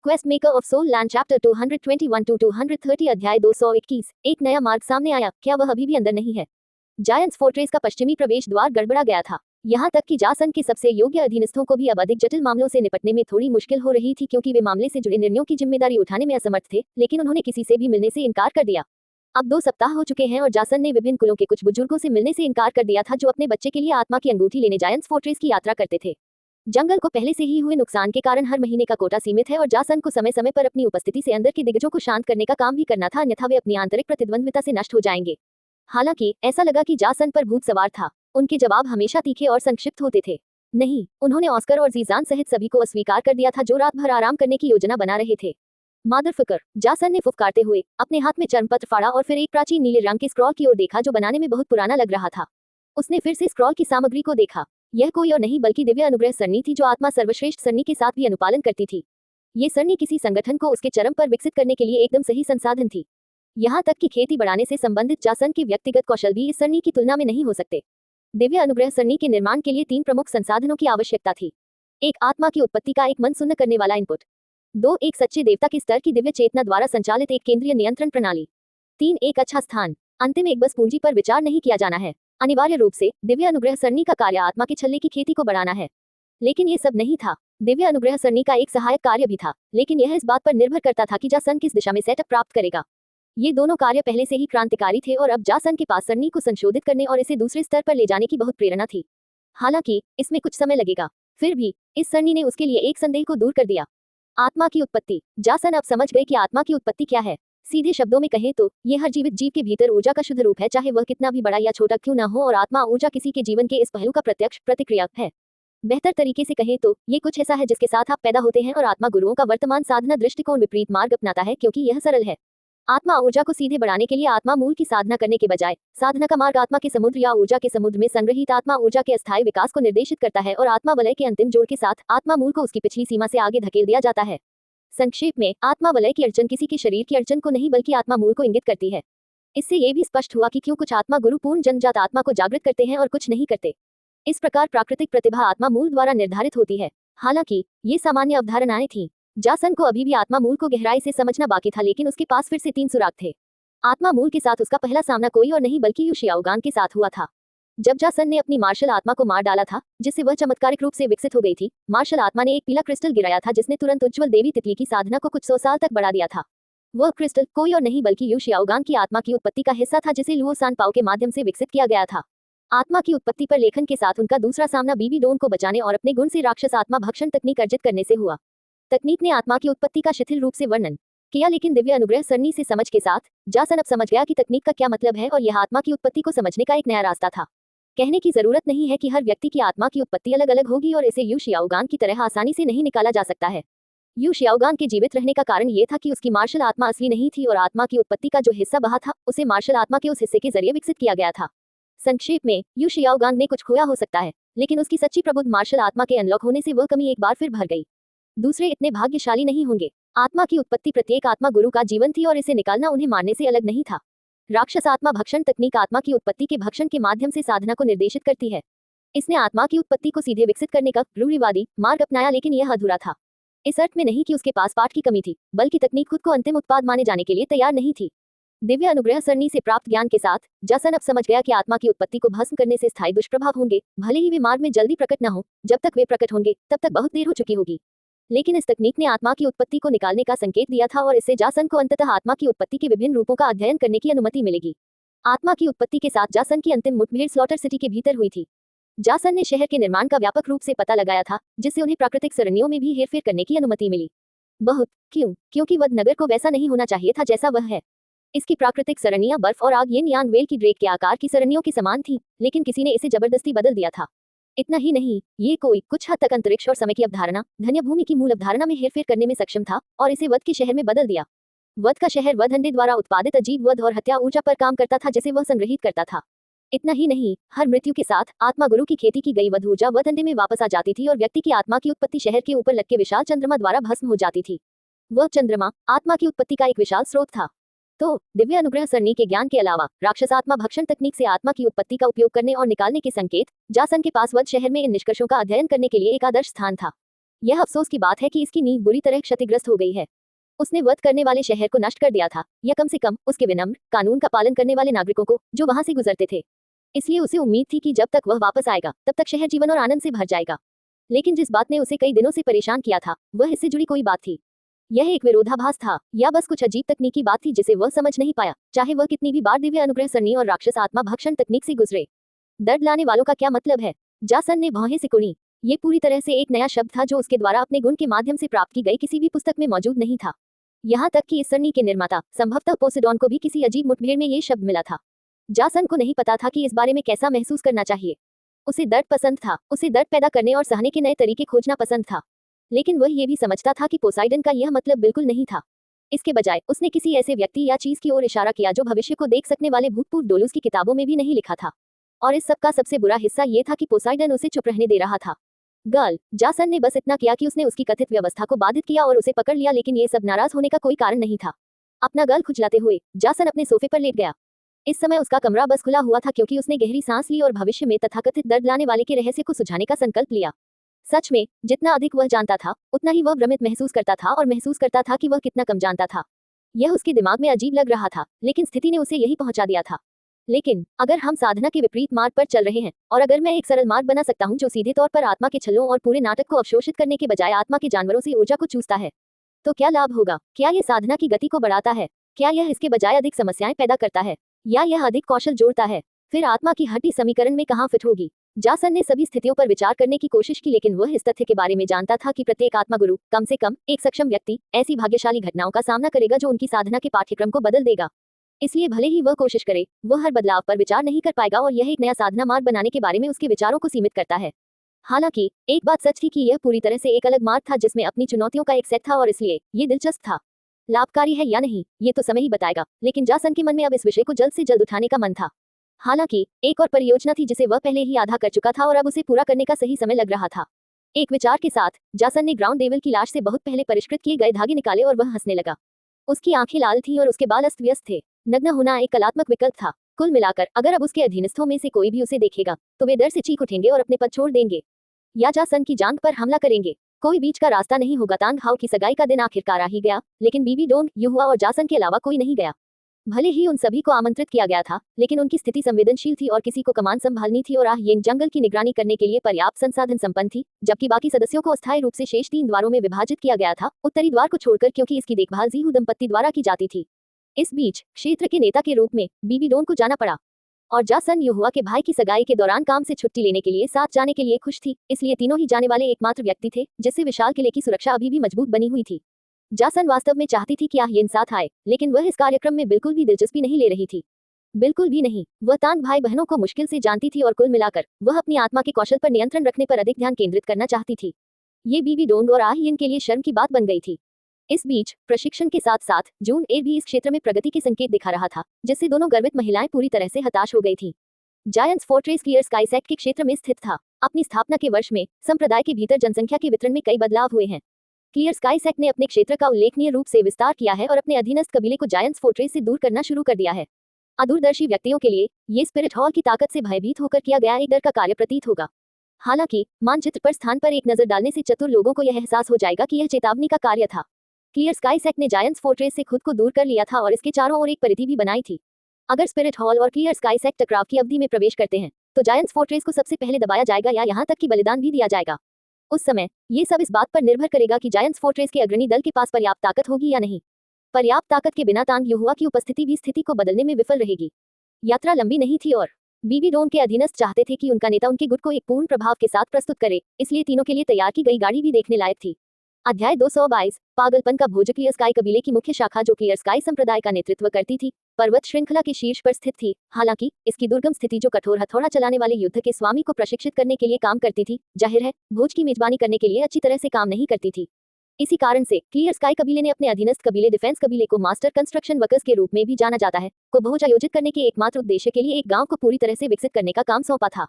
Quest maker of Soul Land chapter 221 to 230 अध्याय 221। एक नया मार्ग सामने आया, क्या वह अभी भी अंदर नहीं है? जायंट्स फोर्ट्रेस का पश्चिमी प्रवेश द्वार गड़बड़ा गया था। यहाँ तक कि जासन के सबसे योग्य अधीनस्थों को भी अब अधिक जटिल मामलों से निपटने में थोड़ी मुश्किल हो रही थी, क्योंकि वे मामले से जुड़े निर्णयों की जिम्मेदारी उठाने में असमर्थ थे। लेकिन उन्होंने किसी से भी मिलने से इनकार कर दिया। अब 2 सप्ताह हो चुके हैं और जासन ने विभिन्न कुलों के कुछ बुजुर्गों से मिलने से इनकार कर दिया था, जो अपने बच्चे के लिए आत्मा की अंगूठी लेने जायंट्स फोर्ट्रेस की यात्रा करते थे। जंगल को पहले से ही हुए नुकसान के कारण हर महीने का कोटा सीमित है और जासन को समय समय पर अपनी उपस्थिति से अंदर के दिग्गजों को शांत करने का काम भी करना था, अन्यथा वे अपनी आंतरिक प्रतिद्वंद्विता से नष्ट हो जाएंगे। हालांकि ऐसा लगा कि जासन पर भूत सवार था। उनके जवाब हमेशा तीखे और संक्षिप्त होते थे। नहीं, उन्होंने ऑस्कर और जीजान सहित सभी को अस्वीकार कर दिया था, जो रात भर आराम करने की योजना बना रहे थे। मादरफिकर, जासन ने फुफकारते हुए अपने हाथ में चर्मपत्र फाड़ा और फिर एक प्राचीन नीले रंग के स्क्रॉल की ओर देखा, जो बनाने में बहुत पुराना लग रहा था। उसने फिर से स्क्रॉल की सामग्री को देखा। यह कोई और नहीं बल्कि दिव्य अनुग्रह सरणी थी, जो आत्मा सर्वश्रेष्ठ सरणी के साथ भी अनुपालन करती थी। ये सरणी किसी संगठन को उसके चरम पर विकसित करने के लिए एकदम सही संसाधन थी। यहाँ तक कि खेती बढ़ाने से संबंधित जासन के व्यक्तिगत कौशल भी इस सरणी की तुलना में नहीं हो सकते। दिव्य अनुग्रह सरणी के निर्माण के लिए 3 प्रमुख संसाधनों की आवश्यकता थी। 1 आत्मा की उत्पत्ति का एक मन सुन्न करने वाला इनपुट। 2 एक सच्चे देवता के स्तर की दिव्य चेतना द्वारा संचालित एक केंद्रीय नियंत्रण प्रणाली। 3 एक अच्छा स्थान। अंतिम एक बस पूंजी पर विचार नहीं किया जाना है। अनिवार्य रूप से दिव्य अनुग्रह सरणी का कार्य आत्मा के छल्ले की खेती को बढ़ाना है। लेकिन ये सब नहीं था। दिव्य अनुग्रह सरणी का एक सहायक कार्य भी था, लेकिन यह इस बात पर निर्भर करता था कि जासन किस दिशा में सेटअप प्राप्त करेगा। ये दोनों कार्य पहले से ही क्रांतिकारी थे और अब जासन के पास सरणी को संशोधित करने और इसे दूसरे स्तर पर ले जाने की बहुत प्रेरणा थी। हालांकि इसमें कुछ समय लगेगा, फिर भी इस सरणी ने उसके लिए एक संदेह को दूर कर दिया। आत्मा की उत्पत्ति। जासन अब समझ गए कि आत्मा की उत्पत्ति क्या है। सीधे शब्दों में कहें तो यह हर जीवित जीव के भीतर ऊर्जा का शुद्ध रूप है, चाहे वह कितना भी बड़ा या छोटा क्यों न हो, और आत्मा ऊर्जा किसी के जीवन के इस पहलू का प्रत्यक्ष प्रतिक्रिया है। बेहतर तरीके से कहें तो ये कुछ ऐसा है जिसके साथ आप पैदा होते हैं, और आत्मा गुरुओं का वर्तमान साधना दृष्टिकोण विपरीत मार्ग अपनाता है, क्योंकि यह सरल है। आत्मा ऊर्जा को सीधे बढ़ाने के लिए आत्मा मूल की साधना करने के बजाय साधना का मार्ग आत्मा के समुद्र या ऊर्जा के समुद्र में संग्रहित आत्मा ऊर्जा के अस्थायी विकास को निर्देशित करता है, और आत्मा वलय के अंतिम जोड़ के साथ आत्मा मूल को उसकी पिछली सीमा से आगे धकेल दिया जाता है। संक्षेप में, आत्मा वलय की अड़चन किसी के शरीर की अड़चन को नहीं बल्कि आत्मा मूल को इंगित करती है। इससे ये भी स्पष्ट हुआ कि क्यों कुछ आत्मा गुरु पूर्ण जन्मजात आत्मा को जागृत करते हैं और कुछ नहीं करते। इस प्रकार प्राकृतिक प्रतिभा आत्मा मूल द्वारा निर्धारित होती है। हालांकि ये सामान्य अवधारणाएं थीं। जासन को अभी भी आत्मा मूल को गहराई से समझना बाकी था, लेकिन उसके पास फिर से 3 सुराग थे। आत्मा मूल के साथ उसका पहला सामना कोई और नहीं बल्कि यू शियाओगान के साथ हुआ था। जब जासन ने अपनी मार्शल आत्मा को मार डाला था, जिससे वह चमत्कारिक रूप से विकसित हो गई थी, मार्शल आत्मा ने एक पीला क्रिस्टल गिराया था, जिसने तुरंत उज्ज्वल देवी तितली की साधना को कुछ 100 साल तक बढ़ा दिया था। वह क्रिस्टल कोई और नहीं बल्कि यू शियाओगान की आत्मा की उत्पत्ति का हिस्सा था, जिसे लुओ सान पाओ के माध्यम से विकसित किया गया था। आत्मा की उत्पत्ति पर लेखन के साथ उनका दूसरा सामना बीबी डोन को बचाने और अपने गुण से राक्षस आत्मा भक्षण तकनीक अर्जित करने से हुआ। तकनीक ने आत्मा की उत्पत्ति का शिथिल रूप से वर्णन किया, लेकिन दिव्य अनुग्रह सरणी से समझ के साथ जासन अब समझ गया कि तकनीक का क्या मतलब है, और यह आत्मा की उत्पत्ति को समझने का एक नया रास्ता था। कहने की जरूरत नहीं है कि हर व्यक्ति की आत्मा की उत्पत्ति अलग अलग होगी, और इसे यू शियाओगान की तरह आसानी से नहीं निकाला जा सकता है। यू शियाओगान के जीवित रहने का कारण ये था कि उसकी मार्शल आत्मा असली नहीं थी, और आत्मा की उत्पत्ति का जो हिस्सा बहा था उसे मार्शल आत्मा के उस हिस्से के जरिए विकसित किया गया था। संक्षेप में, यू शियाओगान ने कुछ खोया हो सकता है, लेकिन उसकी सच्ची प्रबुद्ध मार्शल आत्मा के अनलॉक होने से वह कमी एक बार फिर भर गई। दूसरे इतने भाग्यशाली नहीं होंगे। आत्मा की उत्पत्ति प्रत्येक आत्मा गुरु का जीवन थी, और इसे निकालना उन्हें मारने से अलग नहीं था। राक्षस आत्मा भक्षण तकनीक आत्मा की उत्पत्ति के भक्षण के माध्यम से साधना को निर्देशित करती है। इसने आत्मा की उत्पत्ति को सीधे विकसित करने का रूढ़िवादी मार्ग अपनाया, लेकिन यह अधूरा था। इस अर्थ में नहीं कि उसके पास पाठ की कमी थी, बल्कि तकनीक खुद को अंतिम उत्पाद माने जाने के लिए तैयार नहीं थी। दिव्य अनुग्रह सरणी से प्राप्त ज्ञान के साथ जासन अब समझ गया कि आत्मा की उत्पत्ति को भस्म करने से स्थायी दुष्प्रभाव होंगे, भले ही वे मार्ग में जल्दी प्रकट न हो। जब तक वे प्रकट होंगे तब तक बहुत देर हो चुकी होगी। लेकिन इस तकनीक ने आत्मा की उत्पत्ति को निकालने का संकेत दिया था, और इससे जासन को अंततः आत्मा की उत्पत्ति के विभिन्न रूपों का अध्ययन करने की अनुमति मिलेगी। आत्मा की उत्पत्ति के साथ जासन की अंतिम मुठभेड़ स्लॉटर सिटी के भीतर हुई थी। जासन ने शहर के निर्माण का व्यापक रूप से पता लगाया था, जिससे उन्हें प्राकृतिक सरणियों में भी हेरफेर करने की अनुमति मिली। बहुत क्योंकि वध नगर को वैसा नहीं होना चाहिए था जैसा वह है। इसकी प्राकृतिक सरणियां बर्फ और आग यिन यांग वेल की ड्रेक के आकार की सरणियों के समान थी, लेकिन किसी ने इसे जबरदस्ती बदल दिया था। इतना ही नहीं, ये कोई कुछ हद तक अंतरिक्ष और समय की अवधारणा, धन्य भूमि की मूल अवधारणा में हेरफेर करने में सक्षम था, और इसे वध के शहर में बदल दिया। वध का शहर वध अंडे द्वारा उत्पादित अजीब वध और हत्या ऊर्जा पर काम करता था, जिसे वह संग्रहित करता था। इतना ही नहीं, हर मृत्यु के साथ आत्मा गुरु की खेती की गई वध ऊर्जा वध अंडे में वापस आ जाती थी, और व्यक्ति की आत्मा की उत्पत्ति शहर के ऊपर लटके विशाल चंद्रमा द्वारा भस्म हो जाती थी। वह चंद्रमा आत्मा की उत्पत्ति का एक विशाल स्रोत था। तो दिव्य अनुग्रह सरणी के ज्ञान के अलावा राक्षस आत्मा भक्षण तकनीक से आत्मा की उत्पत्ति का उपयोग करने और निकालने के संकेत, जासन के पास वध शहर में इन निष्कर्षों का अध्ययन करने के लिए एक आदर्श स्थान था। यह अफसोस की बात है कि इसकी नींव बुरी तरह क्षतिग्रस्त हो गई है। उसने वध करने वाले शहर को नष्ट कर दिया था, या कम से कम उसके विनम्र, कानून का पालन करने वाले नागरिकों को, जो वहां से गुजरते थे। इसलिए उसे उम्मीद थी कि जब तक वह वापस आएगा तब तक शहर जीवन और आनंद से भर जाएगा। लेकिन जिस बात ने उसे कई दिनों से परेशान किया था, वह इससे जुड़ी कोई बात थी। यह एक विरोधाभास था, या बस कुछ अजीब तकनीकी बात थी जिसे वह समझ नहीं पाया, चाहे वह कितनी भी बार दिव्य अनुग्रह सरनी और राक्षस आत्मा भक्षण तकनीक से गुजरे। दर्द लाने वालों का क्या मतलब है? जासन ने भौहें सिकुड़ी। ये पूरी तरह से एक नया शब्द था जो उसके द्वारा अपने गुण के माध्यम से प्राप्त की गई किसी भी पुस्तक में मौजूद नहीं था। यहाँ तक कि इस सरनी के निर्माता संभवतः पोसेडॉन को भी किसी अजीब मुठभेड़ में ये शब्द मिला था। जासन को नहीं पता था कि इस बारे में कैसा महसूस करना चाहिए। उसे दर्द पसंद था, उसे दर्द पैदा करने और सहने के नए तरीके खोजना पसंद था। लेकिन वह ये भी समझता था कि पोसाइडन का यह मतलब बिल्कुल नहीं था। इसके बजाय उसने किसी ऐसे व्यक्ति या चीज की ओर इशारा किया जो भविष्य को देख सकने वाले भूतपूर्व डोलूस की किताबों में भी नहीं लिखा था। और इस सब का सबसे बुरा हिस्सा ये था कि पोसाइडन उसे चुप रहने दे रहा था। गर्ल, जासन ने बस इतना किया कि उसने उसकी कथित व्यवस्था को बाधित किया और उसे पकड़ लिया, लेकिन ये सब नाराज होने का कोई कारण नहीं था। अपना गल खुजलाते हुए जासन अपने सोफे पर लेट गया। इस समय उसका कमरा बस खुला हुआ था क्योंकि उसने गहरी सांस ली और भविष्य में तथाकथित दर्द लाने वाले के रहस्य को सुझाने का संकल्प लिया। सच में, जितना अधिक वह जानता था, उतना ही वह भ्रमित महसूस करता था और महसूस करता था कि वह कितना कम जानता था। यह उसके दिमाग में अजीब लग रहा था, लेकिन स्थिति ने उसे यही पहुंचा दिया था। लेकिन अगर हम साधना के विपरीत मार्ग पर चल रहे हैं, और अगर मैं एक सरल मार्ग बना सकता हूं जो सीधे तौर पर आत्मा के छल्लों और पूरे नाटक को अवशोषित करने के बजाय आत्मा के जानवरों से ऊर्जा को चूसता है, तो क्या लाभ होगा? क्या यह साधना की गति को बढ़ाता है? क्या यह इसके बजाय अधिक समस्याएं पैदा करता है, या यह अधिक कौशल जोड़ता है? फिर आत्मा की हड्डी समीकरण में कहाँ फिट होगी? जासन ने सभी स्थितियों पर विचार करने की कोशिश की, लेकिन वह इस तथ्य के बारे में जानता था कि प्रत्येक आत्मा गुरु, कम से कम एक सक्षम व्यक्ति, ऐसी भाग्यशाली घटनाओं का सामना करेगा जो उनकी साधना के पाठ्यक्रम को बदल देगा। इसलिए भले ही वह कोशिश करे, वह हर बदलाव पर विचार नहीं कर पाएगा, और यह एक नया साधना मार्ग बनाने के बारे में उसके विचारों को सीमित करता है। हालांकि एक बात सच थी कि यह पूरी तरह से एक अलग मार्ग था जिसमें अपनी चुनौतियों का एक सेट था, और इसलिए ये दिलचस्प था। लाभकारी है या नहीं, ये तो समय ही बताएगा, लेकिन जासन के मन में अब इस विषय को जल्द से जल्द उठाने का मन था। हालांकि एक और परियोजना थी जिसे वह पहले ही आधा कर चुका था और अब उसे पूरा करने का सही समय लग रहा था। एक विचार के साथ जासन ने ग्राउंड डेविल की लाश से बहुत पहले परिष्कृत किए गए धागे निकाले और वह हंसने लगा। उसकी आंखें लाल थीं और उसके बाल अस्त व्यस्त थे। नग्न होना एक कलात्मक विकल्प था। कुल मिलाकर अगर अब उसके अधीनस्थों में से कोई भी उसे देखेगा तो वे डर से चीख उठेंगे और अपने पद छोड़ देंगे, या जासन की जांघ पर हमला करेंगे। कोई बीच का रास्ता नहीं होगा। तांग हाउ की सगाई का दिन आखिरकार आ ही गया, लेकिन बीबी डोंग, युहुआ और जासन के अलावा कोई नहीं गया। भले ही उन सभी को आमंत्रित किया गया था, लेकिन उनकी स्थिति संवेदनशील थी और किसी को कमान संभालनी थी और ये जंगल की निगरानी करने के लिए पर्याप्त संसाधन संपन्न थी, जबकि बाकी सदस्यों को अस्थायी रूप से शेष 3 द्वारों में विभाजित किया गया था, उत्तरी द्वार को छोड़कर, क्योंकि इसकी देखभाल जीहू दंपत्ति द्वारा की जाती थी। इस बीच क्षेत्र के नेता के रूप में बीबी डोंग को जाना पड़ा, और जासन युहुआ के भाई की सगाई के दौरान काम से छुट्टी लेने के लिए साथ जाने के लिए खुश थी, इसलिए तीनों ही जाने वाले एकमात्र व्यक्ति थे जिससे विशाल किले की सुरक्षा अभी भी मजबूत बनी हुई थी। जासन वास्तव में चाहती थी कि आह्यन साथ आए, लेकिन वह इस कार्यक्रम में बिल्कुल भी दिलचस्पी नहीं ले रही थी। बिल्कुल भी नहीं। वह तांग भाई बहनों को मुश्किल से जानती थी और कुल मिलाकर वह अपनी आत्मा के कौशल पर नियंत्रण रखने पर अधिक ध्यान केंद्रित करना चाहती थी। ये बीबी डोंग और आह्यन के लिए शर्म की बात बन गई थी। इस बीच प्रशिक्षण के साथ साथ जून ए भी इस क्षेत्र में प्रगति के संकेत दिखा रहा था, जिससे दोनों गर्वित महिलाएं पूरी तरह से हताश हो गई थीं। Giants fortress clear sky sect के क्षेत्र में स्थित था। अपनी स्थापना के वर्ष में संप्रदाय के भीतर जनसंख्या के वितरण में कई बदलाव हुए हैं। क्लियर स्काई सेक्ट ने अपने क्षेत्र का उल्लेखनीय रूप से विस्तार किया है और अपने अधीनस्थ कबीले को जायंट्स फोर्ट्रेस से दूर करना शुरू कर दिया है। अदूरदर्शी व्यक्तियों के लिए ये स्पिरिट हॉल की ताकत से भयभीत होकर किया गया एक डर का कार्य प्रतीत होगा। हालांकि मानचित्र पर स्थान पर एक नजर डालने से चतुर लोगों को यह एहसास हो जाएगा कि यह चेतावनी का कार्य था। क्लियर स्काई सेक्ट ने जायंट्स फोर्ट्रेस से खुद को दूर कर लिया था और इसके चारों ओर एक परिधि भी बनाई थी। अगर स्पिरिट हॉल और क्लियर स्काई सेक्ट टकराव की अवधि में प्रवेश करते हैं तो जायंट्स फोर्ट्रेस को सबसे पहले दबाया जाएगा, या यहाँ तक कि बलिदान भी दिया जाएगा। उस समय ये सब इस बात पर निर्भर करेगा कि जायंट्स फोर्ट्रेस के अग्रणी दल के पास पर्याप्त ताकत होगी या नहीं। पर्याप्त ताकत के बिना तांग युहुआ की उपस्थिति भी स्थिति को बदलने में विफल रहेगी। यात्रा लंबी नहीं थी और बीबी डोंग के अधीनस्थ चाहते थे कि उनका नेता उनके गुट को एक पूर्ण प्रभाव के साथ प्रस्तुत करे, इसलिए तीनों के लिए तैयार की गई गाड़ी भी देखने लायक थी। अध्याय 222 पागलपन का भोज। क्लियर स्काई कबीले की मुख्य शाखा जो क्लियर स्काई संप्रदाय का नेतृत्व करती थी, पर्वत श्रृंखला के शीर्ष पर स्थित थी। हालांकि इसकी दुर्गम स्थिति जो कठोर हथौड़ा चलाने वाले युद्ध के स्वामी को प्रशिक्षित करने के लिए काम करती थी, जाहिर है भोज की मेजबानी करने के लिए अच्छी तरह से काम नहीं करती थी। इसी कारण से क्लियर स्काई कबीले ने अपने अधीनस्थ कबीले डिफेंस कबीले को मास्टर कंस्ट्रक्शन वर्कर्स के रूप में भी जाना जाता है, को भोज आयोजित करने के एकमात्र उद्देश्य के लिए एक गांव को पूरी तरह से विकसित करने का काम सौंपा था।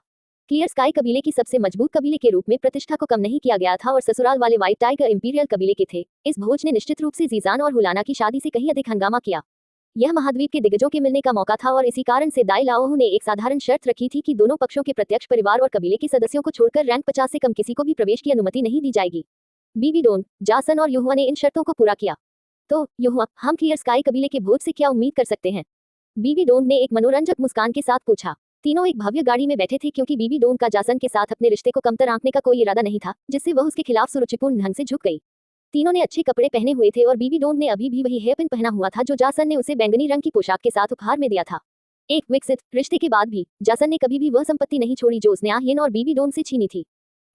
क्लियर स्काई कबीले की सबसे मजबूत कबीले के रूप में प्रतिष्ठा को कम नहीं किया गया था और ससुराल वाले व्हाइट टाइगर इंपीरियल कबीले के थे। इस भोज ने निश्चित रूप से जीजान और हुलाना की शादी से कहीं अधिक हंगामा किया। यह महाद्वीप के दिग्गजों के मिलने का मौका था और इसी कारण से दाई लाओहू ने एक साधारण शर्त रखी थी कि दोनों पक्षों के प्रत्यक्ष परिवार और कबीले के सदस्यों को छोड़कर रैंक 50 से कम किसी को भी प्रवेश की अनुमति नहीं दी जाएगी। बीबी डोन, जासन और युहुआ ने इन शर्तों को पूरा किया तो युहुआ, हम क्लियर स्काई कबीले के भोज से क्या उम्मीद कर सकते हैं? बीबी डोन ने एक मनोरंजक मुस्कान के साथ पूछा। तीनों एक भव्य गाड़ी में बैठे थे क्योंकि बीबी डोन का जासन के साथ अपने रिश्ते को कमतर आंकने का कोई इरादा नहीं था, जिससे वह उसके खिलाफ सुरुचिपूर्ण ढंग से झुक गई। तीनों ने अच्छे कपड़े पहने हुए थे और बीबी डोन ने अभी भी वही हेयरपिन पहना हुआ था जो जासन ने उसे बैंगनी रंग की पोशाक के साथ उपहार में दिया था। एक विकसित रिश्ते के बाद भी जासन ने कभी भी वह संपत्ति नहीं छोड़ी जो उसने आह्यन और बीबी डोन से छीनी थी।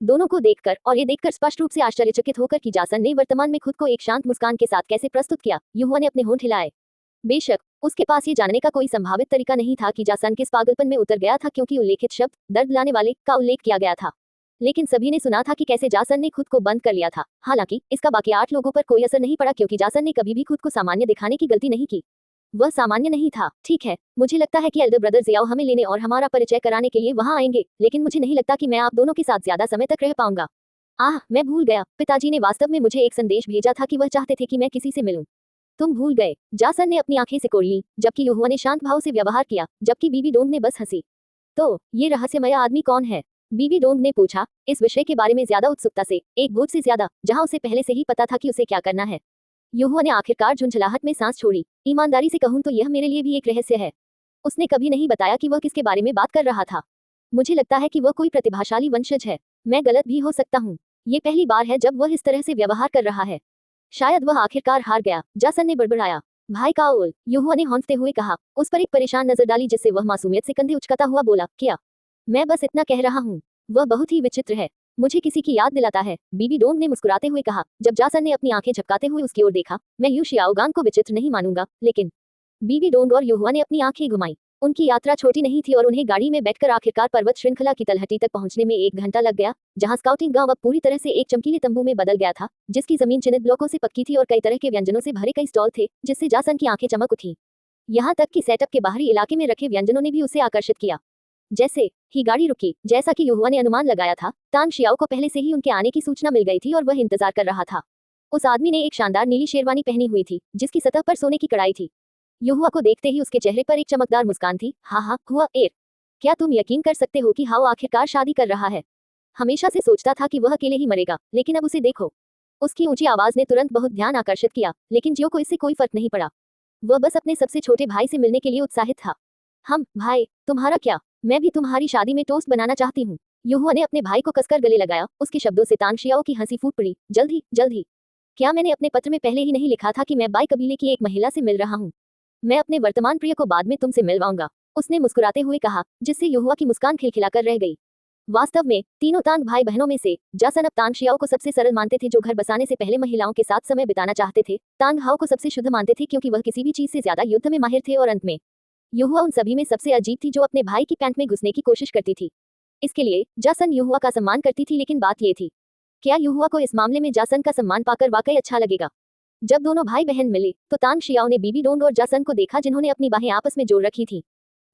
दोनों को देखकर और ये देखकर स्पष्ट रूप से आश्चर्यचकित होकर कि जासन ने वर्तमान में खुद को एक शांत मुस्कान के साथ कैसे प्रस्तुत किया, युहुआ ने अपने होंठ हिलाए। बेशक उसके पास ये जानने का कोई संभावित तरीका नहीं था कि जासन किस पागलपन में उतर गया था क्योंकि उल्लेखित शब्द दर्द लाने वाले का उल्लेख किया गया था। लेकिन सभी ने सुना था कि कैसे जासन ने खुद को बंद कर लिया था। हालांकि इसका बाकी 8 लोगों पर कोई असर नहीं पड़ा क्योंकि जासन ने कभी भी खुद को सामान्य दिखाने की गलती नहीं की। वह सामान्य नहीं था। ठीक है, मुझे लगता है कि एल्डर ब्रदर जियाओ हमें लेने और हमारा परिचय कराने के लिए वहां आएंगे, लेकिन मुझे नहीं लगता कि मैं आप दोनों के साथ ज्यादा समय तक रह पाऊंगा। मैं भूल गया, पिताजी ने वास्तव में मुझे एक संदेश भेजा था कि वह चाहते थे कि मैं किसी से मिलूं। तुम भूल गए? जासन ने अपनी आंखें सिकोड़ ली, जबकि युहुआ ने शांत भाव से व्यवहार किया, जबकि बीबी डोंग ने बस हंसी। तो ये रहस्यमय आदमी कौन है? बीबी डोंग ने पूछा, इस विषय के बारे में ज्यादा उत्सुकता से, एक भोज से ज्यादा, जहां उसे पहले से ही पता था कि उसे क्या करना है। युहुआ ने आखिरकार झुंझलाहट में सांस छोड़ी। ईमानदारी से कहूं तो यह मेरे लिए भी एक रहस्य है। उसने कभी नहीं बताया कि वह किसके बारे में बात कर रहा था। मुझे लगता है कि वह कोई प्रतिभाशाली वंशज है। मैं गलत भी हो सकता हूँ। ये पहली बार है जब वह इस तरह से व्यवहार कर रहा है। शायद वह आखिरकार हार गया, जासन ने बड़बड़ाया। भाई काओल, युहुआ ने हौंकते हुए कहा, उस पर एक परेशान नजर डाली जिससे वह मासूमियत से कंधे उचकाता हुआ बोला, क्या? मैं बस इतना कह रहा हूँ। वह बहुत ही विचित्र है, मुझे किसी की याद दिलाता है, बीबी डोंग ने मुस्कुराते हुए कहा, जब जासन ने अपनी आंखें झपकाते हुए उसकी ओर देखा। मैं यू शियाओगान को विचित्र नहीं मानूंगा, लेकिन बीबी डोंग और युहुआ ने अपनी आंखें घुमाई। उनकी यात्रा छोटी नहीं थी और उन्हें गाड़ी में बैठकर आखिरकार पर्वत श्रृंखला की तलहटी तक पहुंचने में 1 घंटा लग गया, जहां स्काउटिंग गांव अब पूरी तरह से एक चमकीले तंबू में बदल गया था, जिसकी जमीन चिन्हित ब्लॉकों से पक्की थी और कई तरह के व्यंजनों से भरे कई स्टॉल थे, जिससे जासन की आंखें चमक उठी। यहाँ तक कि सेटअप के बाहरी इलाके में रखे व्यंजनों ने भी उसे आकर्षित किया। जैसे ही गाड़ी रुकी, जैसा कि युहुआ ने अनुमान लगाया था, तांग शियाओ को पहले से ही उनके आने की सूचना मिल गई थी और वह इंतजार कर रहा था। उस आदमी ने एक शानदार नीली शेरवानी पहनी हुई थी, जिसकी सतह पर सोने की कड़ाई थी। युहुआ को देखते ही उसके चेहरे पर एक चमकदार मुस्कान थी। हाँ, हुआ एर, क्या तुम यकीन कर सकते हो कि हाओ आखिरकार शादी कर रहा है? हमेशा से सोचता था कि वह अकेले ही मरेगा, लेकिन अब उसे देखो। उसकी ऊंची आवाज ने तुरंत बहुत ध्यान आकर्षित किया, लेकिन जियो को इससे कोई फर्क नहीं पड़ा। वह बस अपने सबसे छोटे भाई से मिलने के लिए उत्साहित था। हम भाई, तुम्हारा क्या? मैं भी तुम्हारी शादी में टोस्ट बनाना चाहती हूँ। युहुआ ने अपने भाई को कसकर गले लगाया। उसके शब्दों से तांग शियाओ की हंसी फूट पड़ी। जल्द ही। क्या मैंने अपने पत्र में पहले ही नहीं लिखा था कि मैं बाई कबीले की एक महिला से मिल रहा हूँ? मैं अपने वर्तमान प्रिय को बाद में तुमसे मिलवाऊंगा, उसने मुस्कुराते हुए कहा, जिससे युहुआ की मुस्कान खिलखिलाकर रह गई। वास्तव में तीनों तांग भाई बहनों में से जासन अब तांग शियाओ को सबसे सरल मानते थे, जो घर बसाने से पहले महिलाओं के साथ समय बिताना चाहते थे। तांग हाओ को सबसे शुद्ध मानते थे क्योंकि वह किसी भी चीज से ज्यादा युद्ध में माहिर थे, और अंत में युहुआ उन सभी में सबसे अजीब थी जो अपने भाई की पैंट में घुसने की कोशिश करती थी। इसके लिए जासन युहुआ का सम्मान करती थी, लेकिन बात यह थी, क्या युहुआ को इस मामले में जासन का सम्मान पाकर वाकई अच्छा लगेगा? जब दोनों भाई बहन मिले तो तांग शियाओ ने बीबी डोंग और जासन को देखा, जिन्होंने अपनी बाहें आपस में जोड़ रखी थी।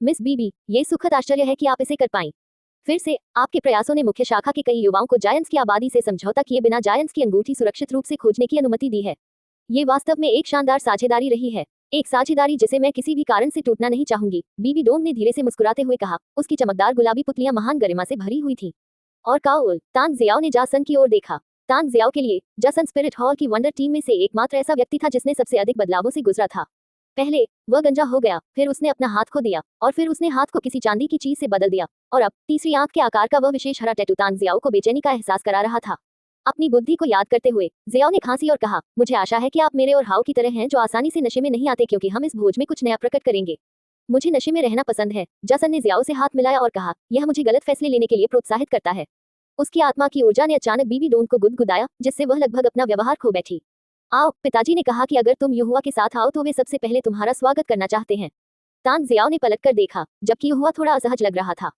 मिस बीबी, ये सुखद आश्चर्य है कि आप इसे कर पाईं। फिर से आपके प्रयासों ने मुख्य शाखा के कई युवाओं को जायंट्स की आबादी से समझौता किए बिना जायंट्स की अंगूठी सुरक्षित रूप से खोजने की अनुमति दी है। ये वास्तव में एक शानदार साझेदारी रही है, एक साझेदारी जिसे मैं किसी भी कारण से टूटना नहीं चाहूंगी, बीबी डोंग ने धीरे से मुस्कुराते हुए कहा। उसकी चमकदार गुलाबी पुतलियां महान गरिमा से भरी हुई थी। और काओल, तांग जियाओ ने जासन की ओर देखा। तांग जियाओ के लिए जासन स्पिरिट हॉल की वंडर टीम में से एकमात्र ऐसा व्यक्ति था जिसने सबसे अधिक बदलावों से गुजरा था। पहले वह गंजा हो गया, फिर उसने अपना हाथ खो दिया, और फिर उसने हाथ को किसी चांदी की चीज से बदल दिया, और अब तीसरी आंख के आकार का वह विशेष हरा टैटू तांग जियाओ को बेचैनी का एहसास करा रहा था। अपनी बुद्धि को याद करते हुए जियाओ ने खांसी और कहा, मुझे आशा है कि आप मेरे और हाओ की तरह हैं, जो आसानी से नशे में नहीं आते, क्योंकि हम इस भोज में कुछ नया प्रकट करेंगे। मुझे नशे में रहना पसंद है। जासन ने जियाओ से हाथ मिलाया और कहा, यह मुझे गलत फैसले लेने के लिए प्रोत्साहित करता है। उसकी आत्मा की ऊर्जा ने अचानक बीबी डोंग को गुदगुदाया, जिससे वह लगभग अपना व्यवहार खो बैठी। आओ, पिताजी ने कहा कि अगर तुम युहुआ के साथ आओ तो वे सबसे पहले तुम्हारा स्वागत करना चाहते हैं। तांग जियाओ ने पलटकर देखा, जबकि युहुआ थोड़ा असहज लग रहा था।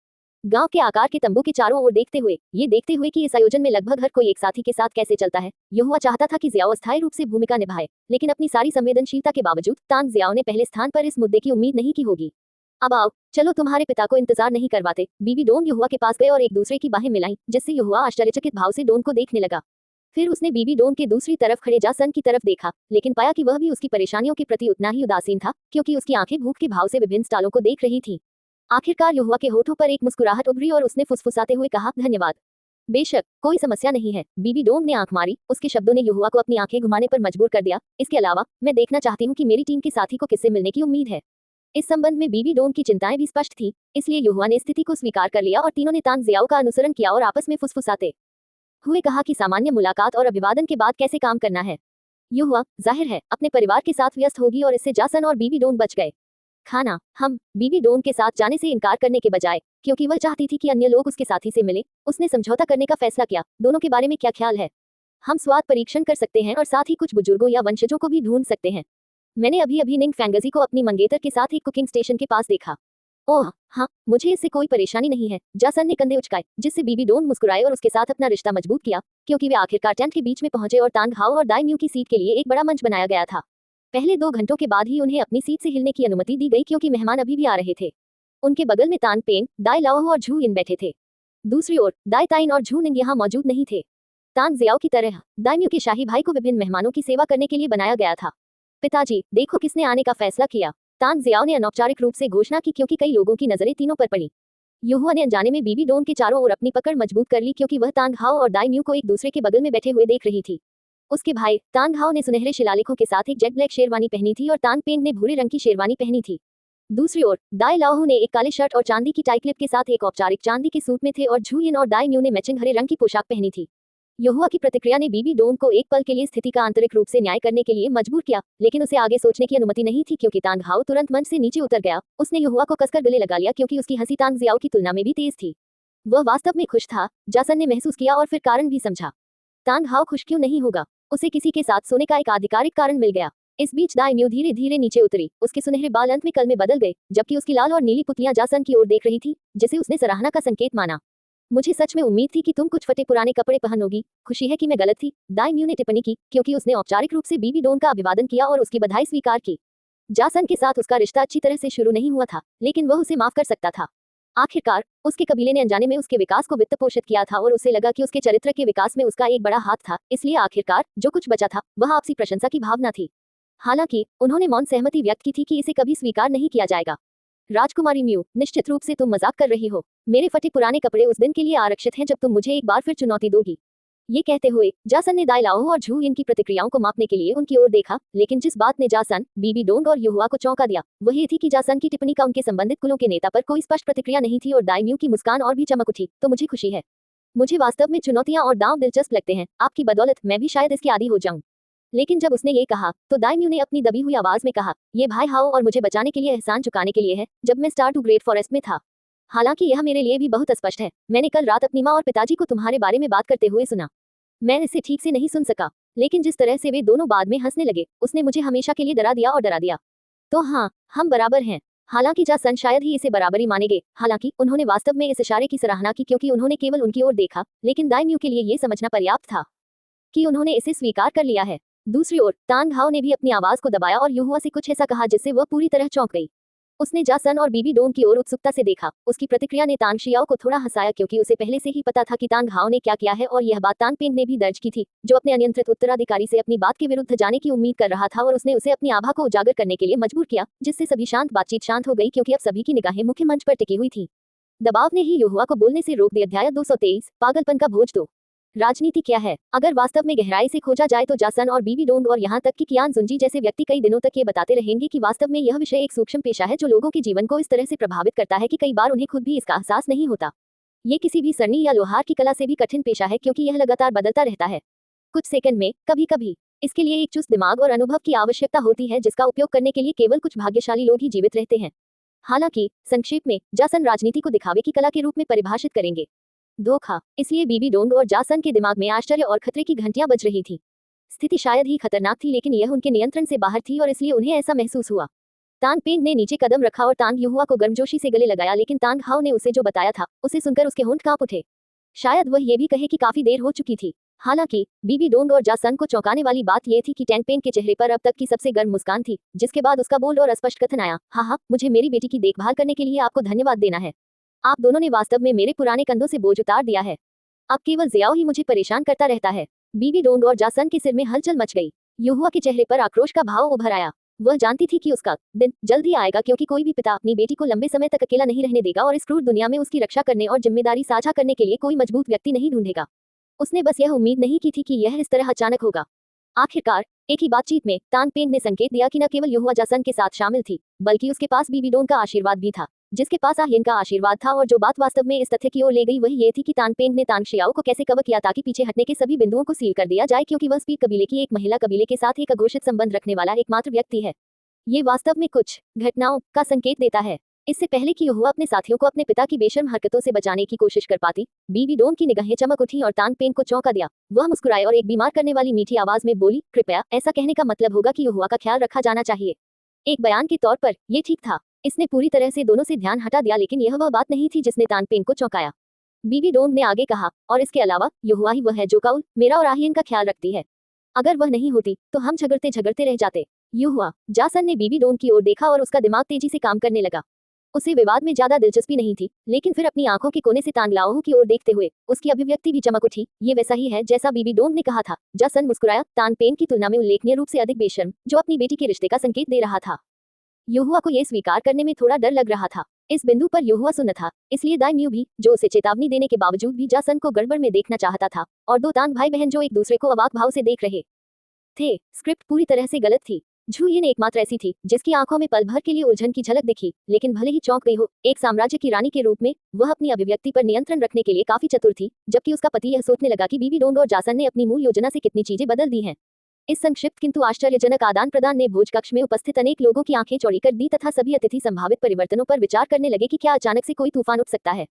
गांव के आकार के तंबू के चारों ओर ये देखते हुए कि इस आयोजन में लगभग हर कोई एक साथी के साथ कैसे चलता है, युहुआ चाहता था कि जियाओ अस्थायी रूप से भूमिका निभाए, लेकिन अपनी सारी संवेदनशीलता के बावजूद तांग जियाओ ने पहले स्थान पर इस मुद्दे की उम्मीद नहीं की होगी। अब आओ, चलो तुम्हारे पिता को इंतजार नहीं करवाते। बीबी डोंग युहुआ के पास गए और एक दूसरे की बाहें मिलाईं, जिससे युहुआ आश्चर्यचकित भाव से डोंग को देखने लगा। फिर उसने बीबी डोंग के दूसरी तरफ खड़े जासन की तरफ देखा, लेकिन पाया कि वह भी उसकी परेशानियों के प्रति उतना ही उदासीन था, क्योंकि उसकी आंखें भूख के भाव से विभिन्न स्टालों को देख रही थीं। आखिरकार युहुआ के होठों पर एक मुस्कुराहट उभरी और उसने फुसफुसाते हुए कहा, धन्यवाद। बेशक कोई समस्या नहीं है। बीबी डोंग ने आंख मारी। उसके शब्दों ने युहुआ को अपनी आंखें घुमाने पर मजबूर कर दिया। इसके अलावा मैं देखना चाहती हूँ कि मेरी टीम के साथी को किससे मिलने की उम्मीद है। इस संबंध में बीबी डोंग की चिंताएं भी स्पष्ट थी, इसलिए युहुआ ने स्थिति को स्वीकार कर लिया और तीनों ने तांग जियाओ का अनुसरण किया और आपस में फुसफुसाते हुए कहा कि सामान्य मुलाकात और अभिवादन के बाद कैसे काम करना है। युहुआ जाहिर है अपने परिवार के साथ व्यस्त होगी और इससे जासन और बीबी डोंग बच गए। खाना हम बीबी डोंग के साथ जाने से इनकार करने के बजाय, क्योंकि वह चाहती थी कि अन्य लोग उसके साथी से मिले, उसने समझौता करने का फैसला किया। दोनों के बारे में क्या ख्याल है? हम स्वाद परीक्षण कर सकते हैं और साथ ही कुछ बुजुर्गों या वंशजों को भी ढूंढ सकते हैं। मैंने अभी निंग फैंगजी को अपनी मंगेतर के साथ एक कुकिंग स्टेशन के पास देखा। ओह हाँ, मुझे इससे कोई परेशानी नहीं है। जासन ने कंधे उचकाए, जिससे बीबी डोंग मुस्कुराए और उसके साथ अपना रिश्ता मजबूत किया, क्योंकि वे आखिरकार टेंट के बीच में पहुंचे और तांग हाओ और दाई म्यू की सीट के लिए एक बड़ा मंच बनाया गया था। पहले 2 घंटों के बाद ही उन्हें अपनी सीट से हिलने की अनुमति दी गई, क्योंकि मेहमान अभी भी आ रहे थे। उनके बगल में तान पेन, दाई लाओ और झू इन बैठे थे। दूसरी ओर दाई ताइन और झू निंग यहाँ मौजूद नहीं थे। तांग जियाओ की तरह दाई म्यू के शाही भाई को विभिन्न मेहमानों की सेवा करने के लिए बनाया गया था। पिताजी, देखो किसने आने का फैसला किया, तांग जियाओ ने अनौपचारिक रूप से घोषणा की, क्योंकि कई लोगों की नजरें तीनों पर पड़ी। युहुआ ने अनजाने में बीबी डोंग के चारों ओर अपनी पकड़ मजबूत कर ली, क्योंकि वह तांग हाओ और दाई म्यू को एक दूसरे के बगल में बैठे हुए देख रही थी। उसके भाई तांग हाओ ने सुनहरे शिलालेखों के साथ एक जेट ब्लैक शेरवानी पहनी थी और तांग पेंग ने भूरे रंग की शेरवानी पहनी थी। दूसरी ओर दाई लाओहू ने एक काले शर्ट और चांदी की टाई क्लिप के साथ एक औपचारिक चांदी के सूट में थे और झू यिन और दाई म्यू ने मैचिंग हरे रंग की पोशाक पहनी थी। युहुआ की प्रतिक्रिया ने बीबी डोंग को एक पल के लिए स्थिति का आंतरिक रूप से न्याय करने के लिए मजबूर किया, लेकिन उसे आगे सोचने की अनुमति नहीं थी, क्योंकि तांग हाओ तुरंत मंच से नीचे उतर गया। उसने युहुआ को कसकर गले लगा लिया, क्योंकि उसकी हंसी तांग जियाओ की तुलना में भी तेज थी। वह वास्तव में खुश था, जासन ने महसूस किया और फिर कारण भी समझा। तांग हाओ खुश क्यों नहीं होगा? उसे किसी के साथ सोने का एक आधिकारिक कारण मिल गया। इस बीच दाई म्यू धीरे धीरे नीचे उतरी। उसके सुनहरे बाल अंत में कल में बदल गए, जबकि उसकी लाल और नीली पुतलियां जासन की ओर देख रही थी, जिसे उसने सराहना का संकेत माना। मुझे सच में उम्मीद थी कि तुम कुछ फटे पुराने कपड़े पहनोगी। खुशी है कि मैं गलत थी, दाई म्यू ने टिप्पणी की, क्योंकि उसने औपचारिक रूप से बीबी डोंग का अभिवादन किया और उसकी बधाई स्वीकार की। जासन के साथ उसका रिश्ता अच्छी तरह से शुरू नहीं हुआ था, लेकिन वह उसे माफ कर सकता था। आखिरकार उसके कबीले ने अनजाने में उसके विकास को वित्त पोषित किया था और उसे लगा कि उसके चरित्र के विकास में उसका एक बड़ा हाथ था, इसलिए आखिरकार जो कुछ बचा था वह आपसी प्रशंसा की भावना थी। हालांकि उन्होंने मौन सहमति व्यक्त की थी कि इसे कभी स्वीकार नहीं किया जाएगा। राजकुमारी म्यू, निश्चित रूप से तुम मजाक कर रही हो। मेरे फटे पुराने कपड़े उस दिन के लिए आरक्षित हैं जब तुम मुझे एक बार फिर चुनौती दोगी। ये कहते हुए जासन ने दाई लाओ और झू इन की प्रतिक्रियाओं को मापने के लिए उनकी ओर देखा, लेकिन जिस बात ने जासन, बीबी डोंग और युहुआ को चौंका दिया वह ये थी कि जासन की टिप्पणी का उनके संबंधित कुलों के नेता पर कोई स्पष्ट प्रतिक्रिया नहीं थी और दाई म्यू की मुस्कान और भी चमक उठी। तो मुझे खुशी है। मुझे वास्तव में चुनौतियां और दांव दिलचस्प लगते हैं। आपकी बदौलत मैं भी शायद इसके आदी हो जाऊं। लेकिन जब उसने ये कहा तो दाई म्यू ने अपनी दबी हुई आवाज में कहा, ये भाई हाओ और मुझे बचाने के लिए एहसान चुकाने के लिए है, जब मैं स्टार टू ग्रेट फॉरेस्ट में था। हालांकि यह मेरे लिए भी बहुत स्पष्ट है। मैंने कल रात अपनी माँ और पिताजी को तुम्हारे बारे में बात करते हुए सुना। मैं इसे ठीक से नहीं सुन सका, लेकिन जिस तरह से वे दोनों बाद में हंसने लगे, उसने मुझे हमेशा के लिए डरा दिया और डरा दिया। तो हाँ, हम बराबर हैं। हालांकि जासन शायद ही इसे बराबरी मानेंगे। हालांकि उन्होंने वास्तव में इस इशारे की सराहना की, क्योंकि उन्होंने केवल उनकी ओर देखा, लेकिन दाई म्यू के लिए ये समझना पर्याप्त था कि उन्होंने इसे स्वीकार कर लिया है। दूसरी ओर तांग हाओ ने भी अपनी आवाज को दबाया और युहुआ से कुछ ऐसा कहा जिससे वह पूरी तरह चौंक गई। उसने जासन और बीबी डोंग की ओर उत्सुकता से देखा। उसकी प्रतिक्रिया ने तांग शियाओ को थोड़ा हंसाया, क्योंकि उसे पहले से ही पता था कि तांग हाओ ने क्या किया है, और यह बात तांग पेंग ने भी दर्ज की थी, जो अपने अनियंत्रित उत्तराधिकारी से अपनी बात के विरुद्ध जाने की उम्मीद कर रहा था, और उसने उसे अपनी आभा को उजागर करने के लिए मजबूर किया, जिससे सभी बातचीत शांत हो गई, क्योंकि अब सभी की निगाहें मुख्य मंच पर टिकी हुई थी। दबाव ने ही युहुआ को बोलने से रोक दिया। अध्याय 223 पागलपन का भोज। 2 राजनीति क्या है? अगर वास्तव में गहराई से खोजा जाए तो जासन और बीबी डोंग और यहाँ तक कि कियान जुंजी जैसे व्यक्ति कई दिनों तक ये बताते रहेंगे कि वास्तव में यह विषय एक सूक्ष्म पेशा है जो लोगों के जीवन को इस तरह से प्रभावित करता है कि कई बार उन्हें खुद भी इसका एहसास नहीं होता। ये किसी भी सरनी या लोहार की कला से भी कठिन पेशा है, क्योंकि यह लगातार बदलता रहता है, कुछ सेकंड में, कभी कभी। इसके लिए एक चुस्त दिमाग और अनुभव की आवश्यकता होती है, जिसका उपयोग करने के लिए केवल कुछ भाग्यशाली लोग ही जीवित रहते हैं। हालांकि संक्षेप में जासन राजनीति को दिखावे की कला के रूप में परिभाषित करेंगे। धोखा। इसलिए बीबी डोंग और जासन के दिमाग में आश्चर्य और खतरे की घंटियां बज रही थी। स्थिति शायद ही खतरनाक थी, लेकिन यह उनके नियंत्रण से बाहर थी और इसलिए उन्हें ऐसा महसूस हुआ। तांग पेंग ने नीचे कदम रखा और तांग युहुआ को गर्मजोशी से गले लगाया, लेकिन तांग हाओ ने उसे जो बताया था उसे सुनकर उसके होंठ कांप उठे। शायद वह ये भी कहे कि काफी देर हो चुकी थी। हालांकि बीबी डोंग और जासन को चौंकाने वाली बात यह थी कि टैंग पेंग के चेहरे पर अब तक की सबसे गर्म मुस्कान थी, जिसके बाद उसका बोल्ड और स्पष्ट कथन आया, हाँ, मुझे मेरी बेटी की देखभाल करने के लिए आपको धन्यवाद देना है। आप दोनों ने वास्तव में मेरे पुराने कंधों से बोझ उतार दिया है। अब केवल जियाओ ही मुझे परेशान करता रहता है। बीबी डोंग और जासन के सिर में हलचल मच गई। युहुआ के चेहरे पर आक्रोश का भाव उभर आया। वह जानती थी कि उसका दिन जल्द ही आएगा, क्योंकि कोई भी पिता अपनी बेटी को लंबे समय तक अकेला नहीं रहने देगा और इस क्रूर दुनिया में उसकी रक्षा करने और जिम्मेदारी साझा करने के लिए कोई मजबूत व्यक्ति नहीं ढूंढेगा। उसने बस यह उम्मीद नहीं की थी कि यह इस तरह अचानक होगा। आखिरकार एक ही बातचीत में तान पेंग ने संकेत दिया कि न केवल युहुआ जासन के साथ शामिल थी, बल्कि उसके पास बीबी डोन का आशीर्वाद भी था, जिसके पास आहियन का आशीर्वाद था। और जो बात वास्तव में इस तथ्य की ओर ले गई वही ये थी कि तान पेंग ने तांग शियाओ को कैसे कवर किया ताकि पीछे हटने के सभी बिंदुओं को सील कर दिया जाए, क्योंकि वह स्पीक कबीले की एक महिला कबीले के साथ एक अघोषित संबंध रखने वाला एकमात्र व्यक्ति है। ये वास्तव में कुछ घटनाओं का संकेत देता है। इससे पहले कि युहुआ अपने साथियों को अपने पिता की बेशर्म हरकतों से बचाने की कोशिश कर पाती, बीबी डोन की निगाहें चमक उठी और तान पेंग को चौंका दिया। वह मुस्कुराए और एक बीमार करने वाली मीठी आवाज में बोली, कृपया ऐसा कहने का मतलब होगा कि युहुआ का ख्याल रखा जाना चाहिए। एक बयान के तौर पर यह ठीक था। इसने पूरी तरह से दोनों से ध्यान हटा दिया, लेकिन यह वह बात नहीं थी जिसने तान पेंग को चौंकाया। बीबी डोन ने आगे कहा, और इसके अलावा युहुआ ही वह है जो काउल, मेरा और आहियन का ख्याल रखती है। अगर वह नहीं होती तो हम झगड़ते झगड़ते रह जाते। युहुआ जासन ने बीबी डोन की ओर देखा और उसका दिमाग तेजी से काम करने लगा। उसे विवाद में ज्यादा दिलचस्पी नहीं थी, लेकिन फिर अपनी आंखों के कोने से तान लाओ की ओर देखते हुए उसकी अभिव्यक्ति भी चमक उठी। ये वैसा ही है जैसा बीबी डोन ने कहा था। जासन मुस्कुराया, तान पेंग की तुलना में उल्लेखनीय रूप से अधिक बेशर्म, जो अपनी बेटी के रिश्ते का संकेत दे रहा था। युहुआ को यह स्वीकार करने में थोड़ा डर लग रहा था। इस बिंदु पर युहुआ सुन्न था, इसलिए दाइम्यू भी, जो उसे चेतावनी देने के बावजूद भी जासन को गड़बड़ में देखना चाहता था, और दो तान भाई बहन जो एक दूसरे को अवाक भाव से देख रहे थे। स्क्रिप्ट पूरी तरह से गलत थी। झुयिन एकमात्र ऐसी थी जिसकी आंखों में पल भर के लिए उलझन की झलक दिखी, लेकिन भले ही चौंक गई हो, एक साम्राज्य की रानी के रूप में वह अपनी अभिव्यक्ति पर नियंत्रण रखने के लिए काफी चतुर थी। जबकि उसका पति यह सोचने लगा कि बीबी डोन और जासन ने अपनी मूल योजना से कितनी चीजें बदल दी हैं। इस संक्षिप्त किंतु आश्चर्यजनक आदान प्रदान ने भोज कक्ष में उपस्थित अनेक लोगों की आंखें चौड़ी कर दी तथा सभी अतिथि संभावित परिवर्तनों पर विचार करने लगे कि क्या अचानक से कोई तूफान उठ सकता है।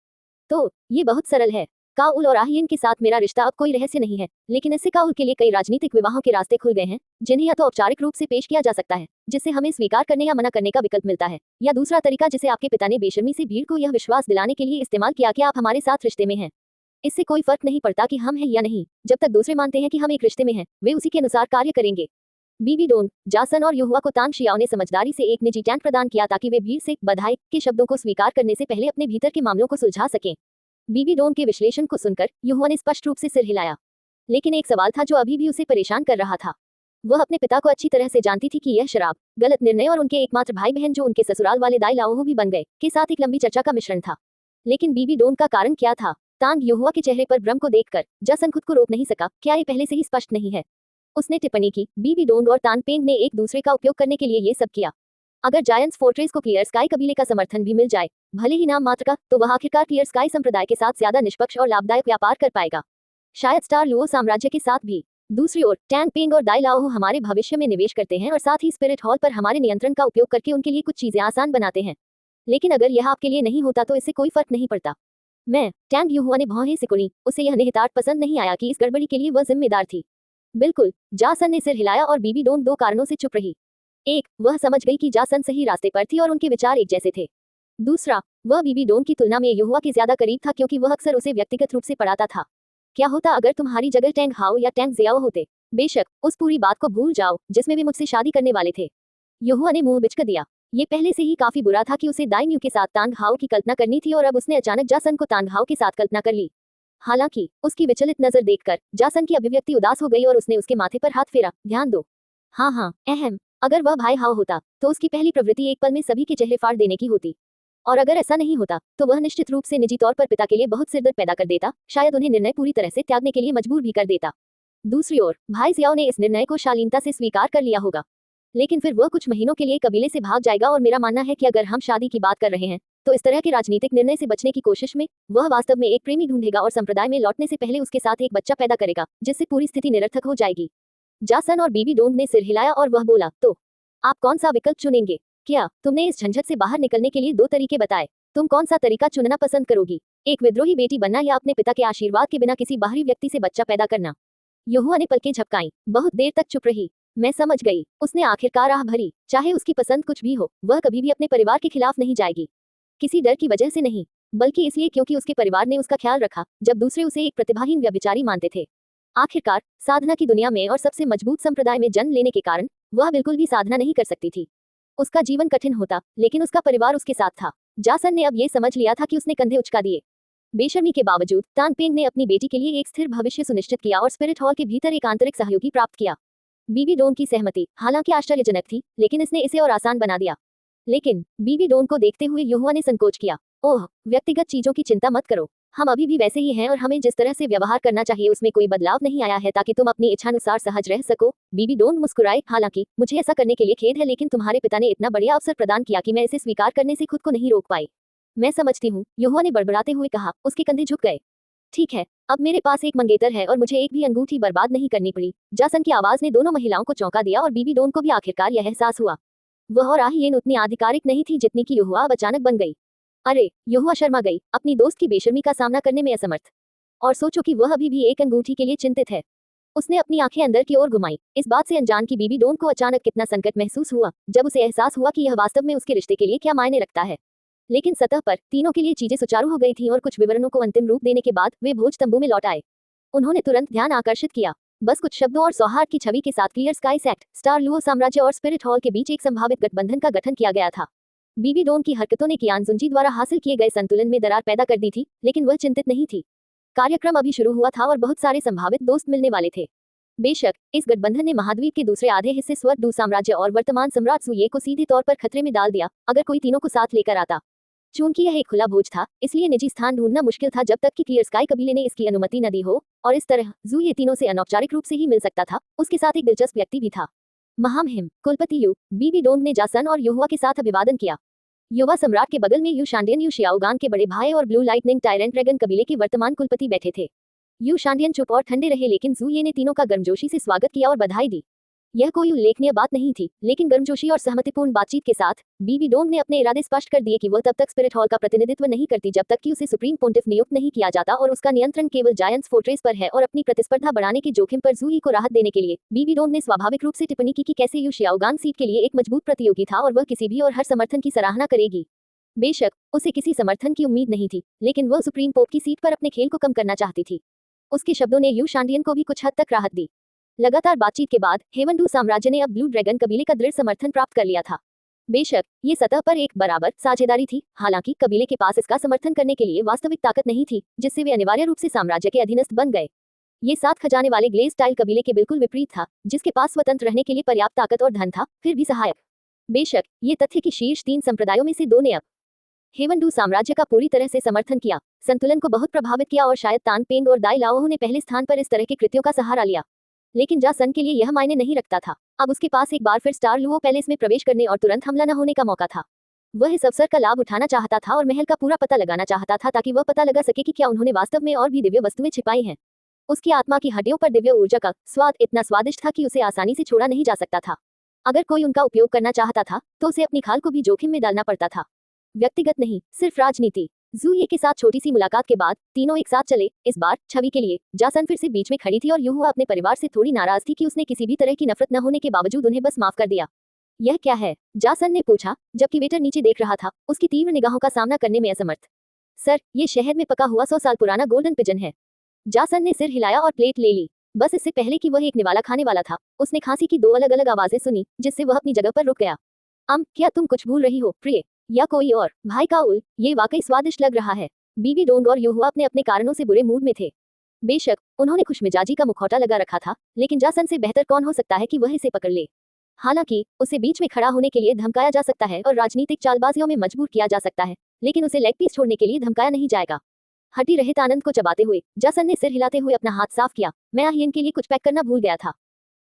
तो ये बहुत सरल है। काउल और आहियन के साथ मेरा रिश्ता अब कोई रहस्य नहीं है, लेकिन इससे काउल के लिए कई राजनीतिक विवाहों के रास्ते खुल गए हैं, जिन्हें या तो औपचारिक रूप से पेश किया जा सकता है, जिससे हमें स्वीकार करने या मना करने का विकल्प मिलता है, या दूसरा तरीका जिसे आपके पिता ने बेशर्मी से भीड़ को यह विश्वास दिलाने के लिए इस्तेमाल किया कि आप हमारे साथ रिश्ते में हैं। इससे कोई फर्क नहीं पड़ता कि हम हैं या नहीं, जब तक दूसरे मानते हैं कि हम एक रिश्ते में हैं, वे उसी के अनुसार कार्य करेंगे। बीबी डोन, जासन और युहुआ को तांग शियाओ ने समझदारी से एक निजी टैंक प्रदान किया ताकि वे भीड़ से बधाई के शब्दों को स्वीकार करने से पहले अपने भीतर के मामलों को सुलझा सकें। बीबी डोन के विश्लेषण को सुनकर युहुआ ने स्पष्ट रूप से सिर हिलाया, लेकिन एक सवाल था जो अभी भी उसे परेशान कर रहा था। वह अपने पिता को अच्छी तरह से जानती थी कि यह शराब, गलत निर्णय और उनके एकमात्र भाई बहन जो उनके ससुराल वाले दाई लाओहो भी बन गए के साथ एक लंबी चर्चा का मिश्रण था। लेकिन बीबी डोन का कारण क्या था? तांग युहुआ के चेहरे पर भ्रम को देखकर जासन खुद को रोक नहीं सका। क्या ये पहले से ही स्पष्ट नहीं है? उसने टिप्पणी की, बीबी डोन और तान पेंग ने एक दूसरे का उपयोग करने के लिए ये सब किया। अगर जायंट्स फोर्ट्रेस को क्लियर स्काई कबीले का समर्थन भी मिल जाए, भले ही नाम मात्र का, तो वह आखिरकार क्लियर स्काई संप्रदाय के साथ ज्यादा निष्पक्ष और लाभदायक व्यापार कर पाएगा, शायद स्टार लुओ साम्राज्य के साथ भी। दूसरी ओर टैंग पेंग और दाई लाओहो हमारे भविष्य में निवेश करते हैं और साथ ही स्पिरिट हॉल पर हमारे नियंत्रण का उपयोग करके उनके लिए कुछ चीजें आसान बनाते हैं। लेकिन अगर यह आपके लिए नहीं होता तो इससे कोई फर्क नहीं पड़ता। मैं टैंग युहुआ ने भौहें सिकुड़ी। उसे यह निहितार्थ पसंद नहीं आया कि इस गड़बड़ी के लिए वह जिम्मेदार थी। बिल्कुल, जासन ने सिर हिलाया और बीबी डोन दो कारणों से चुप रही। एक, वह समझ गई कि जासन सही रास्ते पर थी और उनके विचार एक जैसे थे। दूसरा, वह बीबी डोन की तुलना में युहुआ के ज्यादा करीब था, क्योंकि वह अक्सर उसे व्यक्तिगत रूप से पढ़ाता था। क्या होता अगर तुम्हारी जगह टैंग हाओ या टैंग जियाओ होते? बेशक, उस पूरी बात को भूल जाओ जिसमें वे मुझसे शादी करने वाले थे। युहुआ ने मुंह बिचक दिया। ये पहले से ही काफी बुरा था कि उसे दाइम्यू के साथ तांग हाओ की कल्पना करनी थी और अब उसने अचानक जासन को तांग हाओ के साथ कल्पना कर ली। हालांकि उसकी विचलित नजर देखकर जासन की अभिव्यक्ति उदास हो गई और उसने उसके माथे पर हाथ फेरा। ध्यान दो। हाँ, अहम। अगर वह भाई हाओ होता तो उसकी पहली प्रवृत्ति एक पल में सभी के चेहरे फाड़ देने की होती, और अगर ऐसा नहीं होता तो वह निश्चित रूप से निजी तौर पर पिता के लिए बहुत सिरदर्द पैदा कर देता, शायद उन्हें निर्णय पूरी तरह से त्यागने के लिए मजबूर भी कर देता। दूसरी ओर भाई जियाओ ने इस निर्णय को शालीनता से स्वीकार कर लिया होगा, लेकिन फिर वह कुछ महीनों के लिए कबीले से भाग जाएगा। और मेरा मानना है कि अगर हम शादी की बात कर रहे हैं तो इस तरह के राजनीतिक निर्णय से बचने की कोशिश में वह वास्तव में एक प्रेमी ढूंढेगा और संप्रदाय में लौटने से पहले उसके साथ एक बच्चा पैदा करेगा, जिससे पूरी स्थिति निरर्थक हो जाएगी। जासन और बीबी डोन ने सिर हिलाया और वह बोला, तो आप कौन सा विकल्प चुनेंगे? क्या तुमने इस झंझट से बाहर निकलने के लिए दो तरीके बताए? तुम कौन सा तरीका चुनना पसंद करोगी? एक विद्रोही बेटी बनना या अपने पिता के आशीर्वाद के बिना किसी बाहरी व्यक्ति से बच्चा पैदा करना? युहुआ ने पलकें झपकाई, बहुत देर तक चुप रही। मैं समझ गई, उसने आखिरकार आह भरी। चाहे उसकी पसंद कुछ भी हो, वह कभी भी अपने परिवार के खिलाफ नहीं जाएगी। किसी डर की वजह से नहीं, बल्कि इसलिए क्योंकि उसके परिवार ने उसका ख्याल रखा जब दूसरे उसे एक प्रतिभाहीन व्यभिचारी मानते थे। आखिरकार साधना की दुनिया में और सबसे मजबूत संप्रदाय में जन्म लेने के कारण वह बिल्कुल भी साधना नहीं कर सकती थी। उसका जीवन कठिन होता, लेकिन उसका परिवार उसके साथ था। जासन ने अब ये समझ लिया था कि उसने कंधे उचका दिए। बेशर्मी के बावजूद तान पेंग ने अपनी बेटी के लिए एक स्थिर भविष्य सुनिश्चित किया और स्पिरिट हॉल के भीतर एक आंतरिक सहयोगी प्राप्त किया। बीबी डोन की सहमति हालांकि आश्चर्यजनक थी, लेकिन इसने इसे और आसान बना दिया। लेकिन बीबी डोन को देखते हुए युहुआ ने संकोच किया। ओह, व्यक्तिगत चीजों की चिंता मत करो, हम अभी भी वैसे ही हैं और हमें जिस तरह से व्यवहार करना चाहिए उसमें कोई बदलाव नहीं आया है ताकि तुम अपनी इच्छानुसार सहज रह सको। बीबी डोन मुस्कुराए, हालांकि मुझे ऐसा करने के लिए खेद है, लेकिन तुम्हारे पिता ने इतना बढ़िया अवसर प्रदान किया कि मैं इसे स्वीकार करने से खुद को नहीं रोक पाई। मैं समझती हूँ, युहुआ ने बड़बड़ाते हुए कहा। उसके कंधे झुक गए। ठीक है, अब मेरे पास एक मंगेतर है और मुझे एक भी अंगूठी बर्बाद नहीं करनी पड़ी। जासन की आवाज ने दोनों महिलाओं को चौंका दिया और बीबी डोन को भी आखिरकार यह एहसास हुआ। वह और आहियेन उतनी आधिकारिक नहीं थी जितनी कि युहुआ अब अचानक बन गई। अरे, युहुआ शर्मा गई, अपनी दोस्त की बेशर्मी का सामना करने में असमर्थ। और सोचो कि वह अभी भी एक अंगूठी के लिए चिंतित है। उसने अपनी आंखें अंदर की ओर घुमाई, इस बात से अनजान कि बीबी डोन को अचानक कितना संकट महसूस हुआ जब उसे एहसास हुआ कि यह वास्तव में उसके रिश्ते के लिए क्या मायने रखता है। लेकिन सतह पर तीनों के लिए चीजें सुचारू हो गई थीं और कुछ विवरणों को अंतिम रूप देने के बाद वे भोज तंबू में लौट आए। उन्होंने तुरंत ध्यान आकर्षित किया। बस कुछ शब्दों और सौहार्द की छवि के साथ clear sky sect, star Luo साम्राज्य और स्पिरिट हॉल के बीच एक संभावित गठबंधन का गठन किया गया था। बीबी डोन की हरकतों ने कियान जुंजी द्वारा हासिल किए गए संतुलन में दरार पैदा कर दी थी, लेकिन वह चिंतित नहीं थी। कार्यक्रम अभी शुरू हुआ था और बहुत सारे संभावित दोस्त मिलने वाले थे। बेशक इस गठबंधन ने महाद्वीप के दूसरे आधे हिस्से स्वर्ग डू साम्राज्य और वर्तमान सम्राट सुये को सीधे तौर पर खतरे में डाल दिया अगर कोई तीनों को साथ लेकर आता। चूंकि यह एक खुला भोज था, इसलिए निजी स्थान ढूंढना मुश्किल था जब तक कि क्लियर स्काई कबीले ने इसकी अनुमति न दी हो, और इस तरह जू ये तीनों से अनौपचारिक रूप से ही मिल सकता था। उसके साथ एक दिलचस्प व्यक्ति भी था। महामहिम कुलपति यू। बीबी डोन ने जासन और युहुआ के साथ अभिवादन किया। युवा सम्राट के बगल में यू शांडियन यू शियाओगान के बड़े भाई और ब्लू लाइटनिंग टायरेंट ड्रैगन कबीले के वर्तमान कुलपति बैठे थे। यू शांडियन चुप और ठंडे रहे, लेकिन जू ये ने तीनों का गर्मजोशी से स्वागत किया और बधाई दी। यह कोई उल्लेखनीय बात नहीं थी, लेकिन गर्मजोशी और सहमतिपूर्ण बातचीत के साथ बीबी डोन ने अपने इरादे स्पष्ट कर दिए कि वह तब तक स्पिरिट हॉल का प्रतिनिधित्व नहीं करती जब तक कि उसे सुप्रीम पोंटिफ नियुक्त नहीं किया जाता और उसका नियंत्रण केवल जायंट्स फोर्ट्रेस पर है। और अपनी प्रतिस्पर्धा बढ़ाने के जोखिम पर जूही को राहत देने के लिए बीबी डोन ने स्वाभाविक रूप से टिप्पणी की कि कैसे यू शियाओगान सीट के लिए एक मजबूत प्रतियोगी था और वह किसी भी और हर समर्थन की सराहना करेगी। बेशक उसे किसी समर्थन की उम्मीद नहीं थी, लेकिन वह सुप्रीम पोप की सीट पर अपने खेल को कम करना चाहती थी। उसके शब्दों ने यू शांडियन को भी कुछ हद तक राहत दी। लगातार बातचीत के बाद हेवन डू साम्राज्य ने अब ब्लू ड्रैगन कबीले का दृढ़ समर्थन प्राप्त कर लिया था। बेशक ये सतह पर एक बराबर साझेदारी थी, हालांकि कबीले के पास इसका समर्थन करने के लिए वास्तविक ताकत नहीं थी, जिससे वे अनिवार्य रूप से साम्राज्य के अधीनस्थ बन गए। ये साथ खजाने वाले ग्लेज स्टाइल कबीले के बिल्कुल विपरीत था, जिसके पास स्वतंत्र रहने के लिए पर्याप्त ताकत और धन था, फिर भी सहायक। बेशक ये तथ्य कि शीर्ष 3 संप्रदायों में से 2 ने अब हेवन डू साम्राज्य का पूरी तरह से समर्थन किया, संतुलन को बहुत प्रभावित किया और शायद तान पेंग और दाई लाओ ने पहले स्थान पर इस तरह के कृत्यों का सहारा लिया। लेकिन जासन के लिए यह मायने नहीं रखता था। अब उसके पास एक बार फिर स्टार लुओ पैलेस में प्रवेश करने और तुरंत हमला न होने का मौका था। वह इस अवसर का लाभ उठाना चाहता था और महल का पूरा पता लगाना चाहता था ताकि वह पता लगा सके कि क्या उन्होंने वास्तव में और भी दिव्य वस्तुएं छिपाई हैं। उसकी आत्मा की हड्डियों पर दिव्य ऊर्जा का स्वाद इतना स्वादिष्ट था कि उसे आसानी से छोड़ा नहीं जा सकता था। अगर कोई उनका उपयोग करना चाहता था तो उसे अपनी खाल को भी जोखिम में डालना पड़ता था। व्यक्तिगत नहीं, सिर्फ राजनीति। जूही के साथ छोटी सी मुलाकात के बाद तीनों एक साथ चले। इस बार छवि के लिए जासन फिर से बीच में खड़ी थी और युहुआ अपने परिवार से थोड़ी नाराज थी कि उसने किसी भी तरह की नफरत न होने के बावजूद उन्हें बस माफ कर दिया। यह क्या है? जासन ने पूछा, जबकि वेटर नीचे देख रहा था, उसकी तीव्र निगाहों का सामना करने में असमर्थ। सर, ये शहर में पका हुआ 100 साल पुराना गोल्डन पिजन है। जासन ने सिर हिलाया और प्लेट ले ली। बस इससे पहले कि वह एक निवाला खाने वाला था, उसने खांसी की 2 अलग अलग आवाजें सुनी, जिससे वह अपनी जगह पर रुक गया। क्या तुम कुछ भूल रही हो, प्रिय? या कोई और? भाई काउल, ये वाकई स्वादिष्ट लग रहा है। बीबी डोंग और युहुआ अपने अपने कारणों से बुरे मूड में थे। बेशक उन्होंने खुशमिजाजी का मुखौटा लगा रखा था, लेकिन जासन से बेहतर कौन हो सकता है कि वह इसे पकड़ ले। हालांकि उसे बीच में खड़ा होने के लिए धमकाया जा सकता है और राजनीतिक चालबाजियों में मजबूर किया जा सकता है, लेकिन उसे लेग पीस छोड़ने के लिए धमकाया नहीं जाएगा। हड्डी रहित आनंद को चबाते हुए जासन ने सिर हिलाते हुए अपना हाथ साफ किया। मैं आहियन के लिए कुछ पैक करना भूल गया था।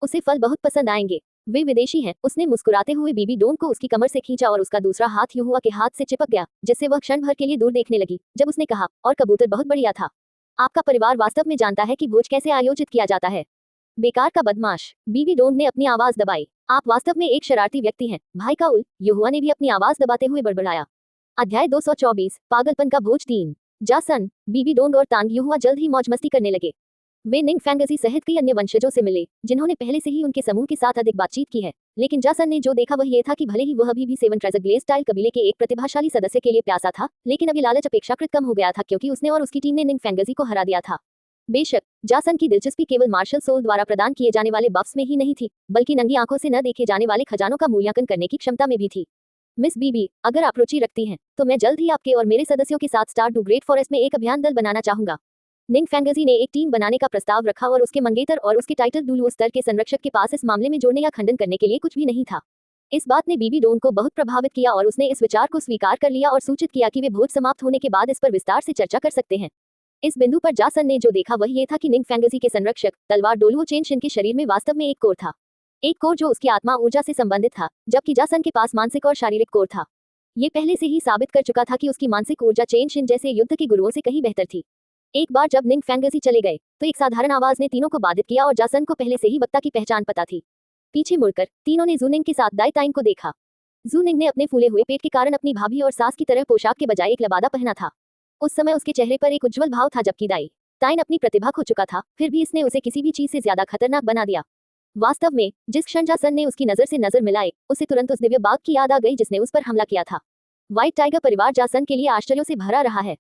उसे फल बहुत पसंद आएंगे। वे विदेशी हैं। उसने मुस्कुराते हुए बीबी डोंग को उसकी कमर से खींचा और उसका दूसरा हाथ युहुआ के हाथ से चिपक गया, जिससे वह क्षण भर के लिए दूर देखने लगी। जब उसने कहा, और कबूतर बहुत बढ़िया था। आपका परिवार वास्तव में जानता है कि भोज कैसे आयोजित किया जाता है। बेकार का बदमाश। बीबी डोंग ने अपनी आवाज दबाई। आप वास्तव में एक शरारती व्यक्ति हैं, भाई काउल। युहुआ ने भी अपनी आवाज दबाते हुए बड़बड़ाया। अध्याय 224, पागलपन का भोज 3। जासन, बीबी डोंग और तांग युहुआ जल्द ही मौज मस्ती करने लगे। वे निंग फैंगजी सहित कई अन्य वंशजों से मिले, जिन्होंने पहले से ही उनके समूह के साथ अधिक बातचीत की है। लेकिन जासन ने जो देखा वह ये था कि भले ही वह अभी भी 7 ट्रेजर ग्लेज स्टाइल कबीले के एक प्रतिभाशाली सदस्य के लिए प्यासा था, लेकिन अभी लालच अपेक्षाकृत कम हो गया था क्योंकि उसने और उसकी टीम ने निंग फैंगजी को हरा दिया था। बेशक जासन की दिलचस्पी केवल मार्शल सोल द्वारा प्रदान किए जाने वाले बफ्स में ही नहीं थी, बल्कि नंगी आंखों से न देखे जाने वाले खजानों का मूल्यांकन करने की क्षमता में भी थी। मिस बीबी, अगर आप रुचि रखती हैं, तो मैं जल्द ही आपके और मेरे सदस्यों के साथ स्टार डू ग्रेट फॉरेस्ट में एक अभियान दल बनाना चाहूंगा। निंग फैंगजी ने एक टीम बनाने का प्रस्ताव रखा और उसके मंगेतर और उसके टाइटल डुलुओ स्तर के संरक्षक के पास इस मामले में जोड़ने या खंडन करने के लिए कुछ भी नहीं था। इस बात ने बीबी डोन को बहुत प्रभावित किया और उसने इस विचार को स्वीकार कर लिया और सूचित किया कि वे भोज समाप्त होने के बाद इस पर विस्तार से चर्चा कर सकते हैं। इस बिंदु पर जासन ने जो देखा वह ये था कि निंग फैंगजी के संरक्षक तलवार डोलुओ चेन शिन के शरीर में वास्तव में एक कोर था। एक कोर जो उसकी आत्मा ऊर्जा से संबंधित था, जबकि जासन के पास मानसिक और शारीरिक कोर था। ये पहले से ही साबित कर चुका था कि उसकी मानसिक ऊर्जा चेन शिन जैसे युद्ध के गुरुओं से कहीं बेहतर थी। एक बार जब निंग फैंगजी चले गए तो एक साधारण आवाज ने तीनों को बाधित किया और जासन को पहले से ही वक्ता की पहचान पता थी। पीछे मुड़कर तीनों ने जूनिंग के साथ दाई ताइंग को देखा। जूनिंग ने अपने फूले हुए पेट के कारण अपनी भाभी और सास की तरह पोशाक के बजाय एक लबादा पहना था। उस समय उसके चेहरे पर एक उज्जवल भाव था, जबकि दाई ताइन अपनी प्रतिभा खो चुका था, फिर भी इसने उसे किसी भी चीज से ज्यादा खतरनाक बना दिया। वास्तव में जिस क्षण जासन ने उसकी नजर से नजर मिलाए उसे तुरंत उस दिव्य बाघ की याद आ गई जिसने उस पर हमला किया था। व्हाइट टाइगर परिवार जासन के लिए आश्चर्यों से भरा रहा है,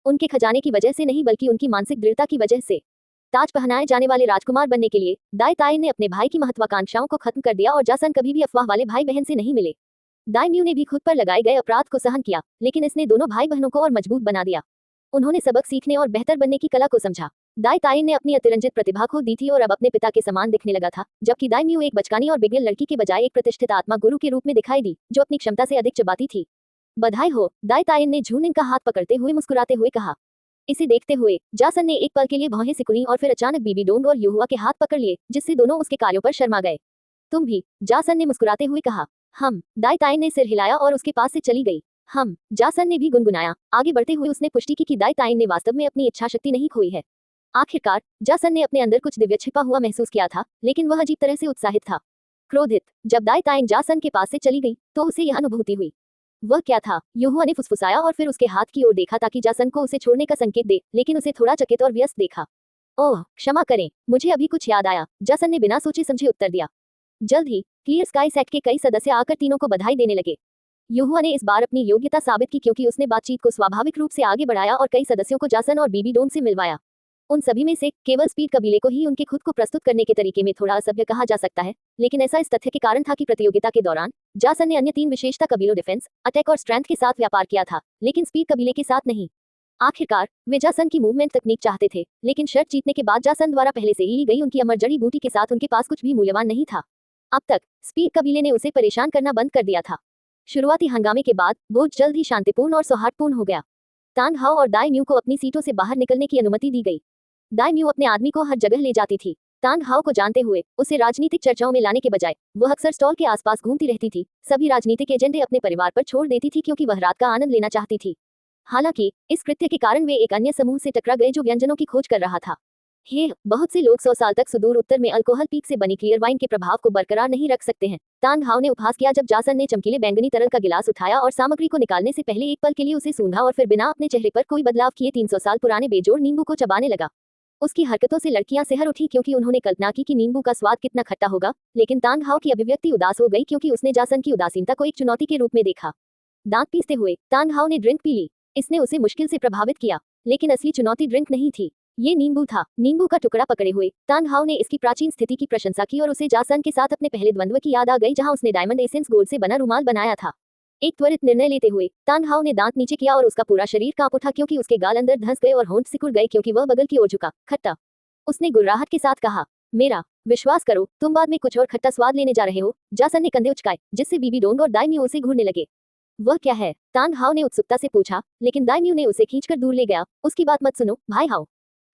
उनके खजाने की वजह से नहीं बल्कि उनकी मानसिक दृढ़ता की वजह से। ताज पहनाए जाने वाले राजकुमार बनने के लिए दाई ताइन ने अपने भाई की महत्वाकांक्षाओं को खत्म कर दिया और जासन कभी भी अफवाह वाले भाई बहन से नहीं मिले। दाई म्यू ने भी खुद पर लगाए गए अपराध को सहन किया, लेकिन इसने दोनों भाई बहनों को और मजबूत बना दिया। उन्होंने सबक सीखने और बेहतर बनने की कला को समझा। दाई ताइन ने अपनी अतिरंजित प्रतिभा खो दी थी और अब अपने पिता के समान दिखने लगा था, जबकि दाई म्यू एक बचकानी और बिगड़ल लड़की के बजाय एक प्रतिष्ठित आत्मा गुरु के रूप में दिखाई दी जो अपनी क्षमता से अधिक चबाती थी। बधाई हो, दाई ताइन ने झूनिंग का हाथ पकड़ते हुए मुस्कुराते हुए कहा। इसे देखते हुए जासन ने एक पल के लिए भौहें सिकुड़ी और फिर अचानक बीबी डोंग और यूहुआ के हाथ पकड़ लिए, जिससे दोनों उसके कार्यों पर शर्मा गए। तुम भी, जासन ने मुस्कुराते हुए कहा। हम, दाई ताइन ने सिर हिलाया और उसके पास से चली गई। हम, जासन ने भी गुनगुनाया। आगे बढ़ते हुए उसने पुष्टि की कि दाई ताइन ने वास्तव में अपनी इच्छा शक्ति नहीं खोई है। आखिरकार जासन ने अपने अंदर कुछ दिव्य छिपा हुआ महसूस किया था, लेकिन वह अजीब तरह से उत्साहित था। क्रोधित जब दाई ताइन जासन के पास से चली गई तो उसे यह अनुभूति हुई। वह क्या था? यूहुआ ने फुसफुसाया और फिर उसके हाथ की ओर देखा ताकि जासन को उसे छोड़ने का संकेत दे, लेकिन उसे थोड़ा चकित और व्यस्त देखा। ओह, क्षमा करें, मुझे अभी कुछ याद आया, जासन ने बिना सोचे समझे उत्तर दिया। जल्द ही क्लियर स्काई सेक्ट के कई सदस्य आकर तीनों को बधाई देने लगे। यूहुआ ने इस बार अपनी योग्यता साबित की क्योंकि उसने बातचीत को स्वाभाविक रूप से आगे बढ़ाया और कई सदस्यों को जासन और बीबी डोंग से मिलवाया। उन सभी में से केवल स्पीड कबीले को ही उनके खुद को प्रस्तुत करने के तरीके में थोड़ा असभ्य कहा जा सकता है, लेकिन ऐसा इस तथ्य के कारण था कि प्रतियोगिता के दौरान जासन ने अन्य 3 विशेषता कबीलों डिफेंस, अटैक और स्ट्रेंथ के साथ व्यापार किया था, लेकिन स्पीड कबीले के साथ नहीं। आखिरकार वे जासन की मूवमेंट तकनीक चाहते थे, लेकिन शर्त जीतने के बाद जासन द्वारा पहले से ही ली गई उनकी अमर जड़ी बूटी के साथ उनके पास कुछ भी मूल्यवान नहीं था। अब तक स्पीड कबीले ने उसे परेशान करना बंद कर दिया था। शुरुआती हंगामे के बाद भोज जल्द ही शांतिपूर्ण और सौहार्दपूर्ण हो गया। तांग हाओ और दाई म्यू को अपनी सीटों से बाहर निकलने की अनुमति दी गई। दाई म्यू अपने आदमी को हर जगह ले जाती थी। तांग हाओ को जानते हुए उसे राजनीतिक चर्चाओं में लाने के बजाय वह अक्सर स्टॉल के आसपास घूमती रहती थी। सभी राजनीतिक एजेंडे अपने परिवार पर छोड़ देती थी क्योंकि वह रात का आनंद लेना चाहती थी। हालांकि इस कृत्य के कारण वे एक अन्य समूह से टकरा गए जो व्यंजनों की खोज कर रहा था। बहुत से लोग 100 साल तक सुदूर उत्तर में अल्कोहल पीक से बनी क्लियर वाइन के प्रभाव को बरकरार नहीं रख सकते हैं। तांग हाओ ने उपहास किया जब जासन ने चमकीले बैंगनी तरल का गिलास उठाया और सामग्री को निकालने से पहले एक पल के लिए उसे सूंघा और फिर बिना अपने चेहरे पर कोई बदलाव किए 300 साल पुराने बेजोड़ नींबू को चबाने लगा। उसकी हरकतों से लड़कियां सिहर उठी क्योंकि उन्होंने कल्पना की कि नींबू का स्वाद कितना खट्टा होगा, लेकिन तांग हाओ की अभिव्यक्ति उदास हो गई क्योंकि उसने जासन की उदासीनता को एक चुनौती के रूप में देखा। दांत पीसते हुए तांग हाओ ने ड्रिंक पी ली। इसने उसे मुश्किल से प्रभावित किया, लेकिन असली चुनौती ड्रिंक नहीं थी, ये नींबू था। नींबू का टुकड़ा पकड़े हुए तांग हाओ ने इसकी प्राचीन स्थिति की प्रशंसा की और उसे जासन के साथ अपने पहले द्वंद्व की याद आ गई जहां उसने डायमंड एसेंस गोल्ड से बना रुमाल बनाया था। एक त्वरित निर्णय लेते हुए तांग हाओ ने दांत नीचे किया और उसका पूरा शरीर कांप उठा क्योंकि उसके गाल अंदर धंस गए और होंठ सिकुड़ गए क्योंकि वह बगल की ओर झुका। खट्टा, उसने गुर्राहट के साथ कहा। मेरा विश्वास करो, तुम बाद में कुछ और खट्टा स्वाद लेने जा रहे हो। जासन ने कंधे उचकाए जिससे बीबी डोंग और दाई म्यू उसे घूरने लगे। वह क्या है? तांग हाओ ने उत्सुकता से पूछा, लेकिन दाई म्यू ने उसे खींचकर दूर ले गया। उसकी बात मत सुनो भाई हाओ,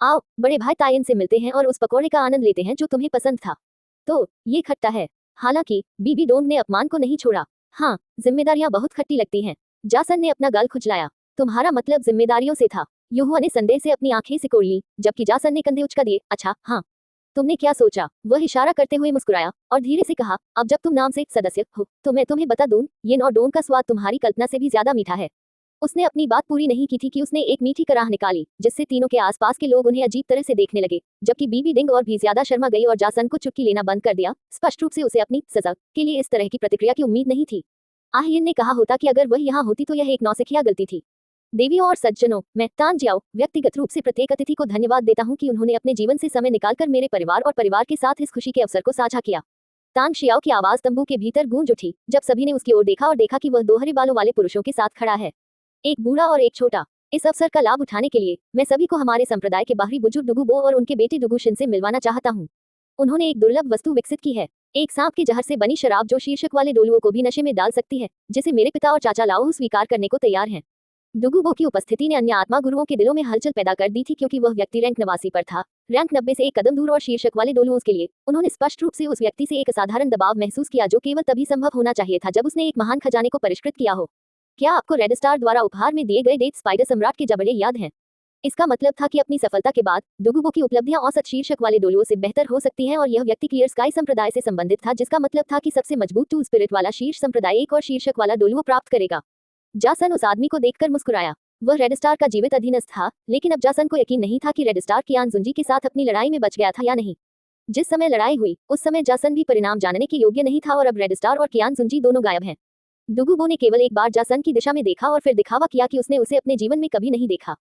आओ बड़े भाई तायन से मिलते हैं और उस पकौड़े का आनंद लेते हैं जो तुम्हें पसंद था। तो ये खट्टा है। हालांकि बीबी डोंग ने अपमान को नहीं छोड़ा। हाँ, जिम्मेदारियां बहुत खट्टी लगती हैं। जासन ने अपना गाल खुजलाया। तुम्हारा मतलब जिम्मेदारियों से था? यूहुआ ने संदेह से अपनी आंखें सिकोड़ ली, जबकि जासन ने कंधे उचका दिए। अच्छा हाँ, तुमने क्या सोचा? वह इशारा करते हुए मुस्कुराया और धीरे से कहा, अब जब तुम नाम से सदस्य हो तो मैं तुम्हें बता दूं, ये नॉडोन का स्वाद तुम्हारी कल्पना से भी ज्यादा मीठा है। उसने अपनी बात पूरी नहीं की थी कि उसने एक मीठी कराह निकाली जिससे तीनों के आसपास के लोग उन्हें अजीब तरह से देखने लगे, जबकि बीबी डिंग और भी ज्यादा शर्मा गई और जासन को चुटकी लेना बंद कर दिया। स्पष्ट रूप से उसे अपनी सजा के लिए इस तरह की प्रतिक्रिया की उम्मीद नहीं थी। आहियन ने कहा होता कि अगर वह यहाँ होती तो यह एक नौसिखिया गलती थी। देवियों और सज्जनों, मैं तान जियाओ व्यक्तिगत रूप से प्रत्येक अतिथि को धन्यवाद देता हूँ कि उन्होंने अपने जीवन से समय निकालकर मेरे परिवार और परिवार के साथ इस खुशी के अवसर को साझा किया। तांग शियाओ की आवाज तंबू के भीतर गूंज उठी जब सभी ने उसकी ओर देखा और देखा कि वह 2 हरे बालों वाले पुरुषों के साथ खड़ा है, एक बूढ़ा और एक छोटा। इस अवसर का लाभ उठाने के लिए मैं सभी को हमारे संप्रदाय के बाहरी बुजुर्ग डुगुबो और उनके बेटे डुगुशिन से मिलवाना चाहता हूँ। उन्होंने एक दुर्लभ वस्तु विकसित की है, एक सांप के जहर से बनी शराब जो शीर्षक वाले डोलुओं को भी नशे में डाल सकती है, जिसे मेरे पिता और चाचा लाओहू स्वीकार करने को तैयार हैं। डुगुबो की उपस्थिति ने अन्य आत्मा गुरुओं के दिलों में हलचल पैदा कर दी थी, क्योंकि वह व्यक्ति रैंक 89 पर था, रैंक 90 से एक कदम दूर और शीर्षक वाले डोलुओं के लिए उन्होंने स्पष्ट रूप से उस व्यक्ति से एक असाधारण दबाव महसूस किया, जो केवल तभी संभव होना चाहिए था जब उसने एक महान खजाने को परिष्कृत किया हो। क्या आपको रेड स्टार द्वारा उपहार में दिए गए डेथ स्पाइडर सम्राट के जबड़े याद हैं? इसका मतलब था कि अपनी सफलता के बाद डुगुबो की उपलब्धियां औसत शीर्षक वाले डोलुओं से बेहतर हो सकती हैं, और यह व्यक्ति क्लियर स्काई संप्रदाय से संबंधित था, जिसका मतलब था कि सबसे मजबूत टू स्पिरिट वाला शीर्ष संप्रदाय एक और शीर्षक वाला डोलुओ प्राप्त करेगा। जासन उस आदमी को देखकर मुस्कुराया। वह रेड स्टार का जीवित अधीनस्थ था, लेकिन अब जासन को यकीन नहीं था कि रेड स्टार कियान जुंजी के साथ अपनी लड़ाई में बच गया था या नहीं। जिस समय लड़ाई हुई उस समय जासन भी परिणाम जानने के योग्य नहीं था, और अब रेड स्टार और कियान जुंजी दोनों गायब हैं। डुगुबो ने केवल एक बार जासन की दिशा में देखा और फिर दिखावा किया कि उसने उसे अपने जीवन में कभी नहीं देखा।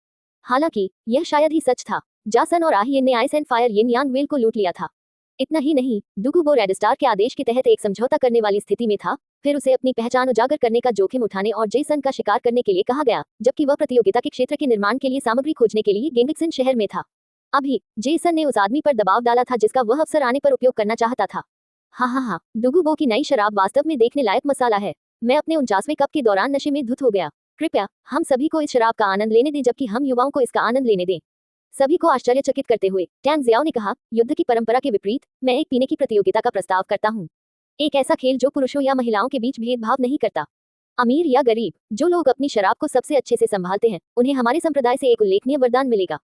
हालांकि यह शायद ही सच था। जासन और आहियन ने ice and fire yin Yang well को लूट लिया था। इतना ही नहीं, डुगुबो रेड स्टार के आदेश के तहत एक समझौता करने वाली स्थिति में था। फिर उसे अपनी पहचान उजागर करने का जोखिम उठाने और जेसन का शिकार करने के लिए कहा गया, जबकि वह प्रतियोगिता के क्षेत्र के निर्माण के लिए सामग्री खोजने के लिए गेंगक्सिन शहर में था। अभी जेसन ने उस आदमी पर दबाव डाला था जिसका वह अवसर आने पर उपयोग करना चाहता था। हाँ, डुगुबो की नई शराब वास्तव में देखने लायक मसाला है। मैं अपने 49वें कप के दौरान नशे में धुत हो गया। कृपया हम सभी को इस शराब का आनंद लेने दें, जबकि हम युवाओं को इसका आनंद लेने दें। सभी को आश्चर्यचकित करते हुए टैंग जियाओ ने कहा, युद्ध की परंपरा के विपरीत मैं एक पीने की प्रतियोगिता का प्रस्ताव करता हूँ। एक ऐसा खेल जो पुरुषों या महिलाओं के बीच भेदभाव नहीं करता, अमीर या गरीब। जो लोग अपनी शराब को सबसे अच्छे से संभालते हैं, उन्हें हमारे संप्रदाय से एक उल्लेखनीय वरदान मिलेगा।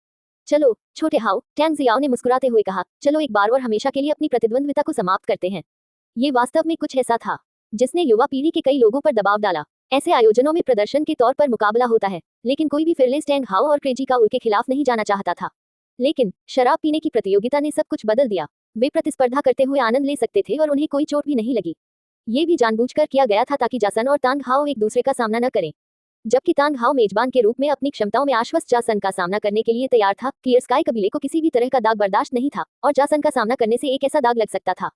चलो छोटे हाउ, टैंग जियाओ ने मुस्कुराते हुए कहा, चलो एक बार और हमेशा के लिए अपनी प्रतिद्वंद्विता को समाप्त करते हैं। ये वास्तव में कुछ ऐसा था जिसने युवा पीढ़ी के कई लोगों पर दबाव डाला। ऐसे आयोजनों में प्रदर्शन के तौर पर मुकाबला होता है, लेकिन कोई भी फिरलेस टैंग हाउ और क्रेजी का उनके खिलाफ नहीं जाना चाहता था। लेकिन शराब पीने की प्रतियोगिता ने सब कुछ बदल दिया। वे प्रतिस्पर्धा करते हुए आनंद ले सकते थे और उन्हें कोई चोट भी नहीं लगी। ये भी जानबूझकर किया गया था ताकि जासन और तांग हाओ एक दूसरे का सामना न करें। जबकि तांग हाओ मेजबान के रूप में अपनी क्षमताओं में आश्वस्त जासन का सामना करने के लिए तैयार था, क्लियर स्काई कबीले को किसी भी तरह का दाग बर्दाश्त नहीं था, और जासन का सामना करने से एक ऐसा दाग लग सकता था।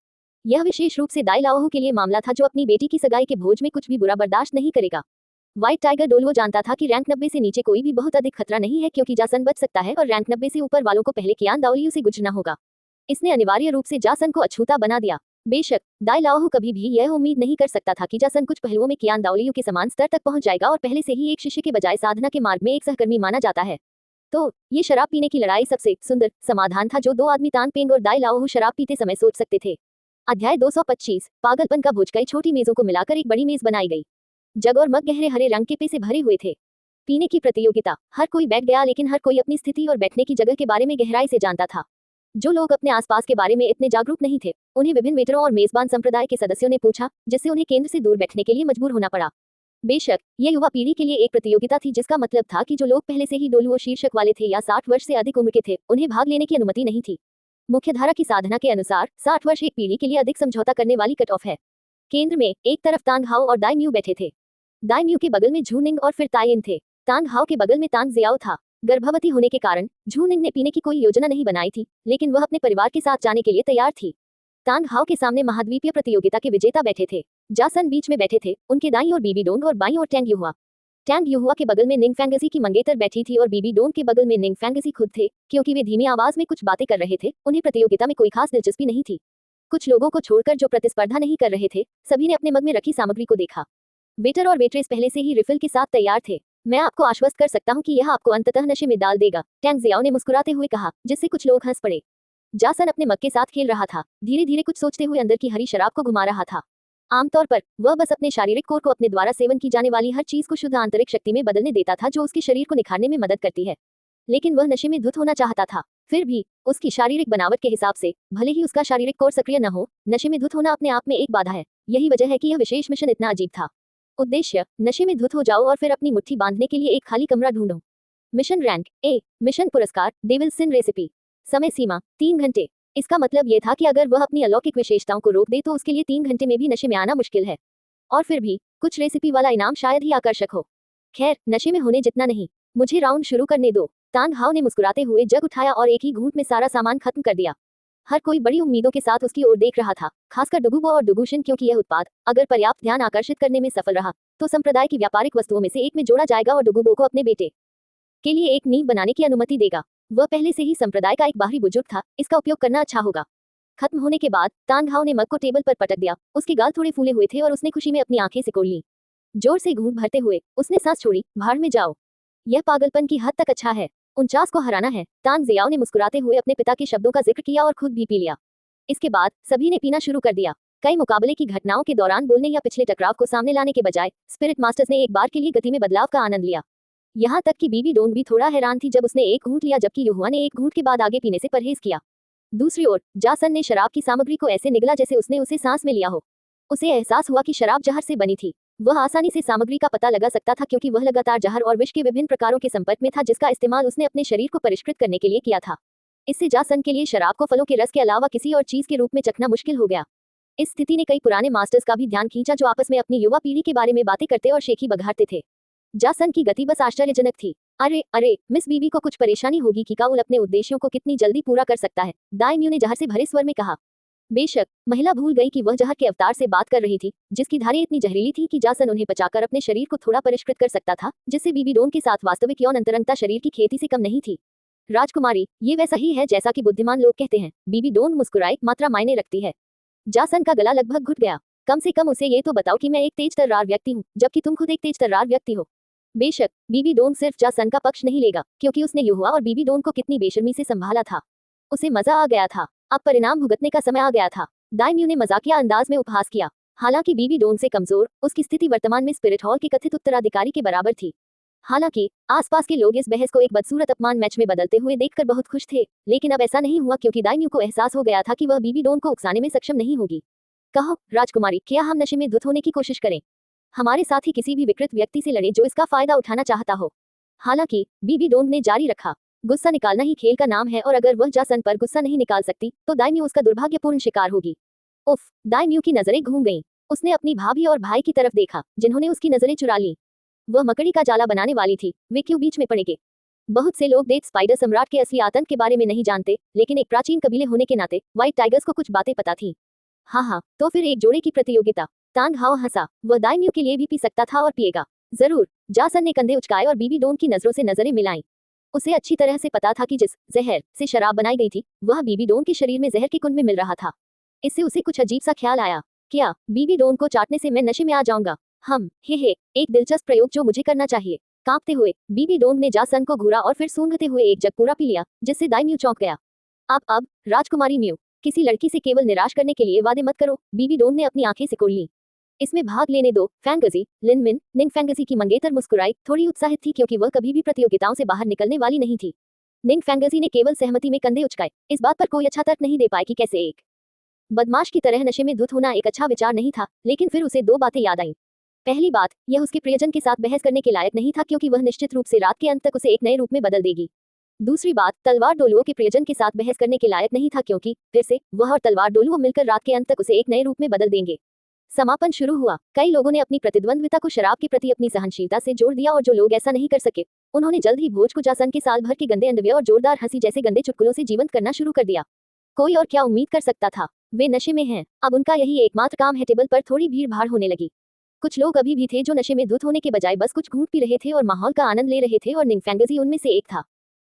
यह विशेष रूप से दाई लाओहू के लिए मामला था, जो अपनी बेटी की सगाई के भोज में कुछ भी बुरा बर्दाश्त नहीं करेगा। व्हाइट टाइगर डोलवो जानता था कि रैंक 90 से नीचे कोई भी बहुत अधिक खतरा नहीं है, क्योंकि जासन बच सकता है और रैंक 90 से ऊपर वालों को पहले कियान दाओलियू से गुजरना होगा। इसने अनिवार्य रूप से जासन को अछूता बना दिया। बेशक दाई लाओहू कभी भी यह उम्मीद नहीं कर सकता था कि जासन कुछ पहलुओं में कियान दाओलियू के समान स्तर तक पहुंच जाएगा, और पहले से ही एक शिष्य के बजाय साधना के मार्ग में एक सहकर्मी माना जाता है। तो ये शराब पीने की लड़ाई सबसे सुंदर समाधान था जो दो आदमी तांग पेंग और दाई लाओहू शराब पीते समय सोच सकते थे। अध्याय 225 पागलपन का भोज। कई छोटी मेजों को मिलाकर एक बड़ी मेज बनाई गई। जग और मग गहरे हरे रंग के पे से भरे हुए थे। पीने की प्रतियोगिता। हर कोई बैठ गया, लेकिन हर कोई अपनी स्थिति और बैठने की जगह के बारे में गहराई से जानता था। जो लोग अपने आसपास के बारे में इतने जागरूक नहीं थे, उन्हें विभिन्न वेटरों और मेजबान संप्रदाय के सदस्यों ने पूछा, जिससे उन्हें केंद्र से दूर बैठने के लिए मजबूर होना पड़ा। बेशक यह युवा पीढ़ी के लिए एक प्रतियोगिता थी, जिसका मतलब था कि जो लोग पहले से ही डोलुओ शीर्षक वाले थे या 60 वर्ष से अधिक उम्र के थे, उन्हें भाग लेने की अनुमति नहीं थी। मुख्यधारा की साधना के अनुसार 60 वर्ष एक पीढ़ी के लिए अधिक समझौता करने वाली कट ऑफ है। केंद्र में एक तरफ तांग हाओ और दाई म्यू बैठे थे। दाई म्यू के बगल में झूनिंग और फिर ताइन थे। तांग हाओ के बगल में तांग जियाओ था। गर्भवती होने के कारण झूनिंग ने पीने की कोई योजना नहीं बनाई थी, लेकिन वह अपने परिवार के साथ जाने के लिए तैयार थी। तांग हाओ के सामने महाद्वीपीय प्रतियोगिता के विजेता बैठे थे। जासन बीच में बैठे थे, उनके दाईं ओर बीबी डोंग और बाईं ओर टैंग युहुआ। टैंग युहुआ के बगल में निंग फैंगसी की मंगेतर बैठी थी और बीबी डोंग के बगल में निंग फैंगसी खुद थे। क्योंकि वे धीमी आवाज में कुछ बातें कर रहे थे, उन्हें प्रतियोगिता में कोई खास दिलचस्पी नहीं थी। कुछ लोगों को छोड़कर जो प्रतिस्पर्धा नहीं कर रहे थे, सभी ने अपने मग में रखी सामग्री को देखा। वेटर और वेट्रेस पहले से ही रिफिल के साथ तैयार थे। मैं आपको आश्वस्त कर सकता हूं कि यह आपको अंततः नशे में डाल देगा, टैंग जियाओ ने मुस्कुराते हुए कहा, जिससे कुछ लोग हंस पड़े। जासन अपने मग के साथ खेल रहा था, धीरे धीरे कुछ सोचते हुए अंदर की हरी शराब को घुमा रहा था। आमतौर पर वह बस अपने शारीरिक कोर को अपने द्वारा सेवन की जाने वाली हर चीज को शुद्ध आंतरिक शक्ति में बदलने देता था, जो उसके शरीर को निखारने में मदद करती है। लेकिन वह नशे में धुत होना चाहता था। फिर भी उसकी शारीरिक बनावट के हिसाब से भले ही उसका शारीरिक कोर सक्रिय न हो, नशे में धुत होना अपने आप में एक बाधा है। यही वजह है कि यह विशेष मिशन इतना अजीब था। उद्देश्य, नशे में धुत हो जाओ और फिर अपनी मुट्ठी बांधने के लिए एक खाली कमरा ढूंढो। Mission rank A. मिशन पुरस्कार, डेविल सिन रेसिपी। समय सीमा 3 घंटे। इसका मतलब यह था कि अगर वह अपनी अलौकिक विशेषताओं को रोक दे तो उसके लिए 3 घंटे में भी नशे में आना मुश्किल है। और फिर भी कुछ रेसिपी वाला इनाम शायद ही आकर्षक हो। खैर, नशे में होने जितना नहीं। मुझे राउंड शुरू करने दो। तांग हाओ ने मुस्कुराते हुए जग उठाया और एक ही घूंट में सारा सामान खत्म कर दिया। हर कोई बड़ी उम्मीदों के साथ उसकी ओर देख रहा था, खासकर डुगुबो और डुगुशिन, क्योंकि यह उत्पाद अगर पर्याप्त ध्यान आकर्षित करने में सफल रहा तो संप्रदाय की व्यापारिक वस्तुओं में से एक में जोड़ा जाएगा और डुगुबो को अपने बेटे के लिए एक नींव बनाने की अनुमति देगा। वह पहले से ही संप्रदाय का एक बाहरी बुजुर्ग था, इसका उपयोग करना अच्छा होगा। खत्म होने के बाद तांग हाओ ने मग को टेबल पर पटक दिया। उसके गाल थोड़े फूले हुए थे और उसने खुशी में अपनी आंखें सिकोड़ ली। जोर से घूंट भरते हुए उसने सांस छोड़ी। भाड़ में जाओ, यह पागलपन की हद तक अच्छा है। 49 को हराना है। तांग जियाओ ने मुस्कुराते हुए अपने पिता के शब्दों का जिक्र किया और खुद भी पी लिया। इसके बाद सभी ने पीना शुरू कर दिया। कई मुकाबले की घटनाओं के दौरान बोलने या पिछले टकराव को सामने लाने के बजाय स्पिरिट मास्टर्स ने एक बार के लिए गति में बदलाव का आनंद लिया। यहाँ तक कि बीबी डोंग भी थोड़ा हैरान थी जब उसने एक घूंट लिया, जबकि युहुआ ने एक घूंट के बाद आगे पीने से परहेज किया। दूसरी ओर जासन ने शराब की सामग्री को ऐसे निगला जैसे उसने उसे सांस में लिया हो। उसे एहसास हुआ कि शराब जहर से बनी थी। वह आसानी से सामग्री का पता लगा सकता था क्योंकि वह लगातार जहर और विष के विभिन्न प्रकारों के संपर्क में था, जिसका इस्तेमाल उसने अपने शरीर को परिष्कृत करने के लिए किया था। इससे जासन के लिए शराब को फलों के रस के अलावा किसी और चीज के रूप में चखना मुश्किल हो गया। इस स्थिति ने कई पुराने मास्टर्स का भी ध्यान खींचा जो आपस में अपनी युवा पीढ़ी के बारे में बातें करते और शेखी बघाड़ते थे। जासन की गति बस आश्चर्यजनक थी। अरे अरे, मिस बीबी को कुछ परेशानी होगी कि काउल अपने उद्देश्यों को कितनी जल्दी पूरा कर सकता है, दाइम्यू ने जहर से भरे स्वर में कहा। बेशक महिला भूल गई कि वह जहर के अवतार से बात कर रही थी, जिसकी धारें इतनी जहरीली थी कि जासन उन्हें पचाकर अपने शरीर को थोड़ा परिष्कृत कर सकता था, जिससे बीबी डोंग के साथ वास्तविक यौन अंतरंगता शरीर की खेती से कम नहीं थी। राजकुमारी, ये वैसा ही है जैसा कि बुद्धिमान लोग कहते हैं। बीबी डोंग मुस्कुराई। मात्रा मायने रखती है। जासन का गला लगभग घुट गया। कम से कम उसे ये तो बताओ कि मैं एक तेज तर्रार व्यक्ति हूँ, जबकि तुम खुद एक तेज तर्रार व्यक्ति हो। बेशक बीबी डोंग सिर्फ जासन का पक्ष नहीं लेगा, क्योंकि उसने युहुआ और बीबी डोंग को कितनी बेशर्मी से संभाला था। उसे मजा आ गया था। अब परिणाम भुगतने का समय आ गया था। दाइम्यू ने मजाकिया अंदाज में उपहास किया। हालांकि बीबी डोंग से कमजोर, उसकी स्थिति वर्तमान में स्पिरिट हॉल के कथित उत्तराधिकारी के बराबर थी। हालांकि आसपास के लोग इस बहस को एक बदसूरत अपमान मैच में बदलते हुए देखकर बहुत खुश थे, लेकिन अब ऐसा नहीं हुआ क्योंकि दाइम्यू को एहसास हो गया था कि वह बीबी डोंग को उकसाने में सक्षम नहीं होगी। कहो राजकुमारी, क्या हम नशे में धुत होने की कोशिश करें? हमारे साथ ही किसी भी विकृत व्यक्ति से लड़े जो इसका फायदा उठाना चाहता हो। हालांकि बीबी डोंग ने जारी रखा, गुस्सा निकालना ही खेल का नाम है और अगर वह जासन पर गुस्सा नहीं निकाल सकती तो दाइम्यू उसका दुर्भाग्यपूर्ण शिकार होगी। उफ, दाइम्यू की नजरें घूम गईं। उसने अपनी भाभी और भाई की तरफ देखा, जिन्होंने उसकी नजरें चुरा लीं। वह मकड़ी का जाला बनाने वाली थी। वे क्यों बीच में पड़ेंगे? बहुत से लोग डेथ स्पाइडर सम्राट के असली आतंक के बारे में नहीं जानते, लेकिन एक प्राचीन कबीले होने के नाते व्हाइट टाइगर्स को कुछ बातें पता थी। हाँ, तो फिर एक जोड़े की प्रतियोगिता। तांग हाओ हंसा। वह दाइम्यू के लिए भी पी सकता था और पिएगा जरूर। जासन ने कंधे उचकाए और बीबी डोंग की नजरों से नजरें मिलाईं। उसे अच्छी तरह से पता था कि जिस जहर से शराब बनाई गई थी वह बीबी डोंग के शरीर में जहर के कुंड में मिल रहा था। इससे उसे कुछ अजीब सा ख्याल आया। क्या बीबी डोंग को चाटने से मैं नशे में आ जाऊंगा? हे, एक दिलचस्प प्रयोग जो मुझे करना चाहिए। कांपते हुए बीबी डोंग ने जासन को घूरा और फिर सूंघते हुए एक जग पूरा पी लिया, जिससे दाइम्यू चौंक गया। अब राजकुमारी म्यू, किसी लड़की से केवल निराश करने के लिए वादे मत करो। बीबी डोंग ने अपनी आंखें सिकोड़ ली। इसमें भाग लेने दो फैंगजी। लिनमिन निंग फैंगजी की मंगेतर मुस्कुराई, थोड़ी उत्साहित थी क्योंकि वह कभी भी प्रतियोगिताओं से बाहर निकलने वाली नहीं थी। निंग फैंगजी ने केवल सहमति में कंधे उचकाए। इस बात पर कोई अच्छा तर्क नहीं दे पाए कि कैसे एक बदमाश की तरह नशे में धुत होना एक अच्छा विचार नहीं था, लेकिन फिर उसे दो बातें याद आईं। पहली बात, यह उसके प्रियजन के साथ बहस करने के लायक नहीं था क्योंकि वह निश्चित रूप से रात के अंत तक उसे एक नए रूप में बदल देगी। दूसरी बात, तलवार डोलुओं के प्रियजन के साथ बहस करने के लायक नहीं था क्योंकि फिर से वह और तलवार डोलुओं मिलकर रात के अंत तक उसे एक नए रूप में बदल देंगे। समापन शुरू हुआ। कई लोगों ने अपनी प्रतिद्वंद्विता को शराब के प्रति अपनी सहनशीलता से जोड़ दिया और जो लोग ऐसा नहीं कर सके उन्होंने जल्द ही भोज को जासन के साल भर के गंदे अंडरवियर और जोरदार हंसी जैसे गंदे चुटकुलों से जीवंत करना शुरू कर दिया। कोई और क्या उम्मीद कर सकता था? वे नशे में हैं। अब उनका यही एकमात्र काम है। टेबल पर थोड़ी भीड़ भाड़ होने लगी। कुछ लोग अभी भी थे जो नशे में धुत होने के बजाय बस कुछ घूंट पी रहे थे और माहौल का आनंद ले रहे थे, और निंग फैंगजी उनमें से एक था।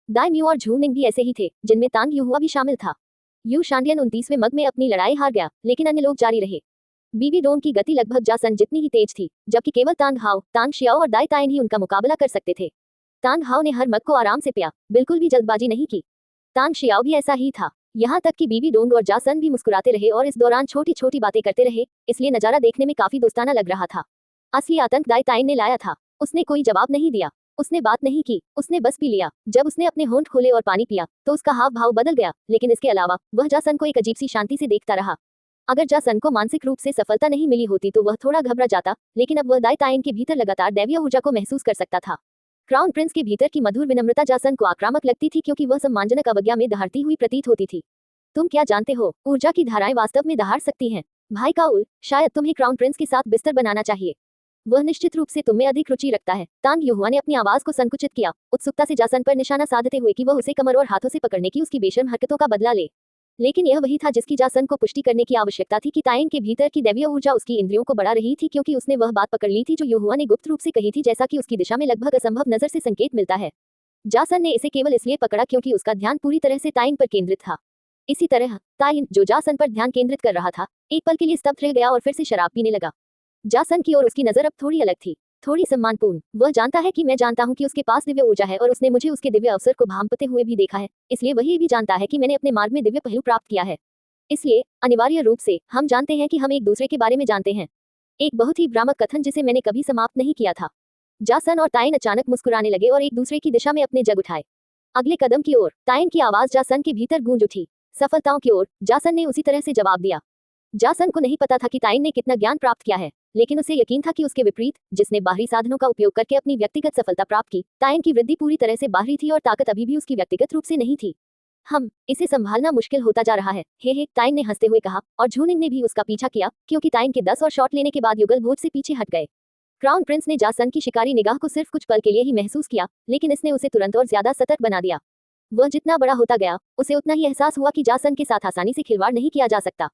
दाइम्यू और झू निंग भी ऐसे ही थे, जिनमें तांग युहुआ भी शामिल था। यू शांडियन 29वें मग में अपनी लड़ाई हार गया, लेकिन अन्य लोग जारी रहे। बीबी डोंग की गति लगभग जासन जितनी ही तेज थी, जबकि केवल तांग हाओ, तांग शियाओ और दाई तायन ही उनका मुकाबला कर सकते थे। तांग हाओ ने हर मग को आराम से पिया, बिल्कुल भी जल्दबाजी नहीं की। तांग शियाओ भी ऐसा ही था। यहाँ तक कि बीबी डोंग और जासन भी मुस्कुराते रहे और इस दौरान छोटी छोटी बातें करते रहे, इसलिए नजारा देखने में काफी दोस्ताना लग रहा था। असली आतंक दाई तायन ने लाया था। उसने कोई जवाब नहीं दिया, उसने बात नहीं की, उसने बस पी लिया। जब उसने अपने होंठ खोले और पानी पिया तो उसका हाव भाव बदल गया, लेकिन इसके अलावा वह जासन को एक अजीब सी शांति से देखता रहा। अगर जासन को मानसिक रूप से सफलता नहीं मिली होती तो वह थोड़ा घबरा जाता, लेकिन अब वह दाई तायन के भीतर लगातार दैवीय ऊर्जा को महसूस कर सकता था। क्राउन प्रिंस के भीतर की मधुर विनम्रता जासन को आक्रामक लगती थी क्योंकि वह सम्मानजनक अवज्ञा में दहाड़ती हुई प्रतीत होती थी। तुम क्या जानते हो, ऊर्जा की धाराएं वास्तव में दहाड़ सकती हैं। भाई काउल, शायद तुम्हें क्राउन प्रिंस के साथ बिस्तर बनाना चाहिए। वह निश्चित रूप से तुम में अधिक रुचि रखता है। तांग युहुआ ने अपनी आवाज को संकुचित किया, उत्सुकता से जासन पर निशाना साधते हुए कि वह उसे कमर और हाथों से पकड़ने की उसकी बेशर्म हरकतों का बदला ले। लेकिन यह वही था जिसकी जासन को पुष्टि करने की आवश्यकता थी कि तायन के भीतर की दैवीय ऊर्जा उसकी इंद्रियों को बढ़ा रही थी, क्योंकि उसने वह बात पकड़ ली थी जो युहुआ ने गुप्त रूप से कही थी, जैसा कि उसकी दिशा में लगभग असंभव नजर से संकेत मिलता है। जासन ने इसे केवल इसलिए पकड़ा क्योंकि उसका ध्यान पूरी तरह से ताइन पर केंद्रित था। इसी तरह ताइन, जो जासन पर ध्यान केंद्रित कर रहा था, एक पल के लिए स्तब्ध रह गया और फिर से शराब पीने लगा। जासन की ओर उसकी नजर अब थोड़ी अलग थी, थोड़ी सम्मानपूर्ण। वह जानता है कि मैं जानता हूं कि उसके पास दिव्य ऊर्जा है और उसने मुझे उसके दिव्य अवसर को भांपते हुए भी देखा है, इसलिए वही भी जानता है कि मैंने अपने मार्ग में दिव्य पहलू प्राप्त किया है। इसलिए अनिवार्य रूप से हम जानते हैं कि हम एक दूसरे के बारे में जानते हैं। एक बहुत ही भ्रामक कथन जिसे मैंने कभी समाप्त नहीं किया था। जासन और ताइन अचानक मुस्कुराने लगे और एक दूसरे की दिशा में अपने जग उठाए। अगले कदम की ओर ताइन की आवाज जासन के भीतर गूंज उठी। सफलताओं की ओर, जासन ने उसी तरह से जवाब दिया। जासन को नहीं पता था कि ताइन ने कितना ज्ञान प्राप्त किया है, लेकिन उसे यकीन था कि उसके विपरीत, जिसने बाहरी साधनों का उपयोग करके अपनी व्यक्तिगत सफलता प्राप्त की, ताइन की वृद्धि पूरी तरह से बाहरी थी और ताकत अभी भी उसकी व्यक्तिगत रूप से नहीं थी। इसे संभालना मुश्किल होता जा रहा है, हे ताइन ने हंसते हुए कहा, और झूनिंग ने भी उसका पीछा किया, क्योंकि ताइन के 10 और शॉट लेने के बाद युगल बोझ से पीछे हट गए। क्राउन प्रिंस ने जासन की शिकारी निगाह को सिर्फ कुछ पल के लिए ही महसूस किया, लेकिन इसने उसे तुरंत और ज्यादा सतर्क बना दिया। वह जितना बड़ा होता गया, उसे उतना ही एहसास हुआ कि जासन के साथ आसानी से खिलवाड़ नहीं किया जा सकता।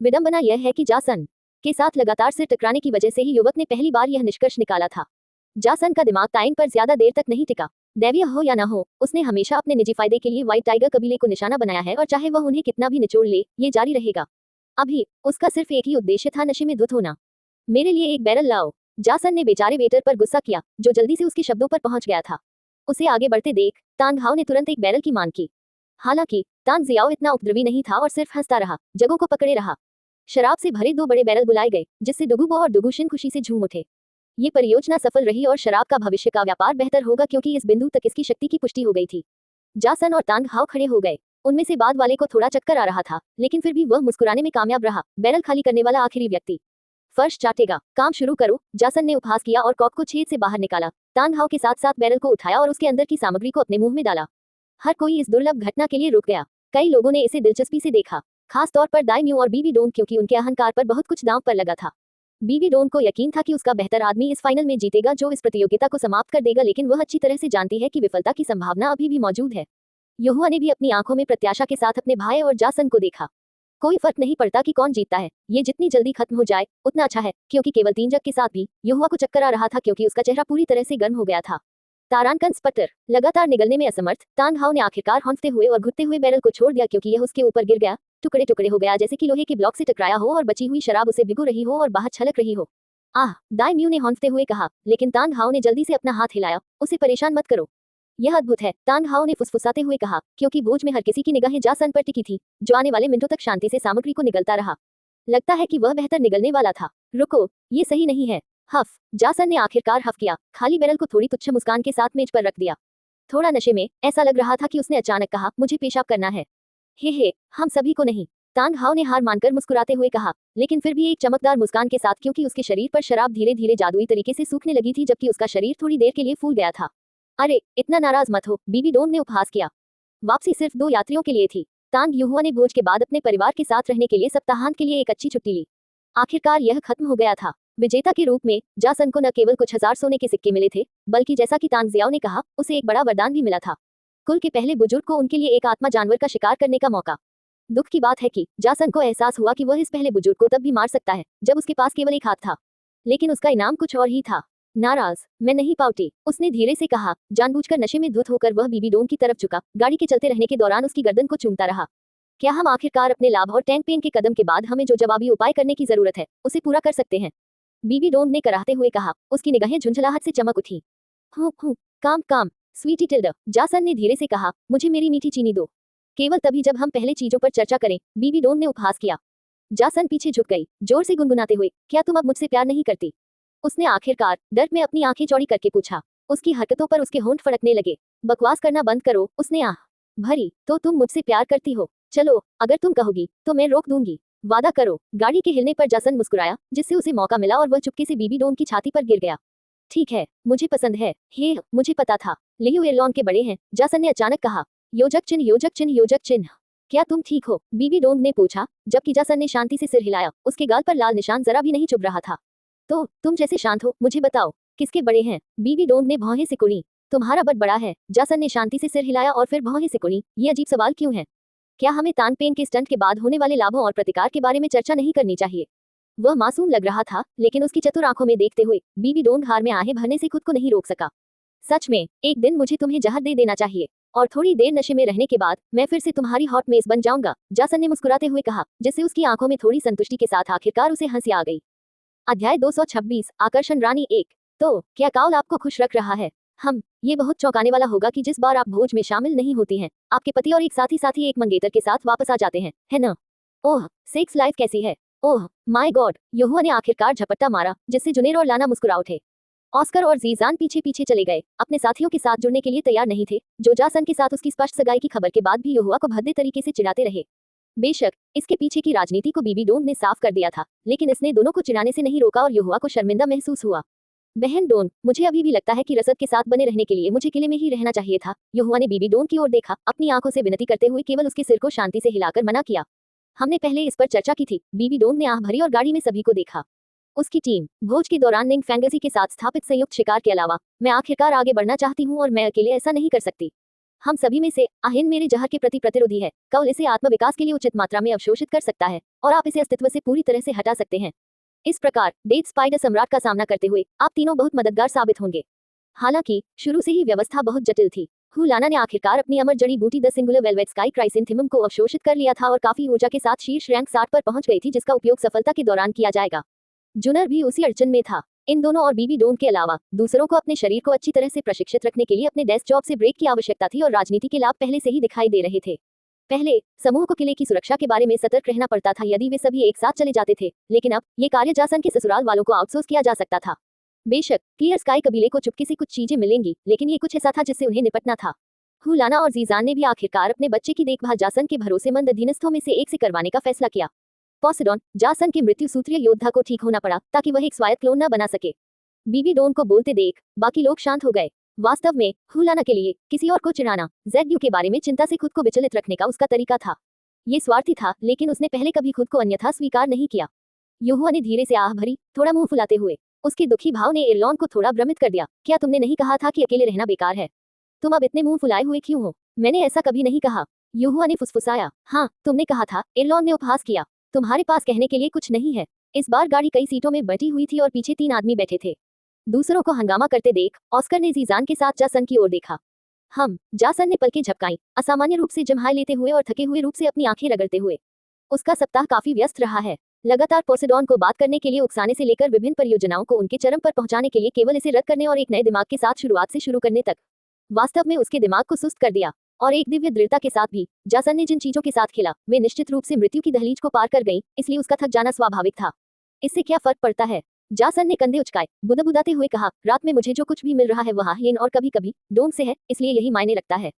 विडंबना यह है कि जासन के साथ लगातार सिर टकराने की वजह से ही युवक ने पहली बार यह निष्कर्ष निकाला था। जासन का दिमाग ताइन पर ज्यादा देर तक नहीं टिका। दैवीय हो या न हो, उसने हमेशा अपने निजी फायदे के लिए व्हाइट टाइगर कबीले को निशाना बनाया है और चाहे वह उन्हें कितना भी निचोड़ ले, ये जारी रहेगा। अभी उसका सिर्फ एक ही उद्देश्य था, नशे में धुत होना। मेरे लिए एक बैरल लाओ, जासन ने बेचारे वेटर पर गुस्सा किया, जो जल्दी से उसके शब्दों पर पहुंच गया था। उसे आगे बढ़ते देख तांग हाओ ने तुरंत एक बैरल की मांग की। हालांकि तांग जियाओ इतना उपद्रवी नहीं था और सिर्फ हंसता रहा, जगहों को पकड़े रहा। शराब से भरे 2 बड़े बैरल बुलाए गए, जिससे डुगुबो और डुगुशिन खुशी से झूम उठे। ये परियोजना सफल रही और शराब का भविष्य का व्यापार बेहतर होगा, क्योंकि इस बिंदु तक इसकी शक्ति की पुष्टि हो गई थी। जासन और तांग हाओ खड़े हो गए। उनमें से बाद वाले को थोड़ा चक्कर आ रहा था, लेकिन फिर भी वह मुस्कुराने में कामयाब रहा। बैरल खाली करने वाला आखिरी व्यक्ति फर्श चाटेगा, काम शुरू करो, जासन ने उपहास किया और कॉक को छेद से बाहर निकाला। तांग हाओ के साथ साथ बैरल को उठाया और उसके अंदर की सामग्री को अपने मुंह में डाला। हर कोई इस दुर्लभ घटना के लिए रुक गया। कई लोगों ने इसे दिलचस्पी से देखा, खास तौर पर दाइम्यू और बीबी डोन, क्योंकि उनके अहंकार पर बहुत कुछ दांव पर लगा था। बीबी डोन को यकीन था कि उसका बेहतर आदमी इस फाइनल में जीतेगा, जो इस प्रतियोगिता को समाप्त कर देगा, लेकिन वह अच्छी तरह से जानती है कि विफलता की संभावना अभी भी मौजूद है। युहुआ ने भी अपनी आंखों में प्रत्याशा के साथ अपने भाई और जासन को देखा। कोई फर्क नहीं पड़ता कि कौन जीतता है, ये जितनी जल्दी खत्म हो जाए उतना अच्छा है, क्योंकि केवल 3 जग के साथ भी युहुआ को चक्कर आ रहा था, क्योंकि उसका चेहरा पूरी तरह से गर्म हो गया था। तारांकन स्पटर लगातार निगलने में असमर्थ, तांग हाओ ने आखिरकार हौंफते हुए और घुटते हुए बैरल को छोड़ दिया, क्योंकि यह उसके ऊपर गिर गया, टुकड़े टुकड़े हो गया, जैसे कि लोहे के ब्लॉक से टकराया हो और बची हुई शराब उसे भिगो रही हो और बाहर छलक रही हो। आह, दाइम्यू ने हौंफते हुए कहा, लेकिन तांग हाओ ने जल्दी से अपना हाथ हिलाया। उसे परेशान मत करो, यह अद्भुत है, तांग हाओ ने फुसफुसाते हुए कहा, क्योंकि बोझ में हर किसी की निगाहें जासन पर टिकी थी, जो आने वाले मिनटों तक शांति से सामग्री को निगलता रहा। लगता है कि वह बेहतर निगलने वाला था। रुको, ये सही नहीं है। हफ, जासन ने आखिरकार हफ किया, खाली बैरल को थोड़ी तुच्छ मुस्कान के साथ मेज पर रख दिया। थोड़ा नशे में ऐसा लग रहा था कि उसने अचानक कहा, मुझे पेशाब करना है। हे, हम सभी को नहीं, तांग हाओ ने हार मानकर मुस्कुराते हुए कहा, लेकिन फिर भी एक चमकदार मुस्कान के साथ, क्योंकि उसके शरीर पर शराब धीरे धीरे जादुई तरीके से सूखने लगी थी, जबकि उसका शरीर थोड़ी देर के लिए फूल गया था। अरे, इतना नाराज मत हो, बीबी डोन ने उपहास किया। वापसी सिर्फ 2 यात्रियों के लिए थी। तांग युहुआ ने भोज के बाद अपने परिवार के साथ रहने के लिए सप्ताहांत के लिए एक अच्छी छुट्टी ली। आखिरकार यह खत्म हो गया था। विजेता के रूप में जासन को न केवल कुछ हजार सोने के सिक्के मिले थे, बल्कि जैसा कि तांग जियाओ ने कहा, उसे एक बड़ा वरदान भी मिला था। कुल के पहले बुजुर्ग को उनके लिए एक आत्मा जानवर का शिकार करने का मौका। दुख की बात है कि जासन को एहसास हुआ कि वह इस पहले बुजुर्ग को तब भी मार सकता है, जब उसके पास केवल एक हाथ था, लेकिन उसका इनाम कुछ और ही था। नाराज, मैं नहीं पाउटी, उसने धीरे से कहा। जानबूझकर नशे में धुत होकर वह बीबी डोन की तरफ झुका, गाड़ी के चलते रहने के दौरान उसकी गर्दन को चूमता रहा। क्या हम आखिरकार अपने लाभ और टैंक पेन के कदम के बाद हमें जो जवाबी उपाय करने की जरूरत है, उसे पूरा कर सकते हैं? बीबी डोन ने कराहते हुए कहा। उसकी निगाहें झुंझलाहट से चमक उठी। हूँ, काम काम, स्वीटी टिल्डा, जासन ने धीरे से कहा, मुझे मेरी मीठी चीनी दो। केवल तभी जब हम पहले चीजों पर चर्चा करें, बीबी डोन ने उपहास किया। जासन पीछे झुक गई, जोर से गुनगुनाते हुए, क्या तुम अब मुझसे प्यार नहीं करती? उसने आखिरकार डर में अपनी आंखें चौड़ी करके पूछा। उसकी हरकतों पर उसके होंठ फड़कने लगे। बकवास करना बंद करो, उसने आह भरी, तो तुम मुझसे प्यार करती हो? चलो, अगर तुम कहोगी तो मैं रोक दूंगी, वादा करो। गाड़ी के हिलने पर जासन मुस्कुराया, जिससे उसे मौका मिला और वह चुपके से बीबी डोन की छाती पर गिर गया। ठीक है, मुझे पसंद है। हे, मुझे पता था, लियू एरलॉन के बड़े हैं, जासन ने अचानक कहा। योजक चिन्ह, योजक चिन्ह, योजक चिन्ह। क्या तुम ठीक हो? बीबी डोन ने पूछा, जबकि जासन ने शांति से सिर हिलाया। उसके गाल पर लाल निशान जरा भी नहीं चुभ रहा था। तो तुम जैसे शांत हो, मुझे बताओ, किसके बड़े हैं? बीबी डोन ने भौहें सिकुड़ी। तुम्हारा बट बड़ा है, जासन ने शांति से सिर हिलाया और फिर भौहें सिकुड़ी। ये अजीब सवाल क्यों है? क्या हमें तानपेन के स्टंट के बाद होने वाले लाभों और प्रतिकार के बारे में चर्चा नहीं करनी चाहिए? वह मासूम लग रहा था, लेकिन उसकी चतुर आंखों में देखते हुए बीबी डोन हार में आहें भरने से खुद को नहीं रोक सका। सच में एक दिन मुझे तुम्हें जहर दे देना चाहिए और थोड़ी देर नशे में रहने के बाद मैं फिर से तुम्हारी हॉट मेस बन जाऊंगा, जासन ने मुस्कुराते हुए कहा, जिससे उसकी आंखों में थोड़ी संतुष्टि के साथ आखिरकार उसे हंसी आ गई। अध्याय 226 आकर्षण रानी 1। तो क्या काउल आपको खुश रख रहा है? ये बहुत चौंकाने वाला होगा कि जिस बार आप भोज में शामिल नहीं होती हैं, आपके पति और एक साथ ही एक मंगेतर के साथ वापस आ जाते हैं, है ना? ओह, सेक्स लाइफ कैसी है? ओह माय गॉड, युहुआ ने आखिरकार झपट्टा मारा, जिससे जुनेर और लाना मुस्कुरा उठे। ऑस्कर और जीजान पीछे पीछे चले गए, अपने साथियों के साथ जुड़ने के लिए तैयार नहीं थे, जो जासन के साथ उसकी स्पष्ट सगाई की खबर के बाद भी युहुआ को भद्दे तरीके से चिढ़ाते रहे। बेशक इसके पीछे की राजनीति को बीबी डोंग ने साफ कर दिया था, लेकिन इसने दोनों को चिढ़ाने से नहीं रोका और युहुआ को शर्मिंदा महसूस हुआ। बहन डोन, मुझे अभी भी लगता है कि रसद के साथ बने रहने के लिए मुझे किले में ही रहना चाहिए था। युहुआ ने बीबी डोन की ओर देखा, अपनी आंखों से विनती करते हुए केवल उसके सिर को शांति से हिलाकर मना किया। हमने पहले इस पर चर्चा की थी। बीबी डोन ने आह भरी और गाड़ी में सभी को देखा। उसकी टीम भोज के दौरान निंग फैंगजी के साथ स्थापित संयुक्त शिकार के अलावा मैं आखिरकार आगे बढ़ना चाहती हूँ और मैं अकेले ऐसा नहीं कर सकती। हम सभी में से आहिन मेरे जहर के प्रति प्रतिरोधी है। कौल इसे आत्मविकास के लिए उचित मात्रा में अवशोषित कर सकता है और आप इसे अस्तित्व से पूरी तरह से हटा सकते हैं। इस प्रकार डेथ स्पाइडर सम्राट का सामना करते हुए आप तीनों बहुत मददगार साबित होंगे। हालांकि शुरू से ही व्यवस्था बहुत जटिल थी। हुलाना ने आखिरकार अपनी अमर जड़ी बूटी द सिंगुलर वेलवेट स्काई क्राइसिंथिमम को अवशोषित कर लिया था और काफी ऊर्जा के साथ शीर्ष रैंक 60 पर पहुंच गई थी, जिसका उपयोग सफलता के दौरान किया जाएगा। जुनर भी उसी अड़चन में था। इन दोनों और बीबी डोन के अलावा दूसरों को अपने शरीर को अच्छी तरह से प्रशिक्षित रखने के लिए अपने डेस्क जॉब से ब्रेक की आवश्यकता थी और राजनीति के लाभ पहले से ही दिखाई दे रहे थे। पहले समूह को किले की सुरक्षा के बारे में सतर्क रहना पड़ता था यदि वे सभी एक साथ चले जाते थे, लेकिन अब ये कार्य जासन के ससुराल वालों को आउटसोर्स किया जा सकता था। बेशक क्लियर स्काई कबीले को चुपके से कुछ चीजें मिलेंगी, लेकिन ये कुछ ऐसा था जिससे उन्हें निपटना था। हुलाना और जीजान ने भी आखिरकार अपने बच्चे की देखभाल जासन के भरोसेमंद अधीनस्थों में से एक से करवाने का फैसला किया। पोसेडॉन, जासन के मृत्यु सूत्रीय योद्धा को ठीक होना पड़ा ताकि वह एक स्वायत्त क्लोन न बना सके। बीबी डोन को बोलते देख बाकी लोग शांत हो गए। वास्तव में हुलाना के लिए किसी और को चिढ़ाना जेडयू के बारे में चिंता से खुद को विचलित रखने का उसका तरीका था। ये स्वार्थी था, लेकिन उसने पहले कभी खुद को अन्यथा स्वीकार नहीं किया। युहुआ ने धीरे से आह भरी, थोड़ा मुंह फुलाते हुए। उसके दुखी भाव ने एरलॉन को थोड़ा भ्रमित कर दिया। क्या तुमने नहीं कहा था कि अकेले रहना बेकार है? तुम अब इतने मुंह फुलाए हुए क्यों हो? मैंने ऐसा कभी नहीं कहा, युहुआ ने फुसफुसाया। हाँ तुमने कहा था, एरलॉन ने उपहास किया। तुम्हारे पास कहने के लिए कुछ नहीं है। इस बार गाड़ी कई सीटों में बटी हुई थी और पीछे 3 आदमी बैठे थे। दूसरों को हंगामा करते देख ऑस्कर ने जीजान के साथ जासन की ओर देखा। जासन ने पलकें झपकाई, असामान्य रूप से जम्हाई लेते हुए और थके हुए रूप से अपनी आंखें रगड़ते हुए। उसका सप्ताह काफी व्यस्त रहा है, लगातार पोसेडॉन को बात करने के लिए उकसाने से लेकर विभिन्न परियोजनाओं को उनके चरम पर पहुंचाने के लिए केवल इसे रद्द करने और एक नए दिमाग के साथ शुरुआत से शुरू करने तक। वास्तव में उसके दिमाग को सुस्त कर दिया और एक दिव्य दृढ़ता के साथ भी जासन ने जिन चीजों के साथ खेला वे निश्चित रूप से मृत्यु की दहलीज को पार कर गईं, इसलिए उसका थक जाना स्वाभाविक था। इससे क्या फर्क पड़ता है? जासन ने कंधे उचकाए, बुदबुदाते हुए कहा, रात में मुझे जो कुछ भी मिल रहा है वह आहिन और कभी कभी डोंग से है, इसलिए यही मायने रखता है।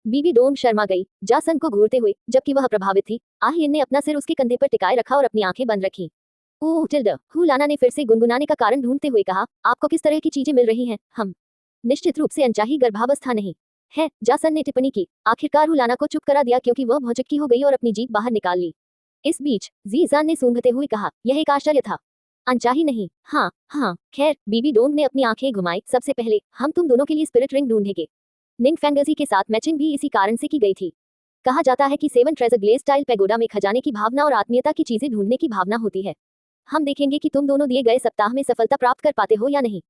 बीबी डोंग शर्मा गई, जासन को घूरते हुए, जबकि वह प्रभावित थी। आहिन ने अपना सिर उसके कंधे पर टिकाए रखा और अपनी आंखें बंद रखी। ओह टिल्डा, हुलाना ने फिर से गुनगुनाने का कारण ढूंढते हुए कहा, आपको किस तरह की चीजें मिल रही हैं? निश्चित रूप से अनचाही गर्भावस्था नहीं है, जासन ने टिप्पणी की। आखिरकार हुलाना को चुप करा दिया क्योंकि वह भौचक्की हो गई और अपनी जीभ बाहर निकाल ली। इस बीच जीजान ने सूंघते हुए कहा, यह एक आश्चर्य था, अनचाही नहीं। हाँ खैर, बीबी डोंग ने अपनी आंखें घुमाई। सबसे पहले हम तुम दोनों के लिए स्पिरिट रिंग ढूंढेंगे। निंग फैंगजी के साथ मैचिंग भी इसी कारण से की गई थी। कहा जाता है कि 7 ट्रेजर ग्लेज स्टाइल पैगोडा में खजाने की भावना और आत्मीयता की चीजें ढूंढने की भावना होती है। हम देखेंगे कि तुम दोनों दिए गए सप्ताह में सफलता प्राप्त कर पाते हो या नहीं।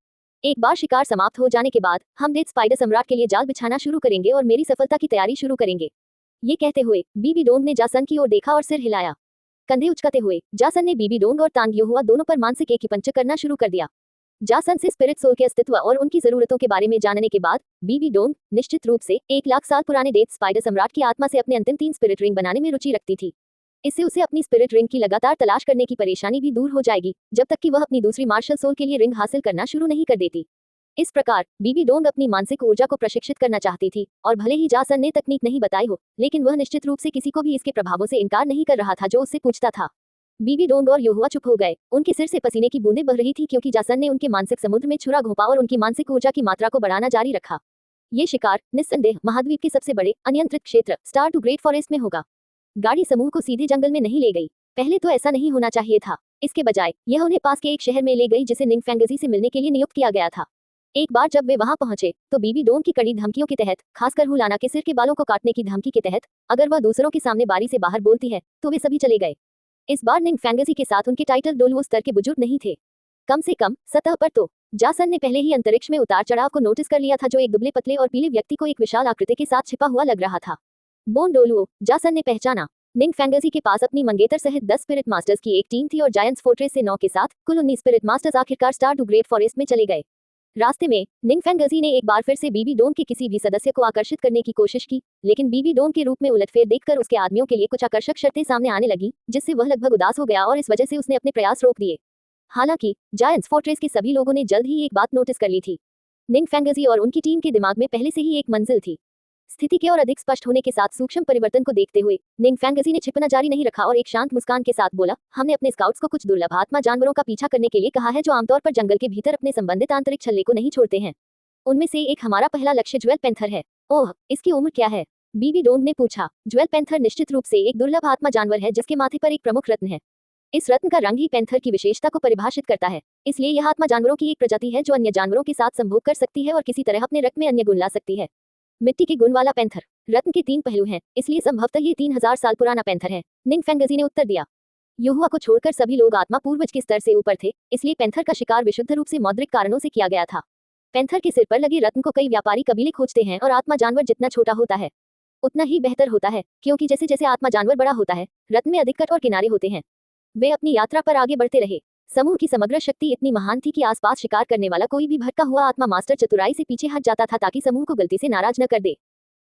एक बार शिकार समाप्त हो जाने के बाद हम डेथ स्पाइडर सम्राट के लिए जाल बिछाना शुरू करेंगे और मेरी सफलता की तैयारी शुरू करेंगे। ये कहते हुए बीबी डोंग ने जासन की ओर देखा और सिर हिलाया। कंधे उचकाते हुए जासन ने बीबी डोंग और तांग युहुआ दोनों पर मानसिक एकीपंचर करना शुरू कर दिया। जासन से स्पिरिट सोल के अस्तित्व और उनकी जरूरतों के बारे में जानने के बाद बीबी डोंग निश्चित रूप से 1 लाख साल पुराने डेथ स्पाइडर सम्राट की आत्मा से अपने अंतिम 3 स्पिरिट रिंग बनाने में रुचि रखती थी। इससे उसे अपनी स्पिरिट रिंग की लगातार तलाश करने की परेशानी भी दूर हो जाएगी, जब तक कि वह अपनी दूसरी मार्शल सोल के लिए रिंग हासिल करना शुरू नहीं कर देती। इस प्रकार बीबी डोंग अपनी मानसिक ऊर्जा को प्रशिक्षित करना चाहती थी, और भले ही जासन ने तकनीक नहीं बताई हो, लेकिन वह निश्चित रूप से किसी को भी इसके प्रभावों से इनकार नहीं कर रहा था जो उससे पूछता था। बीबी डोंग और युहुआ चुप हो गए। उनके सिर से पसीने की बूंदें बह रही थी क्योंकि जासन ने उनके मानसिक समुद्र में छुरा घोंपा और उनकी मानसिक ऊर्जा की मात्रा को बढ़ाना जारी रखा। ये शिकार निस्संदेह महाद्वीप के सबसे बड़े अनियंत्रित क्षेत्र स्टार टू ग्रेट फॉरेस्ट में होगा। गाड़ी समूह को सीधे जंगल में नहीं ले गई। पहले तो ऐसा नहीं होना चाहिए था। इसके बजाय यह उन्हें पास के एक शहर में ले गई जिसे निंग फैंगजी से मिलने के लिए नियुक्त किया गया था। एक बार जब वे वहां पहुंचे तो बीबी डोंग की कड़ी धमकियों के तहत, खासकर हुलाना के सिर के बालों को काटने की धमकी के तहत, अगर वह दूसरों के सामने बारी से बाहर बोलती है तो वे सभी चले गए। इस बार निंग फैंगजी के साथ उनके टाइटल डोलुओ स्तर के बुजुर्ग नहीं थे, कम से कम सतह पर तो। जासन ने पहले ही अंतरिक्ष में उतार चढ़ाव को नोटिस कर लिया था, जो एक दुबले पतले और पीले व्यक्ति को एक विशाल आकृति के साथ छिपा हुआ लग रहा था। बोन डोलुओ, जासन ने पहचाना। निंग फैंगजी के पास अपनी मंगेतर सहित 10 स्पिरिट मास्टर्स की एक टीम थी और जायंट्स फोर्ट्रेस से 9 के साथ कुल 19 स्पिरिट मास्टर्स आखिरकार स्टार टू ग्रेट फॉरेस्ट में चले गए। रास्ते में निंग फैंगजी ने एक बार फिर से बीबी डोम के किसी भी सदस्य को आकर्षित करने की कोशिश की, लेकिन बीबी डोम के रूप में उलटफेर देखकर उसके आदमियों के लिए कुछ आकर्षक शर्तें सामने आने लगी, जिससे वह लगभग उदास हो गया और इस वजह से उसने अपने प्रयास रोक दिए। हालांकि जायंट्स फोर्ट्रेस के सभी लोगों ने जल्द ही एक बात नोटिस कर ली थी। निंग फैंगजी और उनकी टीम के दिमाग में पहले से ही एक मंजिल थी। स्थिति के और अधिक स्पष्ट होने के साथ सूक्ष्म परिवर्तन को देखते हुए निंग फैंगजी ने छिपना जारी नहीं रखा और एक शांत मुस्कान के साथ बोला, हमने अपने स्काउट्स को कुछ दुर्लभ आत्मा जानवरों का पीछा करने के लिए कहा है, जो आमतौर पर जंगल के भीतर अपने संबंधित आंतरिक छल्ले को नहीं छोड़ते हैं। उनमें से एक हमारा पहला लक्ष्य ज्वेल पैंथर है। ओह, इसकी उम्र क्या है? बीबी डोंग ने पूछा। ज्वेल पैंथर निश्चित रूप से एक दुर्लभ आत्मा जानवर है जिसके माथे पर एक प्रमुख रत्न है। इस रत्न का रंग ही पैंथर की विशेषता को परिभाषित करता है। इसलिए यह आत्मा जानवरों की एक प्रजाति है जो अन्य जानवरों के साथ संभोग कर सकती है और किसी तरह अपने रक्त में अन्य गुण ला सकती है। मिट्टी के गुण वाला पैंथर। रत्न के 3 पहलू हैं, इसलिए संभवतः ये 3000 साल पुराना पैंथर है, निंग फैंगजी ने उत्तर दिया। युहुआ को छोड़कर सभी लोग आत्मा पूर्वज के स्तर से ऊपर थे, इसलिए पैंथर का शिकार विशुद्ध रूप से मौद्रिक कारणों से किया गया था। पैंथर के सिर पर लगे रत्न को कई व्यापारी कबीले खोजते हैं और आत्मा जानवर जितना छोटा होता है उतना ही बेहतर होता है, क्योंकि जैसे जैसे आत्मा जानवर बड़ा होता है रत्न में अधिक कट और किनारे होते हैं। वे अपनी यात्रा पर आगे बढ़ते रहे। समूह की समग्र शक्ति इतनी महान थी कि आसपास शिकार करने वाला कोई भी भटका हुआ आत्मा मास्टर चतुराई से पीछे हट जाता था ताकि समूह को गलती से नाराज न कर दे।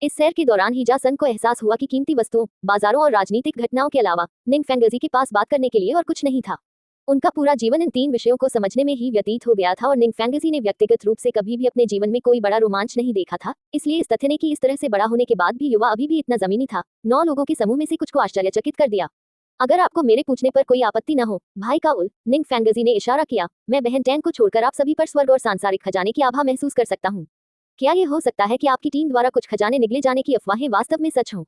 इस सैर के दौरान ही जासन को एहसास हुआ कि कीमती वस्तुओं, बाजारों और राजनीतिक घटनाओं के अलावा निंग फैंगजी के पास बात करने के लिए और कुछ नहीं था। उनका पूरा जीवन इन 3 विषयों को समझने में ही व्यतीत हो गया था और निंग फैंगजी ने व्यक्तिगत रूप से कभी भी अपने जीवन में कोई बड़ा रोमांच नहीं देखा था। इसलिए इस तथ्य ने कि इस तरह से बड़ा होने के बाद भी युवा अभी भी इतना जमीनी था, 9 लोगों के समूह में से कुछ को आश्चर्यचकित कर दिया। अगर आपको मेरे पूछने पर कोई आपत्ति न हो, भाई काउल, निंग फैंगजी ने इशारा किया, मैं बहन टैंग को छोड़कर आप सभी पर स्वर्ग और सांसारिक खजाने की आभा महसूस कर सकता हूँ। क्या ये हो सकता है कि आपकी टीम द्वारा कुछ खजाने निगले जाने की अफवाहें वास्तव में सच हों?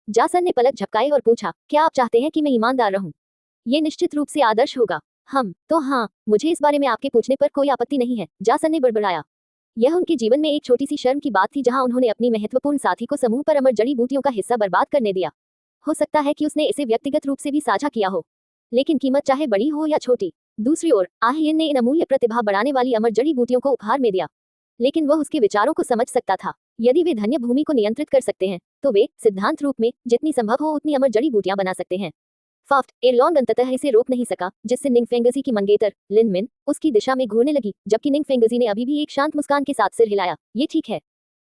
जासन ने पलक झपकाए और पूछा, क्या आप चाहते हैं कि मैं ईमानदार रहूं? ये निश्चित रूप से आदर्श होगा। तो हाँ, मुझे इस बारे में आपके पूछने पर कोई आपत्ति नहीं है, जासन ने बड़बड़ाया। यह उनके जीवन में एक छोटी सी शर्म की बात थी जहां उन्होंने अपनी महत्वपूर्ण साथी को समूह पर अमर जड़ी बूटियों का हिस्सा बर्बाद करने दिया। हो सकता है कि उसने इसे व्यक्तिगत रूप से भी साझा किया हो, लेकिन कीमत चाहे बड़ी हो या छोटी। दूसरी ओर आहियन ने इन अमूल्य प्रतिभा बढ़ाने वाली अमर जड़ी बूटियों को उपहार में दिया, लेकिन वह उसके विचारों को समझ सकता था। यदि वे धन्य भूमि को नियंत्रित कर सकते हैं तो वे सिद्धांत रूप में जितनी संभव हो उतनी अमर जड़ी बूटियां बना सकते हैं। फाफ्ट एरलॉन्ग अंततः इसे रोक नहीं सका, जिससे निंग फैंगजी की मंगेतर लिन मिन उसकी दिशा में घूरने लगी, जबकि निंग फैंगजी ने अभी भी एक शांत मुस्कान के साथ सिर हिलाया। ये ठीक है।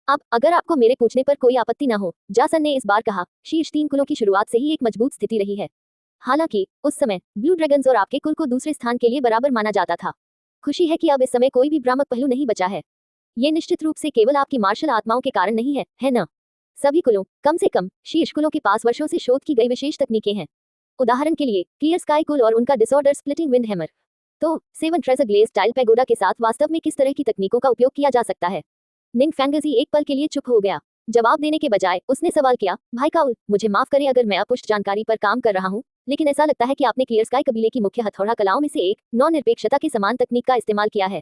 अब अगर आपको मेरे पूछने पर कोई आपत्ति न हो, जासन ने इस बार कहा, शीर्ष 3 कुलों की शुरुआत से ही एक मजबूत स्थिति रही है। हालांकि उस समय ब्लू ड्रैगन्स और आपके कुल को दूसरे स्थान के लिए बराबर माना जाता था। खुशी है कि अब इस समय कोई भी भ्रामक पहलू नहीं बचा है। ये निश्चित रूप से केवल आपकी मार्शल आत्माओं के कारण नहीं है ना? सभी कुलों, कम से कम शीर्ष कुलों के पास वर्षों से शोध की गई विशेष तकनीकें हैं। उदाहरण के लिए क्लियर स्काई कुल और उनका डिसऑर्डर स्प्लिटिंग विंड हैमर। तो 7 ट्रेजर ग्लेज टाइल पैगोडा के साथ वास्तव में किस तरह की तकनीकों का उपयोग किया जा सकता है? निंग फैंगजी एक पल के लिए चुप हो गया। जवाब देने के बजाय उसने सवाल किया, भाई काउल, मुझे माफ करें अगर मैं अपुष्ट जानकारी पर काम कर रहा हूँ, लेकिन ऐसा लगता है कि आपने क्लियर स्काई कबीले की मुख्य हथौड़ा कलाओं में से एक, नॉन-निरपेक्षता के समान तकनीक का इस्तेमाल किया है।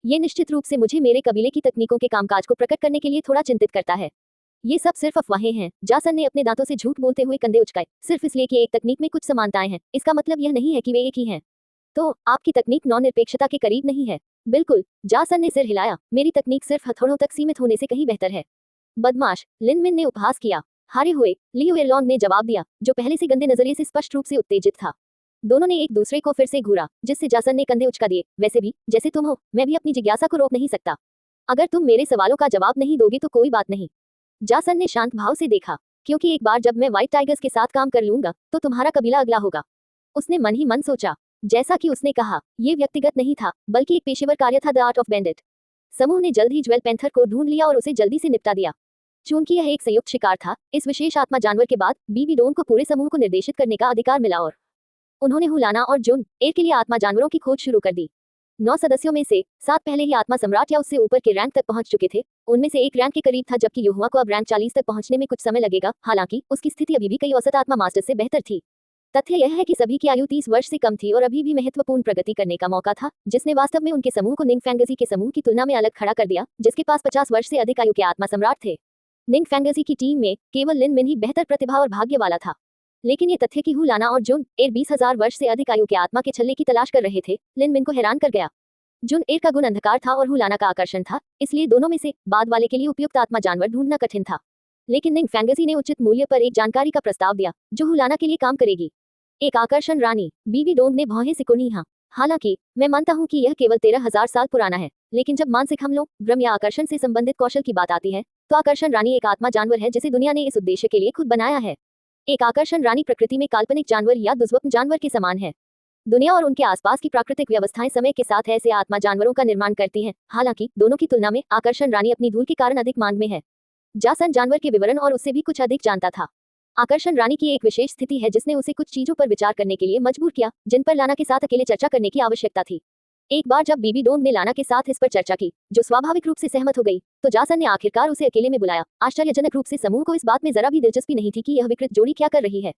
ये निश्चित रूप से मुझे मेरे कबीले की तकनीकों के कामकाज को प्रकट करने के लिए थोड़ा चिंतित करता है। ये सब सिर्फ अफवाहें हैं। जासन ने अपने दांतों से झूठ बोलते हुए कंधे उचकाए। सिर्फ इसलिए कि एक तकनीक में कुछ समानताएं हैं, इसका मतलब यह नहीं है कि वे एक ही हैं। तो आपकी तकनीक नॉन-निरपेक्षता के करीब नहीं है? बिल्कुल, जासन ने सिर हिलाया। मेरी तकनीक सिर्फ हथौड़ों तक सीमित होने से कहीं बेहतर है। बदमाश, लिन मिन ने उपहास किया। हारे हुए लियो एरलॉन्ग ने जवाब दिया, जो पहले से गंदे नजरिए से स्पष्ट रूप से उत्तेजित था। दोनों ने एक दूसरे को फिर से घूरा, जिससे जासन ने कंधे उचका दिए। वैसे भी, जैसे तुम हो, मैं भी अपनी जिज्ञासा को रोक नहीं सकता। अगर तुम मेरे सवालों का जवाब नहीं दोगे तो कोई बात नहीं। जासन ने शांत भाव से देखा, क्योंकि एक बार जब मैं व्हाइट टाइगर्स के साथ काम कर लूंगा तो तुम्हारा कबीला अगला होगा। उसने मन ही मन सोचा। जैसा कि उसने कहा, यह व्यक्तिगत नहीं था, बल्कि एक पेशेवर कार्य था, द आर्ट ऑफ बैंडिट। समूह ने जल्द ही ज्वेल पैंथर को ढूंढ लिया और उसे जल्दी से निपटा दिया। चूंकि यह एक संयुक्त शिकार था, इस विशेष आत्मा जानवर के बाद बीबी डोन को पूरे समूह को निर्देशित करने का अधिकार मिला और उन्होंने हुलाना और जुन एर के लिए आत्मा जानवरों की खोज शुरू कर दी। 9 सदस्यों में से 7 पहले ही आत्मा सम्राट या उससे ऊपर के रैंक तक पहुंच चुके थे। उनमें से एक रैंक के करीब था, जबकि युहुआ को अब रैंक 40 तक पहुंचने में कुछ समय लगेगा। हालांकि उसकी स्थिति अभी भी कई औसत आत्मा मास्टर से बेहतर थी। तथ्य यह है कि सभी की आयु 30 वर्ष से कम थी और अभी भी महत्वपूर्ण प्रगति करने का मौका था, जिसने वास्तव में उनके समूह को निंग फैंगजी के समूह की तुलना में अलग खड़ा कर दिया, जिसके पास 50 वर्ष से अधिक आयु के आत्मा सम्राट थे। निंग फैंगजी की टीम में केवल लिन मिन ही बेहतर प्रतिभा और भाग्य वाला था। लेकिन ये तथ्य कि हुलाना और जुन एर 20,000 वर्ष से अधिक आयु के आत्मा के छल्ले की तलाश कर रहे थे, लिन मिन को हैरान कर गया। जुन एर का गुण अंधकार था और हुलाना का आकर्षण था, इसलिए दोनों में से बाद वाले के लिए उपयुक्त आत्मा जानवर ढूंढना कठिन था। लेकिन निंग फैंगसी ने उचित मूल्य पर एक जानकारी का प्रस्ताव दिया जो हुलाना के लिए काम करेगी। एक आकर्षण रानी। बीबी डोंग ने भौहें सिकुड़ी। हाँ, हालांकि मैं मानता हूं कि यह केवल 13,000 साल पुराना है, लेकिन जब मानसिक हमलों, भ्रम या आकर्षण से संबंधित कौशल की बात आती है, तो आकर्षण रानी एक आत्मा जानवर है जिसे दुनिया ने इस उद्देश्य के लिए खुद बनाया है। एक आकर्षण रानी प्रकृति में काल्पनिक जानवर या दुर्स्वप्न जानवर के समान है। दुनिया और उनके आसपास की प्राकृतिक व्यवस्थाएं समय के साथ ऐसे आत्मा जानवरों का निर्माण करती हैं। हालांकि दोनों की तुलना में आकर्षण रानी अपनी धूल के कारण अधिक मांग में है। जासन जानवर के विवरण और उससे भी कुछ अधिक जानता था। आकर्षण रानी की एक विशेष स्थिति है जिसने उसे कुछ चीजों पर विचार करने के लिए मजबूर किया जिन पर लाना के साथ अकेले चर्चा करने की आवश्यकता थी। एक बार जब बीबी डोंग ने लाना के साथ इस पर चर्चा की, जो स्वाभाविक रूप से सहमत हो गई, तो जासन ने आखिरकार उसे अकेले में बुलाया। आश्चर्यजनक रूप से समूह को इस बात में जरा भी दिलचस्पी नहीं थी कि यह विकृत जोड़ी क्या कर रही है।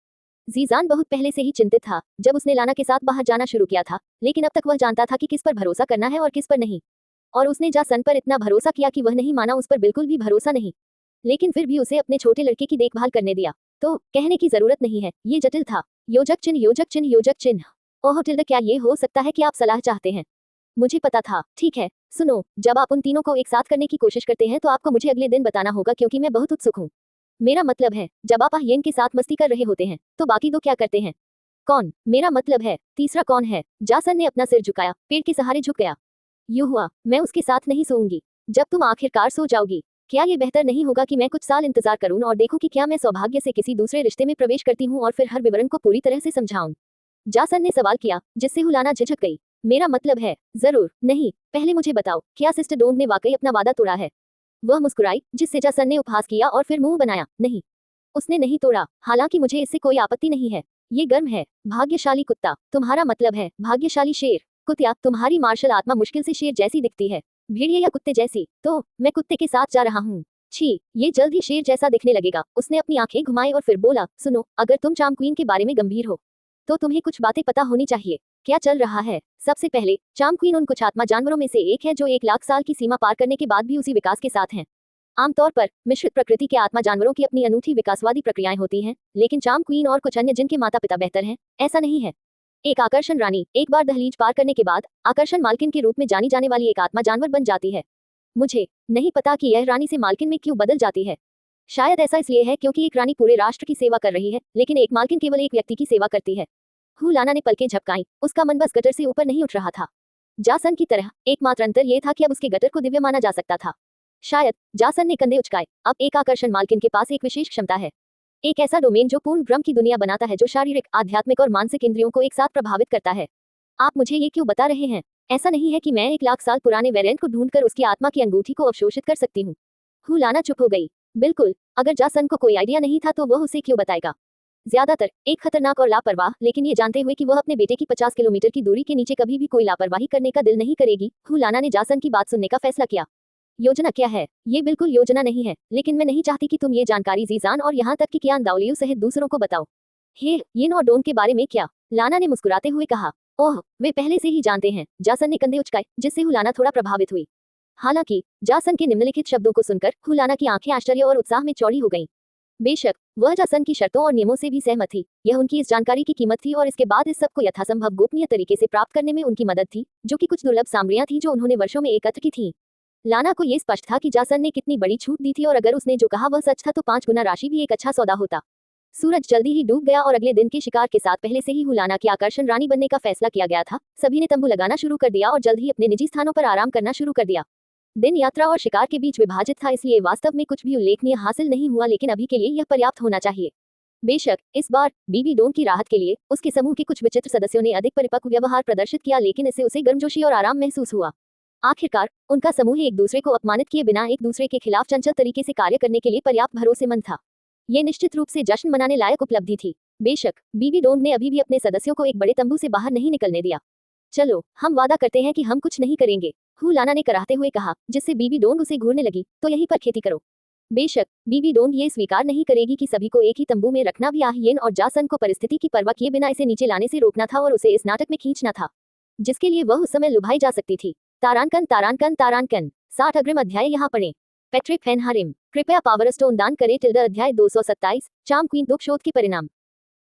जीजान बहुत पहले से ही चिंतित था जब उसने लाना के साथ बाहर जाना शुरू किया था, लेकिन अब तक वह जानता था कि किस पर भरोसा करना है और किस पर नहीं। और उसने जासन पर इतना भरोसा किया कि वह नहीं माना उस पर बिल्कुल भी भरोसा नहीं। लेकिन फिर भी उसे अपने छोटे लड़के की देखभाल करने दिया। तो कहने की जरूरत नहीं है, ये जटिल था। योजक चिन्ह, योजक चिन्ह, योजक चिन्ह। ओह टिल्डा, क्या ये हो सकता है कि आप सलाह चाहते हैं? मुझे पता था। ठीक है, सुनो, जब आप उन तीनों को एक साथ करने की कोशिश करते हैं तो आपको मुझे अगले दिन बताना होगा क्योंकि मैं बहुत उत्सुक हूँ। मेरा मतलब है, जब आप येन के साथ मस्ती कर रहे होते हैं तो बाकी दो क्या करते हैं? कौन? मेरा मतलब है, तीसरा कौन है? जासन ने अपना सिर झुकाया, पेड़ के सहारे झुक गया। यूं हुआ, मैं उसके साथ नहीं सोऊंगी। जब तुम आखिरकार सो जाओगी, क्या ये बेहतर नहीं होगा कि मैं कुछ साल इंतजार करूं और देखूं कि क्या मैं सौभाग्य से किसी दूसरे रिश्ते में प्रवेश करती हूं और फिर हर विवरण को पूरी तरह से समझाऊं? जासन ने सवाल किया, जिससे हुलाना झिझक गई। मेरा मतलब है, जरूर नहीं, पहले मुझे बताओ, क्या सिस्टर डोंग ने वाकई अपना वादा तोड़ा है? वह मुस्कुराई, जिससे जासन ने उपहास किया और फिर मुंह बनाया। नहीं, उसने नहीं तोड़ा। हालांकि मुझे इससे कोई आपत्ति नहीं है। ये गर्म है। भाग्यशाली कुत्ता। तुम्हारा मतलब है भाग्यशाली शेर? कुतिया, तुम्हारी मार्शल आत्मा मुश्किल से शेर जैसी दिखती है। भेड़िए या कुत्ते जैसी? तो मैं कुत्ते के साथ जा रहा हूँ। छी, ये जल्द ही शेर जैसा दिखने लगेगा। उसने अपनी आंखें घुमाई और फिर बोला, सुनो, अगर तुम चार्म क्वीन के बारे में गंभीर हो तो तुम्हें कुछ बातें पता होनी चाहिए। क्या चल रहा है? सबसे पहले, चार्म क्वीन उन कुछ आत्मा जानवरों में से एक है जो 1 लाख साल की सीमा पार करने के बाद भी उसी विकास के साथ हैं। आमतौर पर मिश्रित प्रकृति के आत्मा जानवरों की अपनी अनूठी विकासवादी प्रक्रियाएं होती हैं, लेकिन चार्म क्वीन और कुछ अन्य जिनके माता पिता बेहतर हैं, ऐसा नहीं है। एक आकर्षण रानी एक बार दहलीज पार करने के बाद आकर्षण मालकिन के रूप में जानी जाने वाली एक आत्मा जानवर बन जाती है। मुझे नहीं पता कि यह रानी से मालकिन में क्यों बदल जाती है। शायद ऐसा इसलिए है क्योंकि एक रानी पूरे राष्ट्र की सेवा कर रही है, लेकिन एक मालकिन केवल एक व्यक्ति की सेवा करती है। हुलाना ने पलकें झपकाई। उसका मन बस गटर से ऊपर नहीं उठ रहा था। जासन की तरह एकमात्र अंतर यह था कि अब उसके गटर को दिव्य माना जा सकता था। शायद। जासन ने कंधे उचकाए। अब एक आकर्षण मालकिन के पास एक विशेष क्षमता है, एक ऐसा डोमेन जो पूर्ण भ्रम की दुनिया बनाता है, जो शारीरिक, आध्यात्मिक और मानसिक इंद्रियों को एक साथ प्रभावित करता है। आप मुझे ये क्यों बता रहे हैं? ऐसा नहीं है कि मैं 1 लाख साल पुराने वेरिएंट को ढूंढकर उसकी आत्मा की अंगूठी को अवशोषित कर सकती हूँ। हुलाना चुप हो गई। बिल्कुल, अगर जासन को कोई आइडिया नहीं था तो वह उसे क्यों बताएगा? ज्यादातर एक खतरनाक और लापरवाह, लेकिन ये जानते हुए कि वह अपने बेटे की 50 किलोमीटर की दूरी के नीचे कभी भी कोई लापरवाही करने का दिल नहीं करेगी, हुलाना ने जासन की बात सुनने का फैसला किया। योजना क्या है? ये बिल्कुल योजना नहीं है, लेकिन मैं नहीं चाहती कि तुम ये जानकारी जीजान और यहाँ तक कि कियान दाओलियू सहित दूसरों को बताओ। हे, येन और डोंग के बारे में क्या? लाना ने मुस्कुराते हुए कहा। ओह, वे पहले से ही जानते हैं। जासन ने कंधे उचकाए, जिससे हुलाना थोड़ा प्रभावित हुई। हालांकि जासन के निम्नलिखित शब्दों को सुनकर हुलाना की आंखें आश्चर्य और उत्साह में चौड़ी हो गईं। बेशक वह जासन की शर्तों और नियमों से भी सहमत थी। यह उनकी इस जानकारी की कीमत थी और इसके बाद इस सब को यथासंभव गोपनीय तरीके से प्राप्त करने में उनकी मदद थी, जो कि कुछ दुर्लभ सामग्रियां थी जो उन्होंने वर्षों में एकत्र की थी। लाना को यह स्पष्ट था कि जासन ने कितनी बड़ी छूट दी थी और अगर उसने जो कहा वह सच था तो 5 गुना राशि भी एक अच्छा सौदा होता। सूरज जल्दी ही डूब गया और अगले दिन के शिकार के साथ पहले से ही हुलाना की आकर्षण रानी बनने का फैसला किया गया था। सभी ने तंबू लगाना शुरू कर दिया और जल्द ही अपने निजी स्थानों पर आराम करना शुरू कर दिया। दिन यात्रा और शिकार के बीच विभाजित था, इसलिए वास्तव में कुछ भी उल्लेखनीय हासिल नहीं हुआ, लेकिन अभी के लिए यह पर्याप्त होना चाहिए। बेशक इस बार बीबी डोंग की राहत के लिए उसके समूह के कुछ विचित्र सदस्यों ने अधिक परिपक्व व्यवहार प्रदर्शित किया, लेकिन इससे उसे गर्मजोशी और आराम महसूस हुआ। आखिरकार उनका समूह एक दूसरे को अपमानित किए बिना एक दूसरे के खिलाफ चंचल तरीके से कार्य करने के लिए पर्याप्त भरोसेमंद था। ये निश्चित रूप से जश्न मनाने लायक उपलब्धि थी। बेशक बीबी डोंग ने अभी भी अपने सदस्यों को एक बड़े तंबू से बाहर नहीं निकलने दिया। चलो, हम वादा करते हैं कि हम कुछ नहीं करेंगे, हुलाना ने कराहते हुए कहा, जिससे बीबी डोंग उसे घूरने लगी। तो यहीं पर खेती करो। बेशक बीबी डोंग ये स्वीकार नहीं करेगी कि सभी को एक ही तंबू में रखना भी येन और जासन को परिस्थिति की परवाह किए बिना इसे नीचे लाने से रोकना था और उसे इस नाटक में खींचना था, जिसके लिए वह उस समय लुभाई जा सकती थी। तारांकन तारांकन तारांकन 60 अग्रिम अध्याय यहाँ पढ़ें। पैट्रिक फेनहारिम, कृपया पावर स्टोन दान करें। अध्याय 227, चार्म क्वीन दुख शोध के परिणाम।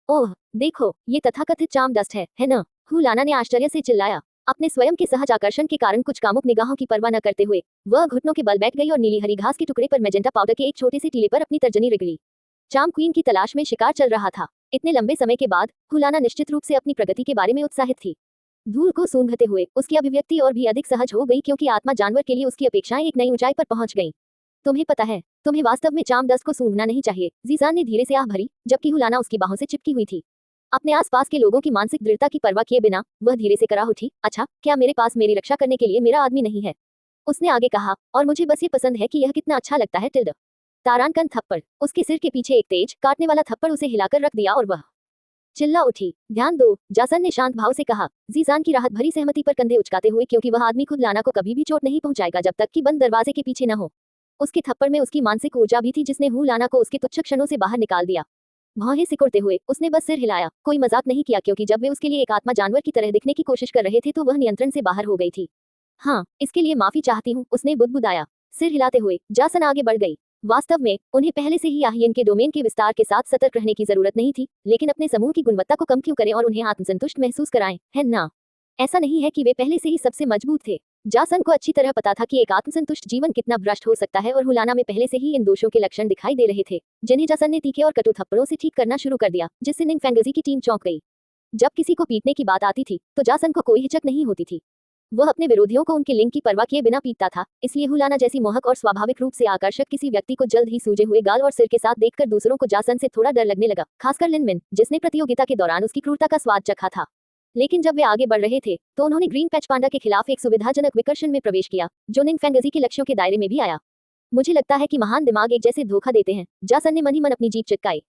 ओह देखो, ये तथाकथित चार्म डस्ट है ना? हुलाना ने आश्चर्य से चिल्लाया। अपने स्वयं के सहज आकर्षण के कारण कुछ कामुक निगाहों की परवाह न करते हुए वह घुटनों के बल बैठ गई और नीली हरी घास के टुकड़े पर मैजेंटा पाउडर के एक छोटे से टीले पर अपनी तर्जनी रगड़ी। चार्म क्वीन की तलाश में शिकार चल रहा था। इतने लंबे समय के बाद हुलाना निश्चित रूप से अपनी प्रगति के बारे में उत्साहित थी। धूल को सूंघते हुए उसकी अभिव्यक्ति और भी अधिक सहज हो गई क्योंकि आत्मा जानवर के लिए उसकी अपेक्षाएं एक नई ऊंचाई पर पहुंच गईं। तुम्हें पता है, तुम्हें वास्तव में चार्म डस्ट को सूंघना नहीं चाहिए, जीजान ने धीरे से आह भरी, जबकि हुलाना उसकी बाहों से चिपकी हुई थी। अपने आसपास के लोगों की मानसिक दृढ़ता की परवाह किए बिना वह धीरे से करा उठी। अच्छा, क्या मेरे पास मेरी रक्षा करने के लिए मेरा आदमी नहीं है? उसने आगे कहा, और मुझे बस ये पसंद है कि यह कितना अच्छा लगता है टिल्ड। तारानकन थप्पड़। उसके सिर के पीछे एक तेज काटने वाला थप्पड़ उसे हिलाकर रख दिया और वह चिल्ला उठी। ध्यान दो, जासन ने शांत भाव से कहा, जीजान की राहत भरी सहमति पर कंधे उचकाते हुए, क्योंकि वह आदमी खुद लाना को कभी भी चोट नहीं पहुंचाएगा जब तक कि बंद दरवाजे के पीछे न हो। उसके थप्पड़ में उसकी मानसिक ऊर्जा भी थी जिसने हु लाना को उसके तुच्छ क्षणों से बाहर निकाल दिया। भौहें सिकुड़ते हुए उसने बस सिर हिलाया, कोई मजाक नहीं किया, क्योंकि जब वे उसके लिए एक आत्मा जानवर की तरह दिखने की कोशिश कर रहे थे तो वह नियंत्रण से बाहर हो गई थी। हाँ, इसके लिए माफी चाहती हूँ, उसने बुदबुदाया। सिर हिलाते हुए जासन आगे बढ़ गई। वास्तव में उन्हें पहले से ही याहियन के डोमेन के विस्तार के साथ सतर्क रहने की जरूरत नहीं थी, लेकिन अपने समूह की गुणवत्ता को कम क्यों करें और उन्हें आत्मसंतुष्ट महसूस कराएं, है ना? ऐसा नहीं है कि वे पहले से ही सबसे मजबूत थे। जासन को अच्छी तरह पता था कि एक आत्मसंतुष्ट जीवन कितना भ्रष्ट हो सकता है और हुलाना में पहले से ही इन दोषों के लक्षण दिखाई दे रहे थे, जिन्हें जासन ने तीखे और कटु थप्पड़ों से ठीक करना शुरू कर दिया, जिससे निंग फैंगजी की टीम चौंक गई। जब किसी को पीटने की बात आती थी तो जासन को कोई हिचक नहीं होती थी। वह अपने विरोधियों को उनके लिंग की परवाह किए बिना पीटता था। इसलिए हुलाना जैसी मोहक और स्वाभाविक रूप से आकर्षक किसी व्यक्ति को जल्द ही सूजे हुए गाल और सिर के साथ देखकर दूसरों को जासन से थोड़ा डर लगने लगा, खासकर लिन मिन, जिसने प्रतियोगिता के दौरान उसकी क्रूरता का स्वाद चखा था। लेकिन जब वे आगे बढ़ रहे थे तो उन्होंने ग्रीन पैच पांडा के खिलाफ एक सुविधाजनक विकर्षण में प्रवेश किया, जो निंग फैंगजी के लक्ष्यों के दायरे में भी आया। मुझे लगता है कि महान दिमाग एक जैसे धोखा देते हैं, जासन ने मन ही मन अपनी जीभ चिटकाई।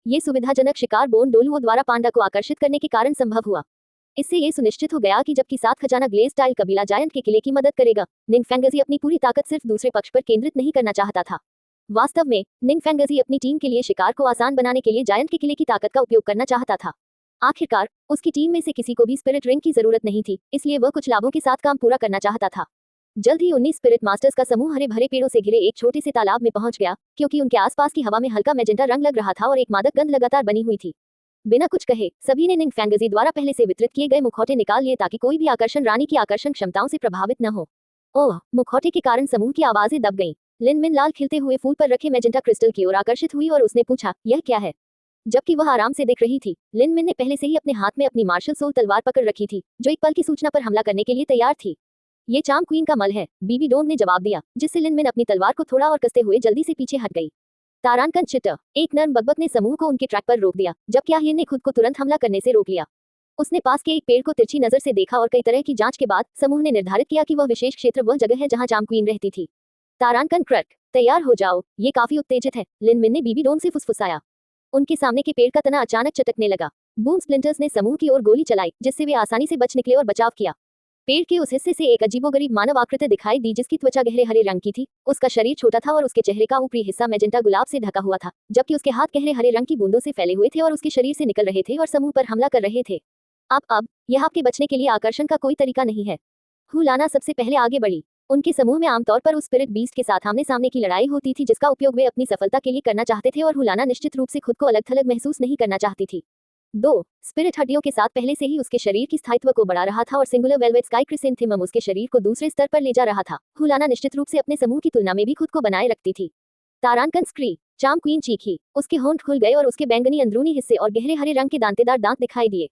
ये सुविधाजनक शिकार बोन डोलुओ द्वारा पांडा को आकर्षित करने के कारण संभव हुआ। इससे ये सुनिश्चित हो गया कि जबकि सात खजाना ग्लेज टाइल कबीला जायंट के किले की मदद करेगा, निंग फैंगजी अपनी पूरी ताकत सिर्फ दूसरे पक्ष पर केंद्रित नहीं करना चाहता था। वास्तव में निंग फैंगजी अपनी टीम के लिए शिकार को आसान बनाने के लिए जायंट के किले की ताकत का उपयोग करना चाहता था। आखिरकार उसकी टीम में से किसी को भी स्पिरिट रिंग की जरूरत नहीं थी, इसलिए वह कुछ लाभों के साथ काम पूरा करना चाहता था। जल्द ही 19 स्पिरिट मास्टर्स का समूह हरे भरे पेड़ों से घिरे एक छोटे से तालाब में पहुंच गया, क्योंकि उनके आसपास की हवा में हल्का मैजेंटा रंग लग रहा था और एक मादक गंध लगातार बनी हुई थी। बिना कुछ कहे सभी ने निंग फैंगजी द्वारा पहले से वितरित किए गए मुखौटे निकाल लिए ताकि कोई भी आकर्षण रानी की आकर्षण क्षमताओं से प्रभावित न हो। ओह, मुखौटे के कारण समूह की आवाजें दब गईं। लिन मिन लाल खिलते हुए फूल पर रखे मैजेंटा क्रिस्टल की ओर आकर्षित हुई और उसने पूछा, यह क्या है? जबकि वह आराम से दिख रही थी, लिन मिन ने पहले से ही अपने हाथ में अपनी मार्शल सोल तलवार पकड़ रखी थी, जो एक पल की सूचना पर हमला करने के लिए तैयार थी। ये चार्म क्वीन का मल है, बीबी डोंग ने जवाब दिया, जिससे लिन मिन अपनी तलवार को थोड़ा और कसते हुए जल्दी से पीछे हट गई। तारानकन चिटर, एक नर्म बकबक ने समूह को उनके ट्रैक पर रोक दिया, जबकि याहियन ने खुद को तुरंत हमला करने से रोक लिया। उसने पास के एक पेड़ को तिरछी नजर से देखा और कई तरह की जांच के बाद समूह ने निर्धारित किया कि वह विशेष क्षेत्र वह जगह है जहां चार्म क्वीन रहती थी। तारानकन क्रक, तैयार हो जाओ, ये काफी उत्तेजित है, लिन मिन ने बीबी डोंग से फुसफुसाया। उनके सामने के पेड़ का तना अचानक चटकने लगा। बूम स्प्लिंटर्स ने समूह की ओर गोली चलाई, जिससे वे आसानी से बच निकले और बचाव किया। पेड़ के उस हिस्से से एक अजीबोगरीब मानव आकृति दिखाई दी, जिसकी त्वचा गहरे हरे रंग की थी। उसका शरीर छोटा था और उसके चेहरे का ऊपरी हिस्सा मैजेंटा गुलाब से ढका हुआ था, जबकि उसके हाथ गहरे हरे रंग की बूंदों से फैले हुए थे और उसके शरीर से निकल रहे थे और समूह पर हमला कर रहे थे। अब यह आपके बचने के लिए आकर्षण का कोई तरीका नहीं है। हुलाना सबसे पहले आगे बढ़ी। उनके समूह में आमतौर पर उस स्पिरिट बीस्ट के साथ आमने सामने की लड़ाई होती थी, जिसका उपयोग वे अपनी सफलता के लिए करना चाहते थे, और हुलाना निश्चित रूप से खुद को अलग थलग महसूस नहीं करना चाहती थी। 2 स्पिरिट हड्डियों के साथ पहले से ही उसके शरीर की स्थायित्व को बढ़ा रहा था और सिंगुलर वेलवेट स्काई क्रिसेंथेमम उसके शरीर को दूसरे स्तर पर ले जा रहा था। हुलाना निश्चित रूप से अपने समूह की तुलना में भी खुद को बनाए रखती थी। तारानकन स्क्री, चार्म क्वीन चीखी, उसके होंठ खुल गए और उसके बैंगनी अंदरूनी हिस्से और गहरे हरे रंग के दांतेदार दांत दिखाई दिए।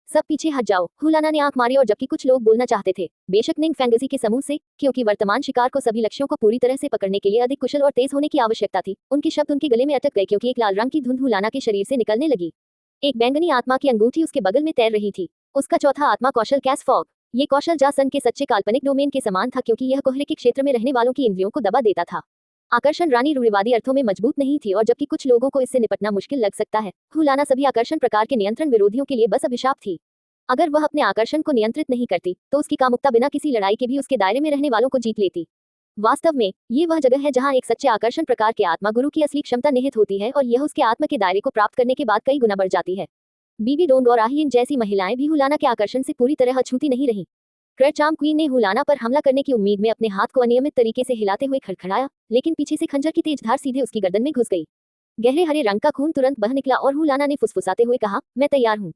सब पीछे हट जाओ, हुलाना ने आंख मारी, और जबकि कुछ लोग बोलना चाहते थे, बेशक निंग फैंगजी के समूह से, क्योंकि वर्तमान शिकार को सभी लक्ष्यों को पूरी तरह से पकड़ने के लिए अधिक कुशल और तेज होने की आवश्यकता थी, उनके शब्द उनके गले में अटक गए, क्योंकि एक लाल रंग की धुंध हुलाना के शरीर से निकलने लगी। एक बैंगनी आत्मा की अंगूठी उसके बगल में तैर रही थी। उसका चौथा आत्मा कौशल कैस फॉग। ये कौशल जासन के सच्चे काल्पनिक डोमेन के समान था, क्योंकि यह कोहरे के क्षेत्र में रहने वालों की इंद्रियों को दबा देता था। आकर्षण रानी रूढ़िवादी अर्थों में मजबूत नहीं थी, और जबकि कुछ लोगों को इससे निपटना मुश्किल लग सकता है, हुलाना सभी आकर्षण प्रकार के नियंत्रण विरोधियों के लिए बस अभिशाप थी। अगर वह अपने आकर्षण को नियंत्रित नहीं करती तो उसकी कामुकता बिना किसी लड़ाई के भी उसके दायरे में रहने वालों को जीत लेती। वास्तव में ये वह जगह है जहां एक सच्चे आकर्षण प्रकार के आत्मा गुरु की असली क्षमता निहित होती है, और यह उसके आत्मा के दायरे को प्राप्त करने के बाद कई गुना बढ़ जाती है। बीबी डोंग और आहियन जैसी महिलाएं भी हुलाना के आकर्षण से पूरी तरह अछूती नहीं रहीं। चार्म क्वीन ने हुलाना पर हमला करने की उम्मीद में अपने हाथ को अनियमित तरीके से हिलाते हुए खड़खड़ाया, लेकिन पीछे से खंजर की तेज धार सीधे उसकी गर्दन में घुस गई। गहरे हरे रंग का खून तुरंत बह निकला और हुलाना ने फुसफुसाते हुए कहा, मैं तैयार हूँ।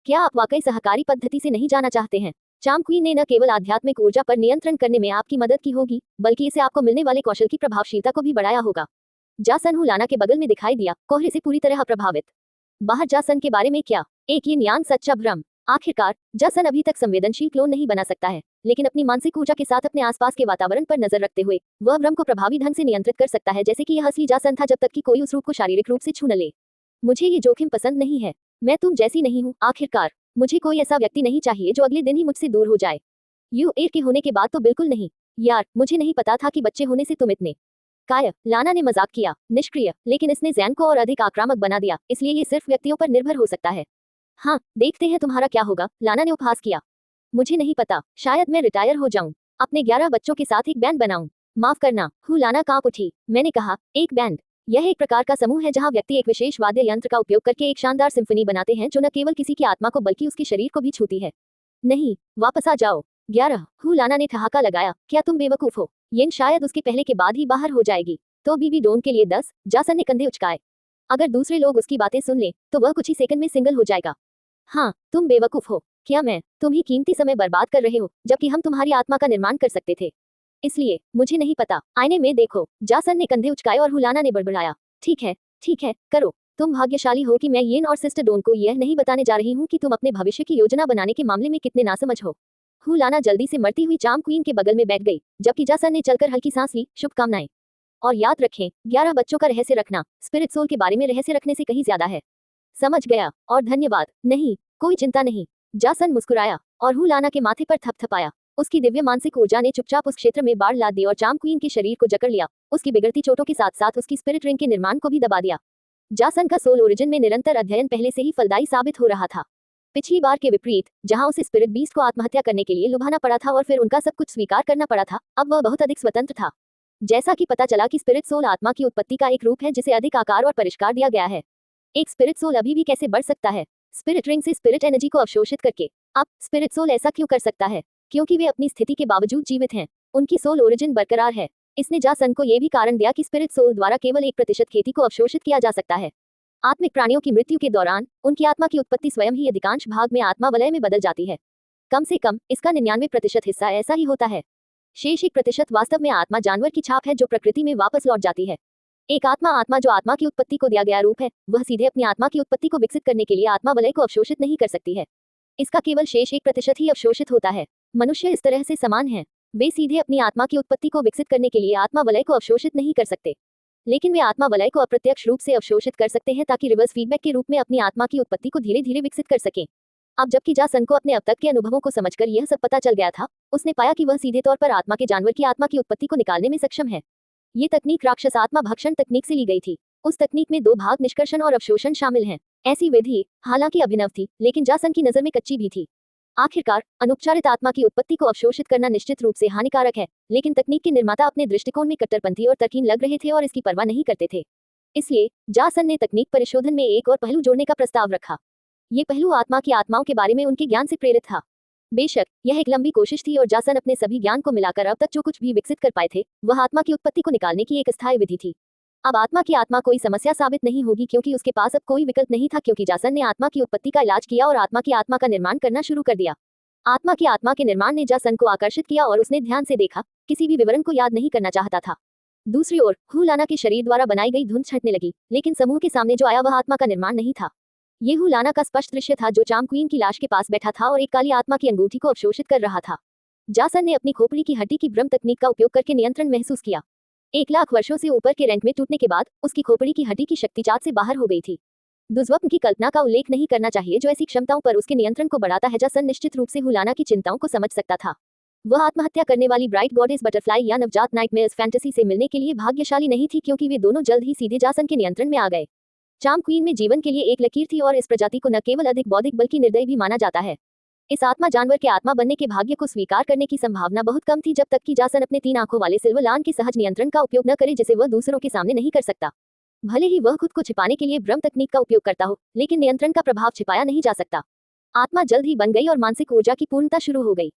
क्या आप वाकई सहकारी पद्धति से नहीं जाना चाहते हैं? चार्म क्वीन ने न केवल आध्यात्मिक ऊर्जा पर नियंत्रण करने में आपकी मदद की होगी, बल्कि इसे आपको मिलने वाले कौशल की प्रभावशीलता को भी बढ़ाया होगा। जासन हुलाना के बगल में दिखाई दिया, कोहरे से पूरी तरह प्रभावित। बाहर जासन के बारे में क्या? एक यिन यांग सच्चा भ्रम। आखिरकार जासन अभी तक संवेदनशील क्लोन नहीं बना सकता है, लेकिन अपनी मानसिक ऊर्जा के साथ अपने आसपास के वातावरण पर नजर रखते हुए वह भ्रम को प्रभावी ढंग से नियंत्रित कर सकता है, जैसे कि यह असली जासन था जब तक कि कोई उस रूप को शारीरिक रूप से छू न ले। मुझे ये जोखिम पसंद नहीं है। मैं तुम जैसी नहीं हूँ। आखिरकार मुझे कोई ऐसा व्यक्ति नहीं चाहिए जो अगले दिन ही मुझसे दूर हो जाए। यूएर के होने के बाद तो बिल्कुल नहीं। यार, मुझे नहीं पता था कि बच्चे होने से तुम इतने काय। लाना ने मजाक किया, निष्क्रिय, लेकिन इसने जैन को और अधिक आक्रामक बना दिया, इसलिए ये सिर्फ व्यक्तियों पर निर्भर हो सकता है। हाँ, देखते हैं तुम्हारा क्या होगा, लाना ने उपहास किया। मुझे नहीं पता, शायद मैं रिटायर हो जाऊं, अपने 11 बच्चों के साथ एक बैंड बनाऊं। माफ करना, लाना कांप उठी। मैंने कहा, एक बैंड? यह एक प्रकार का समूह है जहां व्यक्ति एक विशेष वाद्य यंत्र का उपयोग करके एक शानदार सिम्फनी बनाते हैं जो न केवल किसी की आत्मा को बल्कि उसके शरीर को भी छूती है। नहीं, वापस आ जाओ। 11, लाना ने ठहाका लगाया। क्या तुम बेवकूफ हो? येन शायद उसके पहले के बाद ही बाहर हो जाएगी, तो बीबी डोन के लिए 10। जासन ने कंधे उचकाए। अगर दूसरे लोग उसकी बातें सुन ले तो वह कुछ ही सेकंड में सिंगल हो जाएगा। हाँ, तुम बेवकूफ हो। क्या मैं? तुम ही कीमती समय बर्बाद कर रहे हो, जबकि हम तुम्हारी आत्मा का निर्माण कर सकते थे। इसलिए मुझे नहीं पता। आईने में देखो। जासन ने कंधे उचकाए और हुलाना ने बड़बड़ाया। ठीक है, करो। तुम भाग्यशाली हो कि मैं येन और सिस्टर डोन को यह नहीं बताने जा रही हूँ कि तुम अपने भविष्य की योजना बनाने के मामले में कितने नासमझ हो। हुलाना जल्दी से मरती हुई चार्म क्वीन के बगल में बैठ गई, जबकि जासन ने चलकर हल्की सांस ली। शुभकामनाएं। और याद रखें, 11 बच्चों का रहस्य रखना स्पिरिट सोल के बारे में रहस्य रखने से कहीं ज्यादा है। समझ गया, और धन्यवाद। नहीं, कोई चिंता नहीं। जासन मुस्कुराया और हुलाना के माथे पर थपथपाया। उसकी दिव्य मानसिक ऊर्जा ने चुपचाप उस क्षेत्र में बाढ़ लाद दी और चार्म क्वीन के शरीर को जकड़ लिया। उसकी बिगड़ती चोटों के साथ साथ उसकी स्पिरिट रिंग के निर्माण को भी दबा दिया। जासन का सोल ओरिजिन में निरंतर अध्ययन पहले से ही फलदायी साबित हो रहा था। पिछली बार के विपरीत, जहां उसे स्पिरिट बीस्ट को आत्महत्या करने के लिए लुभाना पड़ा था और फिर उनका सब कुछ स्वीकार करना पड़ा था, अब वह बहुत अधिक स्वतंत्र था। जैसा कि पता चला कि स्पिरिट सोल आत्मा की उत्पत्ति का एक रूप है जिसे अधिक आकार और परिष्कार दिया गया है। एक स्पिरिट सोल अभी भी कैसे बढ़ सकता है? स्पिरिट रिंग से स्पिरिट एनर्जी को अवशोषित करके। अब स्पिरिट सोल ऐसा क्यों कर सकता है? क्योंकि वे अपनी स्थिति के बावजूद जीवित हैं। उनकी सोल ओरिजिन बरकरार है। इसने जासन को यह भी कारण दिया कि स्पिरिट सोल द्वारा केवल 1% खेती को अवशोषित किया जा सकता है। आत्मिक प्राणियों की मृत्यु के दौरान उनकी आत्मा की उत्पत्ति स्वयं ही अधिकांश भाग में आत्मा वलय में बदल जाती है। कम से कम इसका 99% हिस्सा ऐसा ही होता है। शेष 1% वास्तव में आत्मा जानवर की छाप है जो प्रकृति में वापस लौट जाती है। एक आत्मा जो आत्मा की उत्पत्ति को दिया गया रूप है, वह सीधे अपनी आत्मा की उत्पत्ति को विकसित करने के लिए आत्मा वलय को अवशोषित नहीं कर सकती है। इसका केवल शेष 1% ही अवशोषित होता है। मनुष्य इस तरह से समान है। वे सीधे अपनी आत्मा की उत्पत्ति को विकसित करने के लिए आत्मा वलय को अवशोषित नहीं कर सकते, लेकिन वे आत्मा वलय को अप्रत्यक्ष रूप से अवशोषित कर सकते हैं ताकि रिवर्स फीडबैक के रूप में अपनी आत्मा की उत्पत्ति को धीरे धीरे विकसित कर सकें। अब जबकि जासन को अपने अब तक के अनुभवों को समझकर यह सब पता चल गया था, उसने पाया कि वह सीधे तौर पर आत्मा के जानवर की आत्मा की उत्पत्ति को निकालने में सक्षम है। ये तकनीक राक्षस आत्मा भक्षण तकनीक से ली गई थी। उस तकनीक में 2 भाग निष्कर्षण और अवशोषण शामिल हैं। ऐसी विधि हालांकि अभिनव थी, लेकिन जासन की नजर में कच्ची भी थी। आखिरकार अनुपचारित आत्मा की उत्पत्ति को अवशोषित करना निश्चित रूप से हानिकारक है, लेकिन तकनीक के निर्माता अपने दृष्टिकोण में कट्टरपंथी और तर्कहीन लग रहे थे और इसकी परवाह नहीं करते थे। इसलिए जासन ने तकनीक परिशोधन में एक और पहलू जोड़ने का प्रस्ताव रखा। ये पहलू आत्मा की आत्माओं के बारे में उनके ज्ञान से प्रेरित था। बेशक यह एक लंबी कोशिश थी और जासन अपने सभी ज्ञान को मिलाकर अब तक जो कुछ भी विकसित कर पाए थे, वह आत्मा की उत्पत्ति को निकालने की एक अस्थायी विधि थी। अब आत्मा की आत्मा कोई समस्या साबित नहीं होगी क्योंकि उसके पास अब कोई विकल्प नहीं था, क्योंकि जासन ने आत्मा की उत्पत्ति का इलाज किया और आत्मा की आत्मा का निर्माण करना शुरू कर दिया। आत्मा की आत्मा के निर्माण ने जासन को आकर्षित किया और उसने ध्यान से देखा, किसी भी विवरण को याद नहीं करना चाहता था। दूसरी ओर हुलाना के शरीर द्वारा बनाई गई धुंध छंटने लगी, लेकिन समूह के सामने जो आया वह आत्मा का निर्माण नहीं था। ये हुलाना का स्पष्ट दृश्य था जो चार्म क्वीन की लाश के पास बैठा था और एक काली आत्मा की अंगूठी को अवशोषित कर रहा था। जासन ने अपनी खोपड़ी की हड्डी की भ्रम तकनीक का उपयोग करके नियंत्रण महसूस किया। 1 लाख वर्षों से ऊपर के रैंक में टूटने के बाद उसकी खोपड़ी की हड्डी की शक्ति चार्ट से बाहर हो गई थी। दुष्स्वप्न की कल्पना का उल्लेख नहीं करना चाहिए जो ऐसी क्षमताओं पर उसके नियंत्रण को बढ़ाता है। जासन निश्चित रूप से हुलाना की चिंताओं को समझ सकता था। वह आत्महत्या करने वाली ब्राइट गॉडेस बटरफ्लाई या नवजात नाइटमेयर्स फैंटेसी से मिलने के लिए भाग्यशाली नहीं थी, क्योंकि वे दोनों जल्द ही सीधे जासन के नियंत्रण में आ गए। चार्म क्वीन में जीवन के लिए एक लकीर थी और इस प्रजाति को न केवल अधिक बौद्धिक बल्कि निर्दयी भी माना जाता है। इस आत्मा जानवर के आत्मा बनने के भाग्य को स्वीकार करने की संभावना बहुत कम थी, जब तक कि जासन अपने 3 आंखों वाले सिल्वर लान के सहज नियंत्रण का उपयोग न करे, जिसे वह दूसरों के सामने नहीं कर सकता। भले ही वह खुद को छिपाने के लिए भ्रम तकनीक का उपयोग करता हो, लेकिन नियंत्रण का प्रभाव छिपाया नहीं जा सकता। आत्मा जल्द ही बन गई और मानसिक ऊर्जा की पूर्णता शुरू हो गई।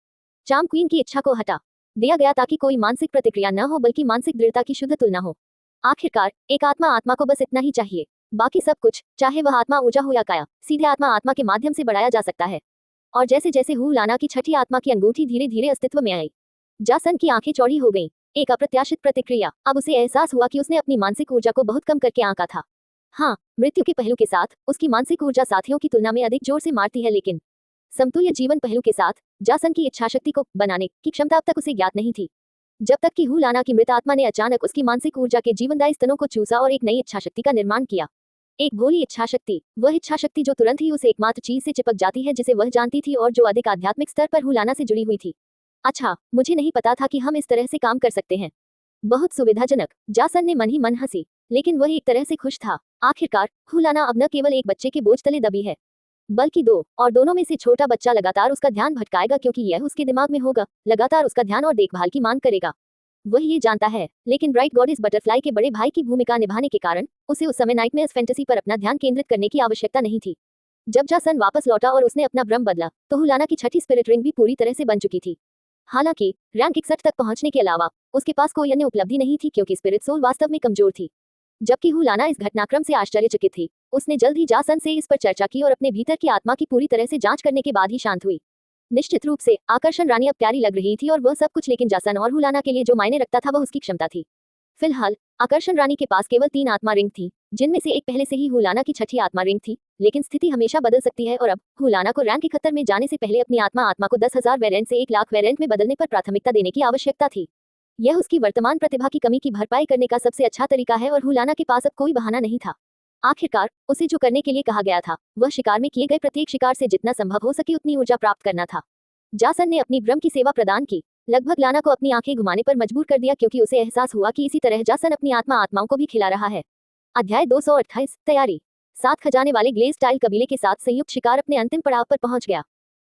चार्म क्वीन की इच्छा को हटा दिया गया ताकि कोई मानसिक प्रतिक्रिया न हो, बल्कि मानसिक दृढ़ता की शुद्ध तुलना हो। आखिरकार एक आत्मा को बस इतना ही चाहिए। बाकी सब कुछ, चाहे वह आत्मा ऊर्जा हो या काया, सीधे आत्मा के माध्यम से बढ़ाया जा सकता है। और जैसे जैसे हू लाना की छठी आत्मा की अंगूठी धीरे धीरे अस्तित्व में आई, जासन की आंखें चौड़ी हो गईं। एक अप्रत्याशित प्रतिक्रिया। अब उसे एहसास हुआ कि उसने अपनी मानसिक ऊर्जा को बहुत कम करके आंका था। हाँ, मृत्यु के पहलू के साथ उसकी मानसिक ऊर्जा साथियों की तुलना में अधिक जोर से मारती है, लेकिन समतुल्य जीवन पहलू के साथ जासन की इच्छाशक्ति को बनाने की क्षमता अब तक उसे ज्ञात नहीं थी। जब तक कि हू लाना की मृत आत्मा ने अचानक उसकी मानसिक ऊर्जा के जीवनदायी स्तनों को चूसा और एक नई इच्छाशक्ति का निर्माण किया। एक भोली इच्छाशक्ति, वह इच्छाशक्ति जो तुरंत ही उस एकमात्र चीज से चिपक जाती है जिसे वह जानती थी और जो अधिक आध्यात्मिक स्तर पर हू लाना से जुड़ी हुई थी। अच्छा, मुझे नहीं पता था कि हम इस तरह से काम कर सकते हैं। बहुत सुविधाजनक, जासन ने मन ही मन हंसी, लेकिन वह एक तरह से खुश था। आखिरकार हू लाना अब न केवल एक बच्चे के बोझ तले दबी है, बल्कि दो, और दोनों में से छोटा बच्चा लगातार उसका ध्यान भटकाएगा क्योंकि यह उसके दिमाग में होगा, लगातार उसका ध्यान और देखभाल की मांग करेगा। वह ये जानता है, लेकिन ब्राइट गॉडेस बटरफ्लाई के बड़े भाई की भूमिका निभाने के कारण उसे उस समय नाइटमेयर्स फैंटेसी पर अपना ध्यान केंद्रित करने की आवश्यकता नहीं थी। जब जासन वापस लौटा और उसने अपना भ्रम बदला, तो हू लाना की छठी स्पिरिट रिंग भी पूरी तरह से बन चुकी थी। हालांकि रैंक 61 तक पहुंचने के अलावा उसके पास कोई अन्य उपलब्धि नहीं थी क्योंकि स्पिरिट सोल वास्तव में कमजोर थी। जबकि हू लाना इस घटनाक्रम से आश्चर्यचकित थी, उसने जल्द ही जासन से इस पर चर्चा की और अपने भीतर की आत्मा की पूरी तरह से जांच करने के बाद ही शांत हुई। निश्चित रूप से आकर्षण रानी अब प्यारी लग रही थी और वह सब कुछ, लेकिन जासन और हू लाना के लिए जो मायने रखता था वह उसकी क्षमता थी। फिलहाल आकर्षण रानी के पास केवल 3 आत्मा रिंग थी, जिनमें से एक पहले से ही हू लाना की छठी आत्मा रिंग थी, लेकिन स्थिति हमेशा बदल सकती है और अब हू लाना को रैंक 71 में जाने से पहले अपनी आत्मा को 10,000 वेरिएंट से 1,00,000 वेरिएंट में बदलने पर प्राथमिकता देने की आवश्यकता थी। यह उसकी वर्तमान प्रतिभा की कमी की भरपाई करने का सबसे अच्छा तरीका है और हू लाना के पास अब कोई बहाना नहीं था। आखिरकार उसे जो करने के लिए कहा गया था वह शिकार में किए गए प्रत्येक शिकार से जितना संभव हो सके उतनी ऊर्जा प्राप्त करना था। जासन ने अपनी भ्रम की सेवा प्रदान की, लगभग लाना को अपनी आंखें घुमाने पर मजबूर कर दिया क्योंकि उसे एहसास हुआ कि इसी तरह जासन अपनी आत्माओं को भी खिला रहा है। अध्याय 228 तैयारी। 7 खजाने वाले ग्लेज टाइल कबीले के साथ संयुक्त शिकार अपने अंतिम पड़ाव पर पहुंच गया।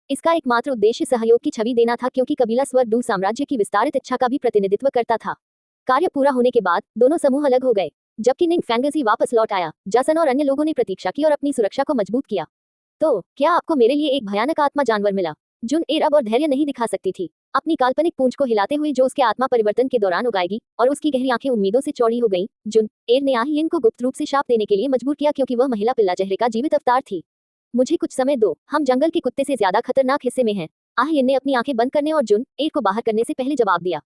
इसका एकमात्र उद्देश्य सहयोग की छवि देना था क्योंकि कबीला स्वर्डू साम्राज्य की विस्तारित इच्छा का भी प्रतिनिधित्व करता था। कार्य पूरा होने के बाद दोनों समूह अलग हो गए, जबकि निंग फैंगजी वापस लौट आया। जासन और अन्य लोगों ने प्रतीक्षा की और अपनी सुरक्षा को मजबूत किया। तो क्या आपको मेरे लिए एक भयानक आत्मा जानवर मिला? जुन एर अब और धैर्य नहीं दिखा सकती थी, अपनी काल्पनिक पूंछ को हिलाते हुए जो उसके आत्मा परिवर्तन के दौरान उगाएगी, और उसकी गहरी आंखें उम्मीदों से चौड़ी हो गईं। जुन एर ने आहियन को गुप्त रूप से शाप देने के लिए मजबूर किया क्योंकि वह महिला पिल्ला चेहरे का जीवित अवतार थी। मुझे कुछ समय दो, हम जंगल के कुत्ते से ज्यादा खतरनाक हिस्से में हैं। आहियन ने अपनी आंखें बंद करने और जुन एर को बाहर करने से पहले जवाब दिया।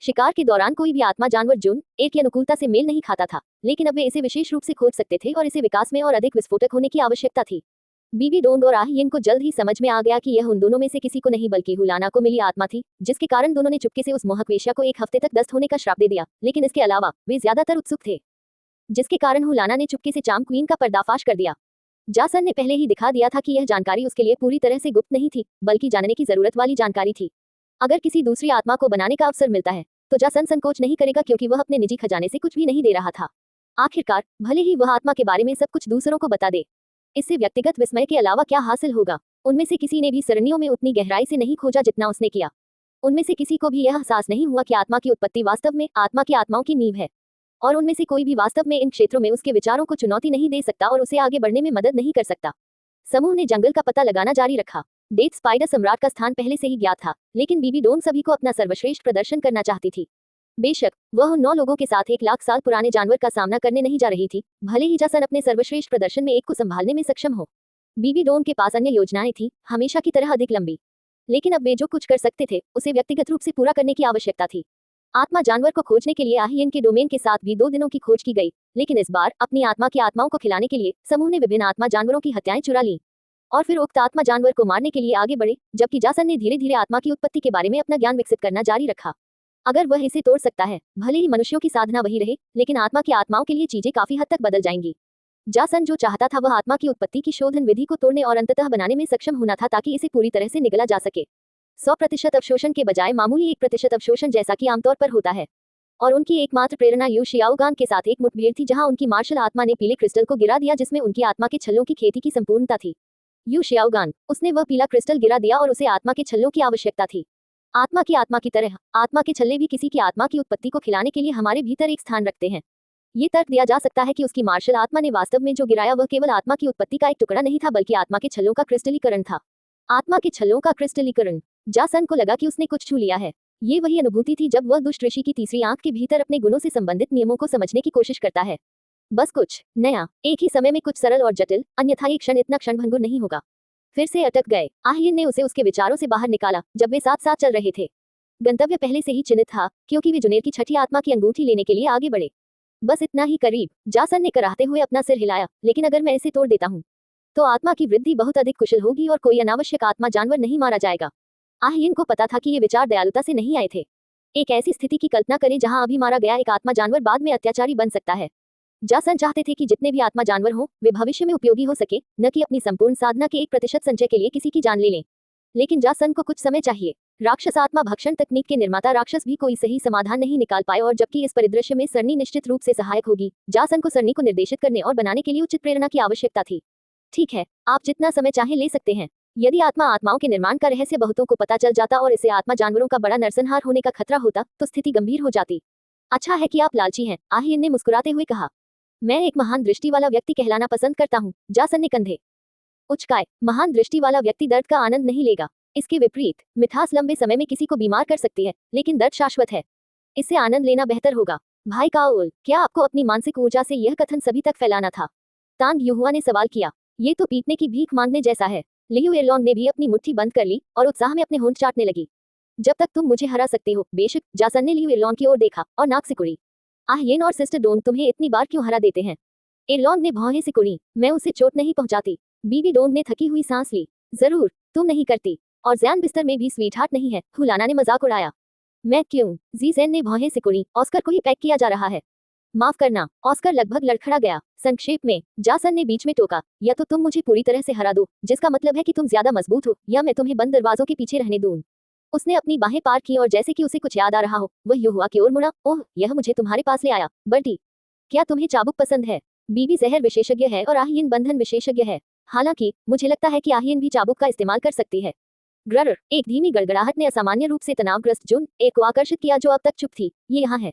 शिकार के दौरान कोई भी आत्मा जानवर जुन एर की अनुकूलता से मेल नहीं खाता था, लेकिन अब वे इसे विशेष रूप से खोज सकते थे और इसे विकास में और अधिक विस्फोटक होने की आवश्यकता थी। बीबी डोंग और आहियन को जल्द ही समझ में आ गया कि यह उन दोनों में से किसी को नहीं बल्कि हू लाना को मिली आत्मा थी, जिसके कारण दोनों ने चुपके से उस मोहक वेश्या को 1 हफ्ते तक दस्त होने का श्राप दे दिया। लेकिन इसके अलावा वे ज्यादातर उत्सुक थे, जिसके कारण हू लाना ने चुपके से चार्म क्वीन का पर्दाफाश कर दिया। जासन ने पहले ही दिखा दिया था कि यह जानकारी उसके लिए पूरी तरह से गुप्त नहीं थी, बल्कि जानने की जरूरत वाली जानकारी थी। अगर किसी दूसरी आत्मा को बनाने का अवसर मिलता है तो जासन संकोच नहीं करेगा क्योंकि वह अपने निजी खजाने से कुछ भी नहीं दे रहा था। आखिरकार भले ही वह आत्मा के बारे में सब कुछ दूसरों को बता दे, इससे व्यक्तिगत विस्मय के अलावा क्या हासिल होगा? उनमें से किसी ने भी सरणियों में उतनी गहराई से नहीं खोजा जितना उसने किया। उनमें से किसी को भी यह एहसास नहीं हुआ कि आत्मा की उत्पत्ति वास्तव में आत्मा की आत्माओं की नींव है, और उनमें से कोई भी वास्तव में इन क्षेत्रों में उसके विचारों को चुनौती नहीं दे सकता और उसे आगे बढ़ने में मदद नहीं कर सकता। समूह ने जंगल का पता लगाना जारी रखा। डेथ स्पाइडर सम्राट का स्थान पहले से ही ज्ञात था, लेकिन बीबी डोंग सभी को अपना सर्वश्रेष्ठ प्रदर्शन करना चाहती थी। बेशक वह उन 9 लोगों के साथ 1 लाख साल पुराने जानवर का सामना करने नहीं जा रही थी, भले ही जासन अपने सर्वश्रेष्ठ प्रदर्शन में एक को संभालने में सक्षम हो। बीबी डोंग के पास अन्य योजनाएं थी, हमेशा की तरह अधिक लंबी, लेकिन अब वे जो कुछ कर सकते थे उसे व्यक्तिगत रूप से पूरा करने की आवश्यकता थी। आत्मा जानवर को खोजने के लिए आहियन के डोमेन के साथ भी 2 दिनों की खोज की गई, लेकिन इस बार अपनी आत्मा की आत्माओं को खिलाने के लिए समूह ने विभिन्न आत्मा जानवरों की हत्याएं चुरा लीं और फिर उक्त आत्मा जानवर को मारने के लिए आगे बढ़े, जबकि जासन ने धीरे धीरे आत्मा की उत्पत्ति के बारे में अपना ज्ञान विकसित करना जारी रखा। अगर वह इसे तोड़ सकता है, भले ही मनुष्यों की साधना वही रहे, लेकिन आत्मा की आत्माओं के लिए चीजें काफी हद तक बदल जाएंगी। जासन जो चाहता था वह आत्मा की उत्पत्ति की शोधन विधि को तोड़ने और अंततः बनाने में सक्षम होना था ताकि इसे पूरी तरह से निगला जा सके। 100% अवशोषण के बजाय मामूली 1% अवशोषण जैसा कि आमतौर पर होता है। और उनकी एकमात्र प्रेरणा यू शियाओगान के साथ एक मुठभेड़ थी जहां उनकी मार्शल आत्मा ने पीले क्रिस्टल को गिरा दिया जिसमें उनकी आत्मा के छल्लों की खेती की संपूर्णता थी। यू शियाओगान, उसने वह पीला क्रिस्टल गिरा दिया और उसे आत्मा के छल्लों की आवश्यकता थी। आत्मा की तरह आत्मा के छल्ले भी किसी की आत्मा की उत्पत्ति को खिलाने के लिए हमारे भीतर एक स्थान रखते हैं। ये तर्क दिया जा सकता है कि उसकी मार्शल आत्मा ने वास्तव में जो गिराया वह केवल आत्मा की उत्पत्ति का एक टुकड़ा नहीं था बल्कि आत्मा के छल्लों का क्रिस्टलीकरण था। आत्मा के छल्लों का क्रिस्टलीकरण। जासन को लगा कि उसने कुछ छू लिया है। ये वही अनुभूति थी जब वह दुष्ट ऋषि की तीसरी आंख के भीतर अपने गुणों से संबंधित नियमों को समझने की कोशिश करता है। बस कुछ नया, एक ही समय में कुछ सरल और जटिल, अन्यथा ये क्षण इतना क्षणभंगुर नहीं होगा। फिर से अटक गए। आह्यन ने उसे उसके विचारों से बाहर निकाला जब वे साथ साथ चल रहे थे। गंतव्य पहले से ही चिन्हित था, क्योंकि वे जुनैर की छठी आत्मा की अंगूठी लेने के लिए आगे बढ़े। बस इतना ही करीब। जासन ने कराहते हुए अपना सिर हिलाया, लेकिन अगर मैं इसे तोड़ देता हूँ तो आत्मा की वृद्धि बहुत अधिक कुशल होगी और कोई अनावश्यक आत्मा जानवर नहीं मारा जाएगा। आह्यन को पता था कि ये विचार दयालुता से नहीं आए थे। एक ऐसी स्थिति की कल्पना करें जहां अभी मारा गया एक आत्मा जानवर बाद में अत्याचारी बन सकता है। जासन चाहते थे कि जितने भी आत्मा जानवर हों, वे भविष्य में उपयोगी हो सके, न कि अपनी संपूर्ण साधना के 1% संचय के लिए किसी की जान ले लें। लेकिन जासन को कुछ समय चाहिए। राक्षस आत्मा भक्षण तकनीक के निर्माता राक्षस भी कोई सही समाधान नहीं निकाल पाए, और जबकि इस परिदृश्य में सरनी निश्चित रूप से सहायक होगी, जासन को सरनी को निर्देशित करने और बनाने के लिए उचित प्रेरणा की आवश्यकता थी। ठीक है, आप जितना समय चाहें ले सकते हैं। यदि आत्माओं के निर्माण का रहस्य बहुतों को पता चल जाता और इसे आत्मा जानवरों का बड़ा नरसंहार होने का खतरा होता, तो स्थिति गंभीर हो जाती। अच्छा है कि आप लालची हैं, आह्यन ने मुस्कुराते हुए कहा। मैं एक महान दृष्टि वाला व्यक्ति कहलाना पसंद करता हूँ। जासन ने कंधे उचकाए। महान दृष्टि वाला व्यक्ति दर्द का आनंद नहीं लेगा। इसके विपरीत, मिठास लंबे समय में किसी को बीमार कर सकती है, लेकिन दर्द शाश्वत है। इससे आनंद लेना बेहतर होगा। भाई काओल, क्या आपको अपनी मानसिक ऊर्जा से यह कथन सभी तक फैलाना था? तांग युहुआ ने सवाल किया। ये तो पीटने की भीख मांगने जैसा है। लियू एरलॉन्ग ने भी अपनी मुट्ठी बंद कर ली और उत्साह में अपने होंठ चाटने लगी। जब तक तुम मुझे हरा सकते हो, बेशक। जासन ने लियू एरलॉन्ग की ओर देखा और नाक सिकुड़ी। आह्यन और सिस्टर डोंग तुम्हें इतनी बार क्यों हरा देते हैं? एरलॉन्ग ने भौहें सिकुड़ी। मैं उसे चोट नहीं पहुंचाती। बीबी डोंग ने थकी हुई सांस ली। जरूर, तुम नहीं करती। और जैन बिस्तर में भी स्वीटहार्ट नहीं है, हुलाना ने मजाक उड़ाया। मैं क्यों? जीजैन ने भौहें सिकुड़ी। ऑस्कर को ही पैक किया जा रहा है। माफ करना। ऑस्कर लगभग लड़खड़ा गया। संक्षेप में, जासन ने बीच में टोका, या तो तुम मुझे पूरी तरह से हरा दो, जिसका मतलब है कि तुम ज्यादा मजबूत हो, या मैं तुम्हें बंद दरवाजों के पीछे रहने दूं। उसने अपनी बाहें पार की और जैसे कि उसे कुछ याद आ रहा हो, वह युहुआ की ओर मुड़ा। ओह, यह मुझे तुम्हारे पास ले आया। बर्टी, क्या तुम्हें चाबुक पसंद है? बीबी जहर विशेषज्ञ है और आह्यन बंधन विशेषज्ञ है। हालांकि मुझे लगता है कि आह्यन भी चाबुक का इस्तेमाल कर सकती है। ग्रर, एक धीमी गड़गड़ाहट ने असामान्य रूप से तनावग्रस्त जुन एक को आकर्षित किया जो अब तक चुप थी। ये यहाँ है।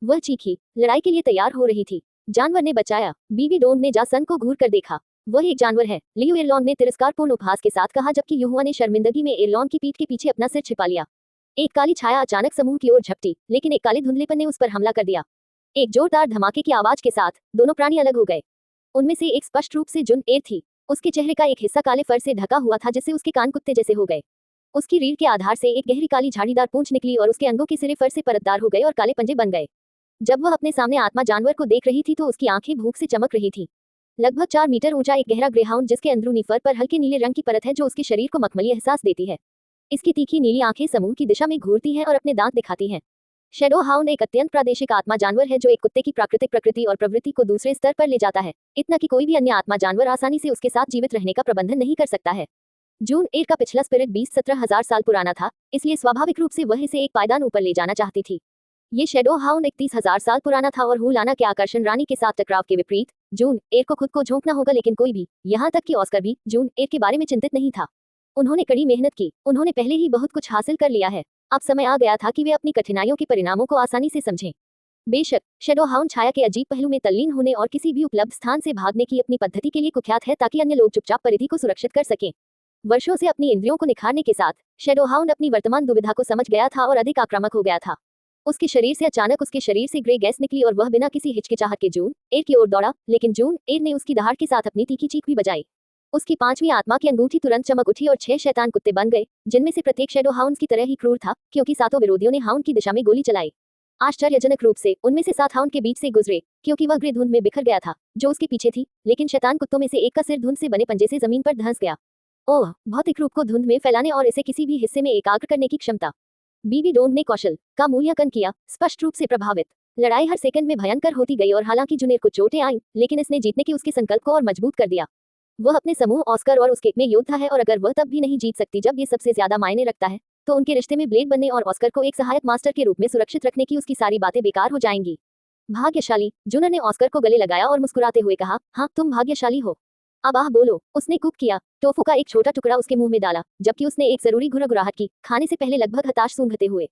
वह चीखी। लड़ाई के लिए तैयार हो रही थी। जानवर ने बचाया। बीबी डोंग ने जासन को घूर कर देखा। वह एक जानवर है, लियू एरलॉन्ग ने तिरस्कारपूर्ण उपहास के साथ कहा, जबकि युहुआ ने शर्मिंदगी में एरलॉन्ग की पीठ के पीछे अपना सिर छिपा लिया। एक काली छाया अचानक समूह की ओर झपटी, लेकिन एक काले धुंधलेपन ने उस पर हमला कर दिया। एक जोरदार धमाके की आवाज के साथ दोनों प्राणी अलग हो गए। उनमें से एक स्पष्ट रूप से जुन एर थी। उसके चेहरे का एक हिस्सा काले फर से ढका हुआ था, जिससे उसके कान कुत्ते जैसे हो गए। उसकी रीढ़ के आधार से एक गहरी काली झाड़ीदार पूंछ निकली और उसके अंगों के सिरे फर से परतदार हो गए और काले पंजे बन गए। जब वह अपने सामने आत्मा जानवर को देख रही थी तो उसकी आंखें भूख से चमक रही थीं। लगभग 4 मीटर ऊंचा एक गहरा ग्रेहाउंड, जिसके अंदरूनी फर पर हल्के नीले रंग की परत है जो उसके शरीर को मखमली एहसास देती है। इसकी तीखी नीली आंखें समूह की दिशा में घूरती हैं और अपने दांत दिखाती हैं। शैडो हाउंड एक अत्यंत प्रादेशिक आत्मा जानवर है जो एक कुत्ते की प्राकृतिक प्रकृति और प्रवृत्ति को दूसरे स्तर पर ले जाता है, इतना कि कोई भी अन्य आत्मा जानवर आसानी से उसके साथ जीवित रहने का प्रबंधन नहीं कर सकता है। जून एर का पिछला स्पिरिट 20-17 हजार साल पुराना था, इसलिए स्वाभाविक रूप से वह इसे एक पायदान ऊपर ले जाना चाहती थी। ये शैडो हाउंड 31,000 साल पुराना था और हुलाना के आकर्षण रानी के साथ टकराव के विपरीत जून एर को खुद को झोंकना होगा, लेकिन कोई भी, यहाँ तक कि ऑस्कर भी, जून एर के बारे में चिंतित नहीं था। उन्होंने कड़ी मेहनत की, उन्होंने पहले ही बहुत कुछ हासिल कर लिया है। अब समय आ गया था कि वे अपनी कठिनाइयों के परिणामों को आसानी से समझें। बेशक शैडो हाउंड छाया के अजीब पहलू में तल्लीन होने और किसी भी उपलब्ध स्थान से भागने की अपनी पद्धति के लिए कुख्यात है, ताकि अन्य लोग चुपचाप परिधि को सुरक्षित कर सकें। वर्षों से अपनी इंद्रियों को निखारने के साथ शैडो हाउंड अपनी वर्तमान दुविधा को समझ गया था और अधिक आक्रामक हो गया था। उसके शरीर से अचानक उसके शरीर से ग्रे गैस निकली और वह बिना किसी हिचकिचाहट के जून एर की ओर दौड़ा, लेकिन जून एर ने उसकी दहाड़ के साथ अपनी तीखी चीख भी बजाई। उसकी 5वीं आत्मा की अंगूठी तुरंत चमक उठी और 6 शैतान कुत्ते बन गए, जिनमें से प्रत्येक शैडो हाउंड की तरह ही क्रूर था, क्योंकि 7 विरोधियों ने हाउंड की दिशा में गोली चलाई। आश्चर्यजनक रूप से उनमें से 7 हाउंड के बीच से गुजरे, क्योंकि वह ग्रे धुंध में बिखर गया था जो उसके पीछे थी, लेकिन शैतान कुत्तों में से एक का सिर धुंध से बने पंजे से जमीन पर धंस गया। ओह, भौतिक रूप को धुंध में फैलाने और इसे किसी भी हिस्से में एकाग्र करने की क्षमता। बीबी डोंग ने कौशल का मूल्यांकन किया, स्पष्ट रूप से प्रभावित। लड़ाई हर सेकंड में भयंकर होती गई और हालांकि जुनेर को चोटें आईं, लेकिन इसने जीतने के उसके संकल्प को और मजबूत कर दिया। वह अपने समूह ऑस्कर और उसके में योद्धा है, और अगर वह तब भी नहीं जीत सकती जब ये सबसे ज्यादा मायने रखता है, तो उनके रिश्ते में ब्लेड बनने और ऑस्कर को एक सहायक मास्टर के रूप में सुरक्षित रखने की उसकी सारी बातें बेकार हो जाएंगी। भाग्यशाली, जुनर ने ऑस्कर को गले लगाया और मुस्कुराते हुए कहा, हाँ तुम भाग्यशाली हो। अब आह बोलो। उसने कुक किया टोफू का एक छोटा टुकड़ा उसके मुंह में डाला, जबकि उसने एक जरूरी घुरघुराहट की, खाने से पहले लगभग हताश सूंघते हुए।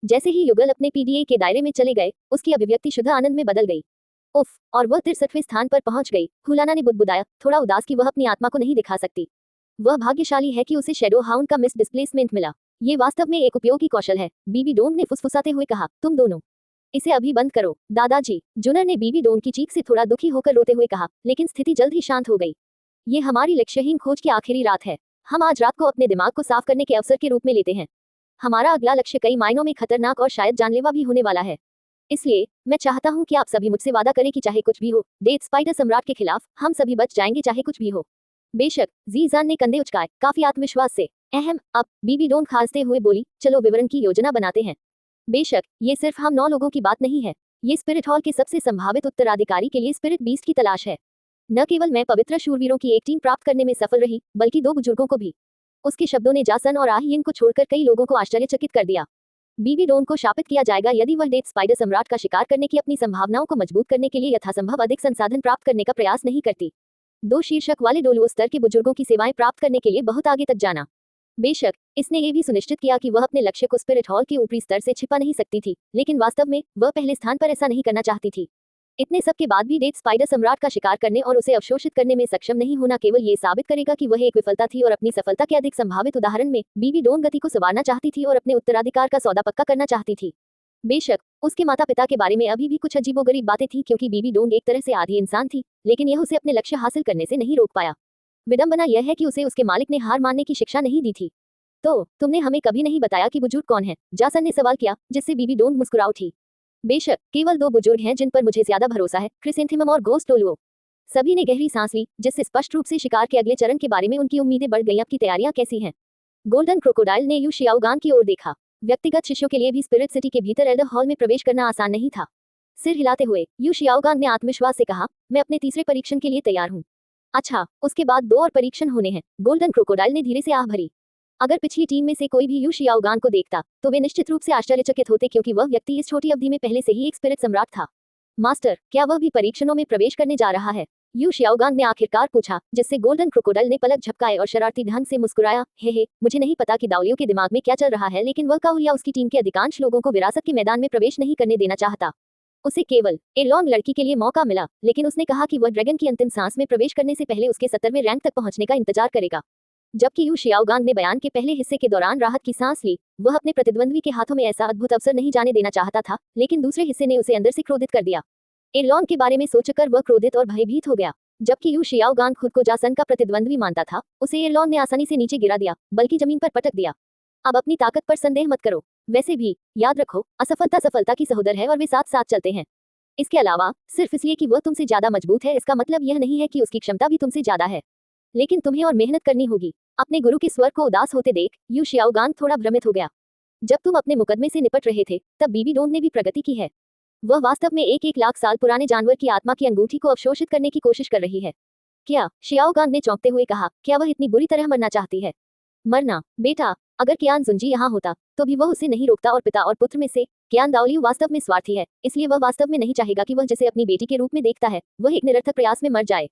जैसे ही युगल अपने पीडीए के दायरे में चले गए, उसकी अभिव्यक्ति शुद्ध आनंद में बदल गई। उफ, और वह 63वें स्थान पर पहुंच गई। हुलाना ने बुदबुदाया, थोड़ा उदास कि वह अपनी आत्मा को नहीं दिखा सकती। वह भाग्यशाली है कि उसे शैडो हाउंड का मिस डिस्प्लेसमेंट मिला। ये वास्तव में एक उपयोगी कौशल है, बीबी डोंग ने फुसफुसाते हुए कहा। तुम दोनों इसे अभी बंद करो, दादाजी। जुनर ने बीबी डोंग की चीख से थोड़ा दुखी होकर रोते हुए कहा, लेकिन स्थिति जल्द ही शांत हो गई। ये हमारी लक्ष्यहीन खोज की आखिरी रात है। हम आज रात को अपने दिमाग को साफ करने के अवसर के रूप में लेते हैं। हमारा अगला लक्ष्य कई मायनों में खतरनाक और शायद जानलेवा भी होने वाला है। इसलिए मैं चाहता हूं कि आप सभी मुझसे वादा करें कि चाहे कुछ भी हो, डेथ स्पाइडर सम्राट के खिलाफ हम सभी बच जाएंगे, चाहे कुछ भी हो। बेशक, जीजान ने कंधे उचकाए, काफी आत्मविश्वास से। अब बीबी डोन खांसते हुए बोली, चलो विवरण की योजना बनाते हैं। बेशक, ये सिर्फ हम 9 लोगों की बात नहीं है। ये स्पिरिट हॉल के सबसे संभावित उत्तराधिकारी के लिए स्पिरिट बीस्ट की तलाश है। न केवल मैं पवित्र शूरवीरों की एक टीम प्राप्त करने में सफल रही, बल्कि 2 बुजुर्गों को भी। उसके शब्दों ने जासन और आहियन को छोड़कर कई लोगों को आश्चर्यचकित कर दिया। बीबी डोन को शापित किया जाएगा यदि वह डेथ स्पाइडर सम्राट का शिकार करने की अपनी संभावनाओं को मजबूत करने के लिए यथासंभव अधिक संसाधन प्राप्त करने का प्रयास नहीं करती। 2 शीर्षक वाले डोलुओ स्तर के बुजुर्गों की सेवाएं प्राप्त करने के लिए बहुत आगे तक जाना। बेशक, इसने ये भी सुनिश्चित किया कि वह अपने लक्ष्य को स्पिरिट हॉल के ऊपरी स्तर से छिपा नहीं सकती थी, लेकिन वास्तव में वह पहले स्थान पर ऐसा नहीं करना चाहती थी। इतने सब के बाद भी डेथ स्पाइडर सम्राट का शिकार करने और उसे अवशोषित करने में सक्षम नहीं होना केवल ये साबित करेगा कि वह एक विफलता थी, और अपनी सफलता के अधिक संभावित उदाहरण में बीबी डोन गति को संवारना चाहती थी और अपने उत्तराधिकार का सौदा पक्का करना चाहती थी। बेशक, उसके माता पिता के बारे में अभी भी कुछ अजीबोगरीब बातें थी, क्योंकि बीबी डोंग एक तरह से आधी इंसान थी, लेकिन यह उसे अपने लक्ष्य हासिल करने से नहीं रोक पाया। विडंबना यह है कि उसे उसके मालिक ने हार मानने की शिक्षा नहीं दी थी। तो तुमने हमें कभी नहीं बताया कि बुजुर्ग कौन है? जासन ने सवाल किया, जिससे बीबी डोंग मुस्कुरा उठी। बेशक, केवल 2 बुजुर्ग हैं जिन पर मुझे ज्यादा भरोसा है, क्रिसेंथेमम और गोस्ट डोलुओ। सभी ने गहरी सांस ली, जिससे स्पष्ट रूप से शिकार के अगले चरण के बारे में उनकी उम्मीदें बढ़ गईं। आपकी तैयारियां कैसी हैं? गोल्डन क्रोकोडाइल ने यू शियाओगांग की ओर देखा। व्यक्तिगत शिष्यों के लिए भी स्पिरिट सिटी के भीतर एल्डर हॉल में प्रवेश करना आसान नहीं था। सिर हिलाते हुए यू शियाओगांग ने आत्मविश्वास से कहा, मैं अपने तीसरे परीक्षण के लिए तैयार हूँ। अच्छा, उसके बाद 2 और परीक्षण होने हैं। गोल्डन क्रोकोडाइल ने धीरे से आह भरी। अगर पिछली टीम में से कोई भी यू शियाओगांग को देखता, तो वे निश्चित रूप से आश्चर्यचकित होते, क्योंकि वह व्यक्ति इस छोटी अवधि में पहले से ही एक स्पिरिट सम्राट था। मास्टर, क्या वह भी परीक्षणों में प्रवेश करने जा रहा है? यू शियाओगांग ने आखिरकार पूछा, जिससे गोल्डन क्रोकोडाइल ने पलक झपकाए और शरारती ढंग से मुस्कुराया। हे, मुझे नहीं पता कि दाउलियो के दिमाग में क्या चल रहा है, लेकिन वह काउल या उसकी टीम के अधिकांश लोगों को विरासत के मैदान में प्रवेश नहीं करने देना चाहता। उसे केवल एलोंग लड़की के लिए मौका मिला, लेकिन उसने कहा कि वह ड्रैगन की अंतिम सांस में प्रवेश करने से पहले उसके 70वें रैंक तक पहुंचने का इंतजार करेगा। जबकि यू शियाओगांग ने बयान के पहले हिस्से के दौरान राहत की सांस ली। वह अपने प्रतिद्वंद्वी के हाथों में ऐसा अद्भुत अवसर नहीं जाने देना चाहता था, लेकिन दूसरे हिस्से ने उसे अंदर से क्रोधित कर दिया। एलोंग के बारे में सोचकर वह क्रोधित और भयभीत हो गया। जबकि यू शियाओगांग खुद को जासन का प्रतिद्वंद्वी मानता था, उसे एलोंग ने आसानी से नीचे गिरा दिया, बल्कि जमीन पर पटक दिया। अब अपनी ताकत पर संदेह मत करो। वैसे भी याद रखो, असफलता सफलता की सहोदर है और वे साथ साथ चलते हैं। इसके अलावा सिर्फ इसलिए कि वह तुमसे ज्यादा मजबूत है, इसका मतलब यह नहीं है कि उसकी क्षमता भी तुमसे ज्यादा है। लेकिन तुम्हें और मेहनत करनी होगी। अपने गुरु के स्वर को उदास होते देख यू शियाओगांग थोड़ा भ्रमित हो गया। जब तुम अपने मुकदमे से निपट रहे थे, तब बीबी डोंग ने भी प्रगति की है। वह वास्तव में एक लाख साल पुराने जानवर की आत्मा की अंगूठी को अवशोषित करने की कोशिश कर रही है। क्या? शियाओगांग ने चौंकते हुए कहा, क्या वह इतनी बुरी तरह मरना चाहती है? मरना? बेटा, अगर कियान जुंजी यहाँ होता, तो भी वह उसे नहीं रोकता, और पिता और पुत्र में से कियान दाओलियू वास्तव में स्वार्थी है, इसलिए वह वास्तव में नहीं चाहेगा कि वह जिसे अपनी बेटी के रूप में देखता है, वह एक निरर्थक प्रयास में मर जाए।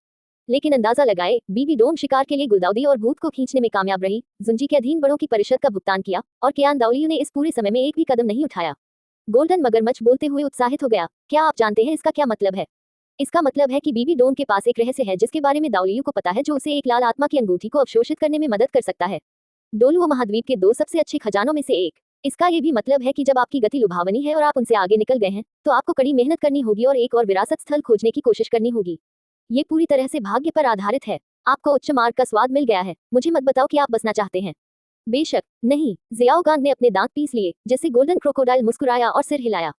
लेकिन अंदाजा लगाए, बीबी डोंग शिकार के लिए गुलदाउदी और भूत को खींचने में कामयाब रही, जुंजी के अधीन बड़ों की परिषद का भुगतान किया, और कियान दाओलियू ने इस पूरे समय में एक भी कदम नहीं उठाया। गोल्डन मगरमच्छ बोलते हुए उत्साहित हो गया, क्या आप जानते हैं इसका क्या मतलब है? इसका मतलब है कि बीबी डोंग के पास एक रहस्य है जिसके बारे में दाओलियू को पता है, जो उसे एक लाल आत्मा की अंगूठी को अवशोषित करने में मदद कर सकता है। डोलुओ महाद्वीप के 2 सबसे अच्छे खजानों में से एक। इसका ये भी मतलब है कि जब आपकी गति लुभावनी है और आप उनसे आगे निकल गए हैं, तो आपको कड़ी मेहनत करनी होगी और एक और विरासत स्थल खोजने की कोशिश करनी होगी। ये पूरी तरह से भाग्य पर आधारित है। आपको उच्च मार्ग का स्वाद मिल गया है, मुझे मत बताओ कि आप बसना चाहते हैं। बेशक नहीं, जियाओगांग ने अपने दांत पीस लिए, जिससे गोल्डन क्रोकोडाइल मुस्कुराया और सिर हिलाया।